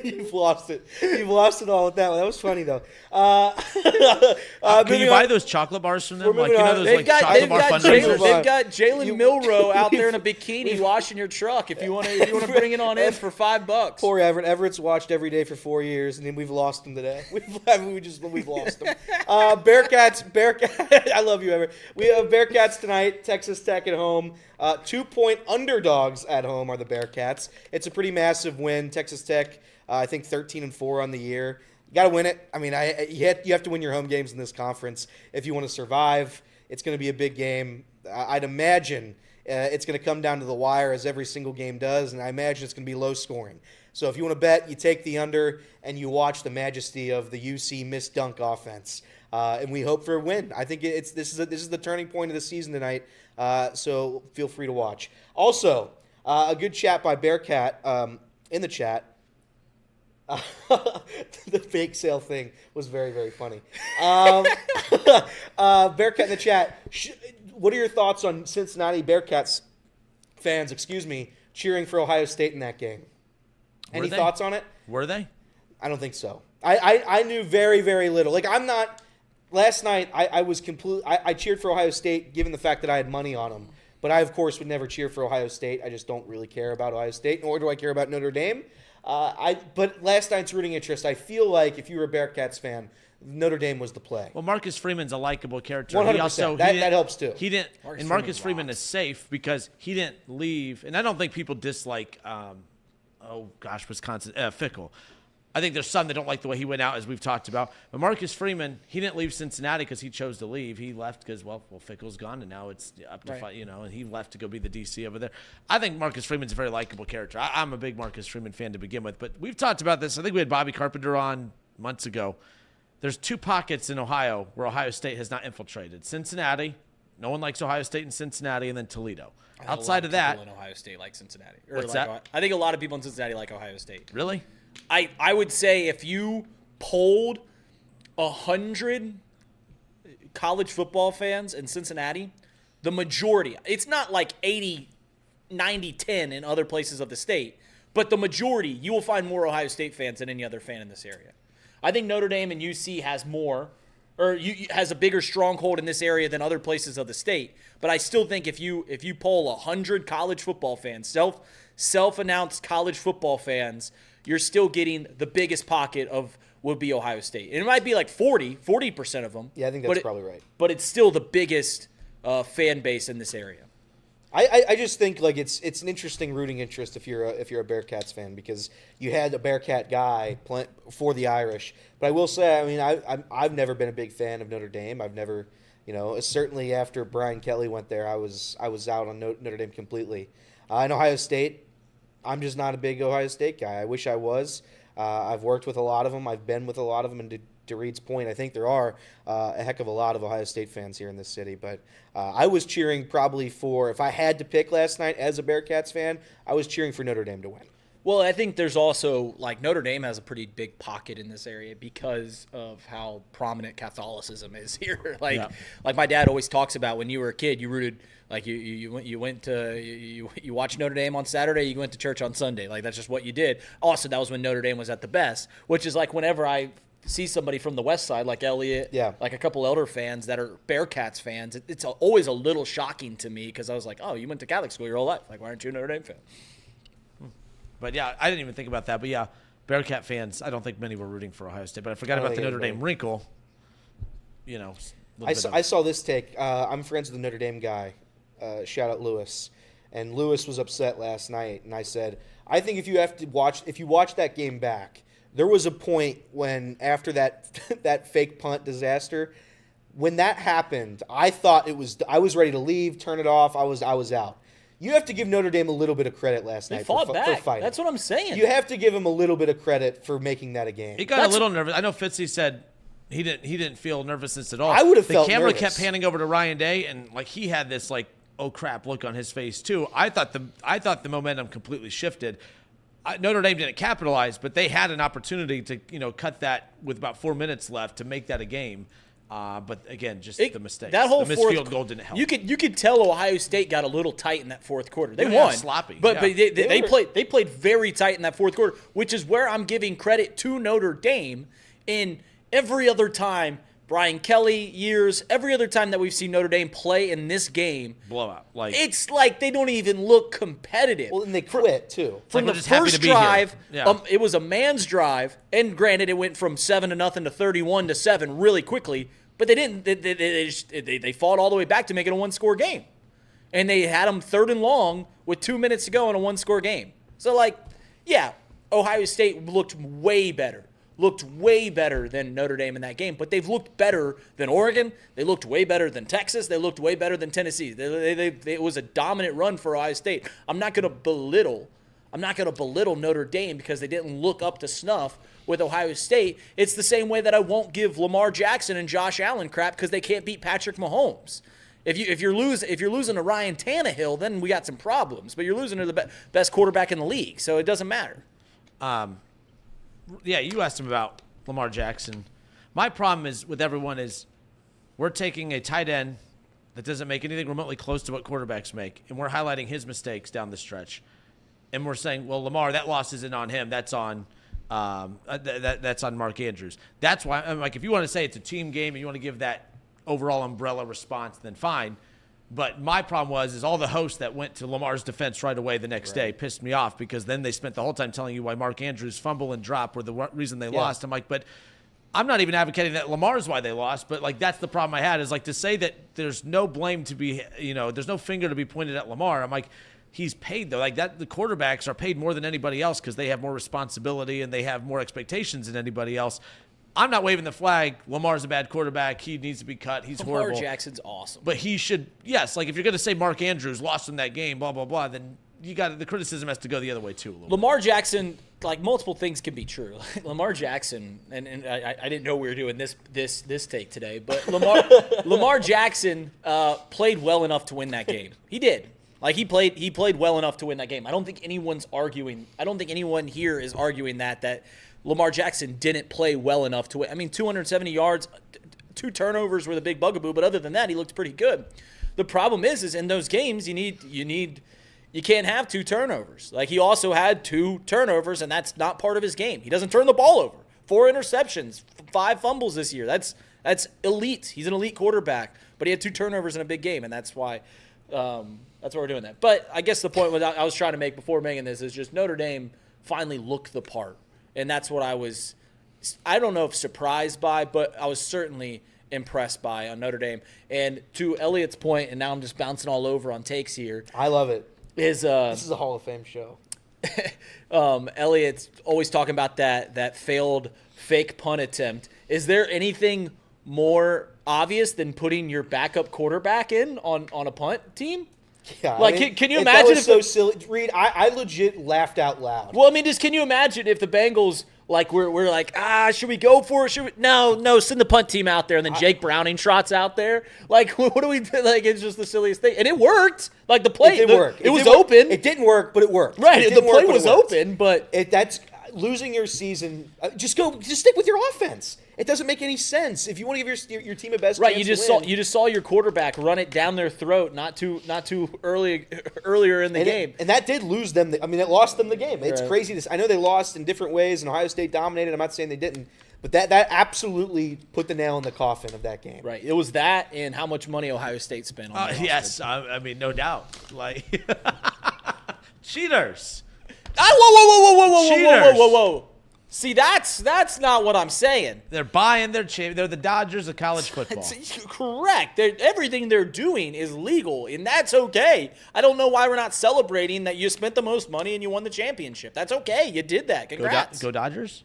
You've lost it. You've lost it all with that one. That was funny though. Can you buy those chocolate bars from them? Like, you know, those chocolate bar fundraisers? They've got Jalen Milroe out there in a bikini washing your truck. If you want to bring it on in for $5. Poor Everett. Everett's watched every day for 4 years, and then we've lost him today. We've lost him. Bearcats. I love you, Everett. We have Bearcats tonight. Texas Tech at home. 2-point underdogs at home are the Bearcats. It's a pretty massive win. Texas Tech, I think 13-4 on the year. You got to win it. I mean, you have to win your home games in this conference if you want to survive. It's going to be a big game. I'd imagine it's going to come down to the wire as every single game does, and I imagine it's going to be low scoring. So if you want to bet, you take the under and you watch the majesty of the UC missed dunk offense. And we hope for a win. I think this is the turning point of the season tonight. So feel free to watch. Also, a good chat by Bearcat in the chat. The fake sale thing was very, very funny. Bearcat in the chat. What are your thoughts on Cincinnati Bearcats fans, cheering for Ohio State in that game? Any thoughts on it? Were they? I don't think so. I knew very, very little. Like, I'm not. Last night, I was complete. I cheered for Ohio State, given the fact that I had money on them. But I, of course, would never cheer for Ohio State. I just don't really care about Ohio State, nor do I care about Notre Dame. But last night's rooting interest, I feel like if you were a Bearcats fan, Notre Dame was the play. Well, Marcus Freeman's a likable character. 100%. That helps too. He didn't, and Marcus Freeman is safe because he didn't leave. And I don't think people dislike, Wisconsin, Fickle. I think there's some that don't like the way he went out, as we've talked about. But Marcus Freeman, he didn't leave Cincinnati because he chose to leave. He left because, Fickle's gone, and now it's up to and he left to go be the DC over there. I think Marcus Freeman's a very likable character. I'm a big Marcus Freeman fan to begin with. But we've talked about this. I think we had Bobby Carpenter on months ago. There's 2 pockets in Ohio where Ohio State has not infiltrated. Cincinnati. No one likes Ohio State in Cincinnati, and then Toledo. Outside of that, people in Ohio State like Cincinnati. What's that? I think a lot of people in Cincinnati like Ohio State. Really? I would say if you polled 100 college football fans in Cincinnati, the majority, it's not like 80, 90, 10 in other places of the state, but the majority, you will find more Ohio State fans than any other fan in this area. I think Notre Dame and UC has more, or has a bigger stronghold in this area than other places of the state. But I still think if you poll 100 college football fans, self-announced college football fans, you're still getting the biggest pocket of would be Ohio State. And it might be like 40% of them. Yeah, I think that's probably right. But it's still the biggest fan base in this area. I just think like it's an interesting rooting interest if you're a Bearcats fan, because you had a Bearcat guy for the Irish. But I will say, I mean, I've never been a big fan of Notre Dame. I've never, certainly after Brian Kelly went there, I was out on Notre Dame completely. In Ohio State, I'm just not a big Ohio State guy. I wish I was. I've worked with a lot of them. I've been with a lot of them. And to Reed's point, I think there are a heck of a lot of Ohio State fans here in this city. But I was cheering probably for, if I had to pick last night as a Bearcats fan, I was cheering for Notre Dame to win. Well, I think there's also, like, Notre Dame has a pretty big pocket in this area because of how prominent Catholicism is here. Like my dad always talks about when you were a kid, you rooted, like you watched Notre Dame on Saturday, you went to church on Sunday. Like, that's just what you did. Also, that was when Notre Dame was at the best, which is like whenever I see somebody from the West Side, like Elliot, like a couple Elder fans that are Bearcats fans, it's always a little shocking to me because I was like, oh, you went to Catholic school your whole life. Like, why aren't you a Notre Dame fan? But, yeah, I didn't even think about that. But, yeah, Bearcat fans, I don't think many were rooting for Ohio State. But I forgot about the Notre Dame wrinkle. I saw this take. I'm friends with the Notre Dame guy. Shout out Lewis. And Lewis was upset last night. And I said, I think if you watch that game back, there was a point when after that fake punt disaster, when that happened, I was ready to leave, turn it off. I was out. You have to give Notre Dame a little bit of credit last night for fighting. That's what I'm saying. You have to give him a little bit of credit for making that a game. He got a little nervous. I know Fitzy said he didn't feel nervousness at all. I would have felt nervous. The camera nervous. kept panning over to Ryan Day, and like he had this like oh crap look on his face too. I thought the momentum completely shifted. Notre Dame didn't capitalize, but they had an opportunity to, cut that with about 4 minutes left to make that a game. But again, just the mistakes. That whole the missed field goal didn't help. You could tell Ohio State got a little tight in that fourth quarter. They Yeah, won, sloppy. but Yeah. they played very tight in that fourth quarter, which is where I'm giving credit to Notre Dame. In every other time, Brian Kelly years, every other time that we've seen Notre Dame play in this game, blowout. It's like they don't even look competitive. Well, and they quit too. From we're the just happy to first be here. drive, Yeah. it was a man's drive, and granted, it went from 7-0 to 31-7 really quickly. But they didn't. They fought all the way back to make it a one-score game, and they had them 3rd and long with 2 minutes to go in a one-score game. So, Ohio State looked way better than Notre Dame in that game. But they've looked better than Oregon. They looked way better than Texas. They looked way better than Tennessee. It was a dominant run for Ohio State. I'm not going to belittle Notre Dame because they didn't look up to snuff with Ohio State. It's the same way that I won't give Lamar Jackson and Josh Allen crap because they can't beat Patrick Mahomes. If you're losing to Ryan Tannehill, then we got some problems. But you're losing to the best quarterback in the league, so it doesn't matter. Yeah, you asked him about Lamar Jackson. My problem is with everyone is we're taking a tight end that doesn't make anything remotely close to what quarterbacks make, and we're highlighting his mistakes down the stretch. And we're saying, well, Lamar, that loss isn't on him. That's on that's on Mark Andrews. That's why I'm like, if you want to say it's a team game and you want to give that overall umbrella response, then fine. But my problem is all the hosts that went to Lamar's defense right away the next day pissed me off because then they spent the whole time telling you why Mark Andrews' fumble and drop were the reason they lost. I'm like, but I'm not even advocating that Lamar's why they lost, but like that's the problem I had is like to say that there's no blame to be, there's no finger to be pointed at Lamar. I'm like, he's paid though. Like that, the quarterbacks are paid more than anybody else because they have more responsibility and they have more expectations than anybody else. I'm not waving the flag. Lamar's a bad quarterback. He needs to be cut. He's horrible. Lamar Jackson's awesome. But he should, yes, like if you're going to say Mark Andrews lost in that game, blah, blah, blah, then you got the criticism has to go the other way too a little Lamar Jackson, like multiple things can be true. Lamar Jackson, and I didn't know we were doing this take today, but Lamar Jackson played well enough to win that game. He did. Like he played well enough to win that game. I don't think anyone's arguing. I don't think anyone here is arguing that Lamar Jackson didn't play well enough to win. I mean, 270 yards, 2 turnovers were the big bugaboo, but other than that, he looked pretty good. The problem is in those games you can't have 2 turnovers. Like he also had 2 turnovers, and that's not part of his game. He doesn't turn the ball over. 4 interceptions, 5 fumbles this year. That's elite. He's an elite quarterback, but he had 2 turnovers in a big game, and that's why we're doing that. But I guess the point I was trying to make before making this is just Notre Dame finally looked the part. And that's what I don't know if surprised by, but I was certainly impressed by on Notre Dame. And to Elliot's point, and now I'm just bouncing all over on takes here. I love it. This is a Hall of Fame show. Elliot's always talking about that failed fake punt attempt. Is there anything more obvious than putting your backup quarterback in on a punt team? Yeah, like, I mean, can you imagine? That was so silly. Reed, I legit laughed out loud. Well, I mean, can you imagine if the Bengals, like, we're like, should we go for it? Should we? No, send the punt team out there, and then Jake Browning trots out there. Like, what do we do? Like, it's just the silliest thing. And it worked. Like, the play, it did work. It was open. It didn't work, but it worked. Right, the play was open, but that's losing your season. Just stick with your offense. It doesn't make any sense if you want to give your team a best. Right, chance you just saw your quarterback run it down their throat not too earlier in the game, and that did lose them. It lost them the game. It's crazy. I know they lost in different ways, and Ohio State dominated. I'm not saying they didn't, but that absolutely put the nail in the coffin of that game. Right, it was that, and how much money Ohio State spent on. Yes, I mean, no doubt. Like cheaters. Whoa. See, that's not what I'm saying. They're buying their champ. They're the Dodgers of college football. Correct. Everything they're doing is legal, and that's okay. I don't know why we're not celebrating that you spent the most money and you won the championship. That's okay. You did that. Congrats. Go Dodgers.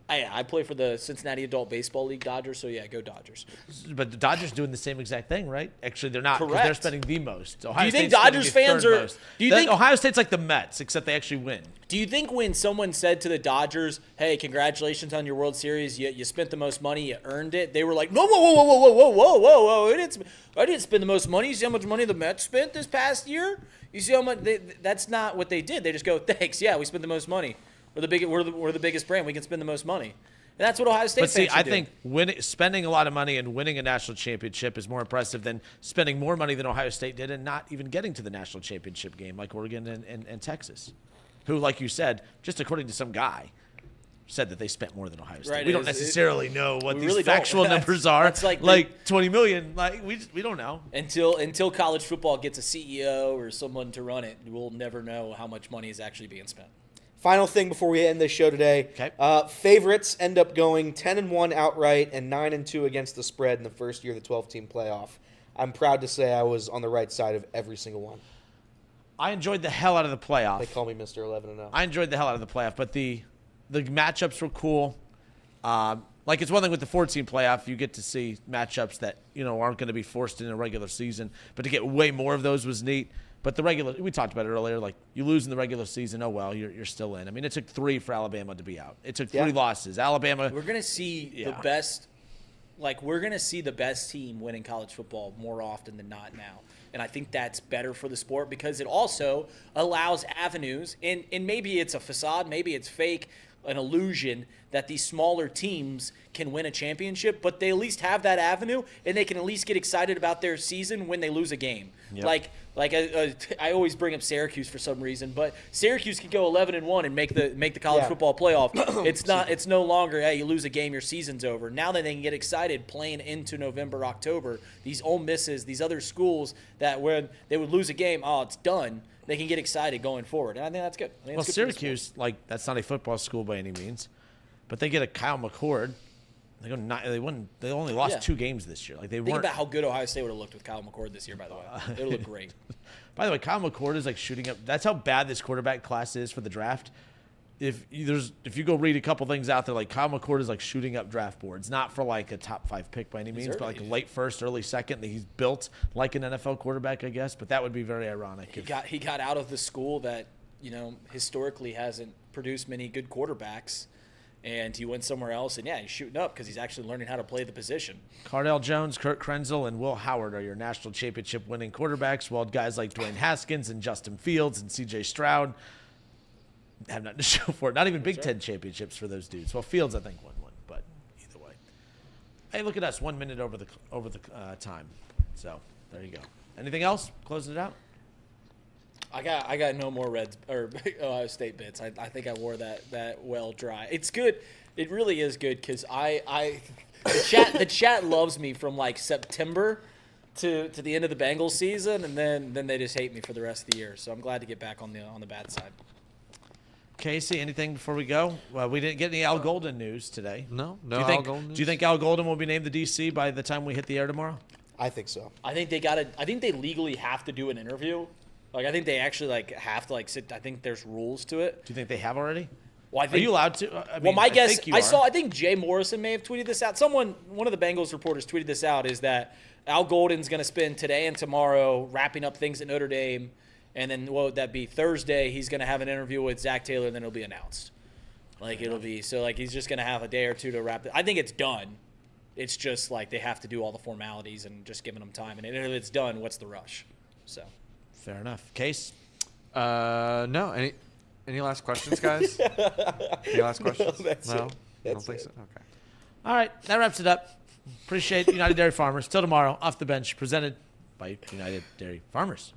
I play for the Cincinnati Adult Baseball League Dodgers, so yeah, go Dodgers. But the Dodgers doing the same exact thing, right? Actually, they're not. 'Cause Correct. They're spending the most. Ohio Do you think State's spending Dodgers the fans third are- most. do you think- Ohio State's like the Mets, except they actually win? Do you think when someone said to the Dodgers, "Hey, congratulations on your World Series. You spent the most money. You earned it," they were like, "No, whoa, whoa, whoa, whoa, whoa, whoa, whoa, whoa! I didn't spend the most money. You see how much money the Mets spent this past year? You see how much? That's not what they did. They just go, "Thanks, yeah, we spent the most money. We're the biggest brand. We can spend the most money." And that's what Ohio State But see, fans should I think spending a lot of money and winning a national championship is more impressive than spending more money than Ohio State did and not even getting to the national championship game like Oregon and Texas, who, like you said, just according to some guy, said that they spent more than Ohio State. Right, we don't necessarily know what we these really don't. factual numbers are. That's like 20 million. Like we don't know. Until college football gets a CEO or someone to run it, we'll never know how much money is actually being spent. Final thing before we end this show today. Okay. Favorites end up going 10-1 outright and 9-2 against the spread in the first year of the 12-team playoff. I'm proud to say I was on the right side of every single one. I enjoyed the hell out of the playoff. They call me Mr. 11-0. I enjoyed the hell out of the playoff, but the matchups were cool. Like, it's one thing with the 14 playoff, you get to see matchups that, aren't going to be forced in a regular season, but to get way more of those was neat. But we talked about it earlier, like, you lose in the regular season, oh well, you're still in. I mean, it took 3 for Alabama to be out. It took 3 losses. Alabama. We're gonna see the best. Like, we're going to see the best team winning college football more often than not now. And I think that's better for the sport because it also allows avenues, and maybe it's a facade, maybe it's fake, an illusion that these smaller teams can win a championship, but they at least have that avenue, and they can at least get excited about their season when they lose a game. Yep. I always bring up Syracuse for some reason, but Syracuse could go 11-1 and make the college football playoff. It's no longer, hey, you lose a game, your season's over. Now that they can get excited playing into November, October, these Ole Misses, these other schools that when they would lose a game, oh, it's done. They can get excited going forward, and I think that's good. Well, Syracuse, that's not a football school by any means, but they get a Kyle McCord. They only lost 2 games this year. Think about how good Ohio State would have looked with Kyle McCord this year. By the way, it would look great. By the way, Kyle McCord is shooting up. That's how bad this quarterback class is for the draft. If you go read a couple things out there, Kyle McCord is shooting up draft boards, not for a top 5 pick by any means, but a late first, early second. That he's built like an NFL quarterback, I guess. But that would be very ironic. He got out of the school that historically hasn't produced many good quarterbacks. And he went somewhere else, and he's shooting up because he's actually learning how to play the position. Cardell Jones, Kurt Krenzel, and Will Howard are your national championship winning quarterbacks, while guys like Dwayne Haskins and Justin Fields and C.J. Stroud have nothing to show for it. Not even Big Ten championships for those dudes. Well, Fields, I think, won one, but either way. Hey, look at us, 1 minute over the time. So there you go. Anything else? Closing it out. I got no more Reds or Ohio State bits. I think I wore that well dry. It's good. It really is good because the chat loves me from September to the end of the Bengals season, and then they just hate me for the rest of the year. So I'm glad to get back on the bad side. Casey, anything before we go? Well, we didn't get any Al Golden news today. No Al Golden news. Do you think Al Golden will be named the DC by the time we hit the air tomorrow? I think so. I think they legally have to do an interview. I think they actually have to sit. I think there's rules to it. Do you think they have already? Well, Are you allowed to? My guess, I think Jay Morrison may have tweeted this out. One of the Bengals reporters tweeted this out, is that Al Golden's going to spend today and tomorrow wrapping up things at Notre Dame, and then what would that be? Thursday, he's going to have an interview with Zach Taylor, and then it'll be announced. It'll be he's just going to have a day or two to wrap it. I think it's done. It's just they have to do all the formalities and just giving them time. And if it's done, what's the rush? So. Fair enough. Case? No. Any last questions, guys? Any last questions? No? I don't think so. Okay. All right. That wraps it up. Appreciate United Dairy Farmers. Till tomorrow, Off the Bench, presented by United Dairy Farmers.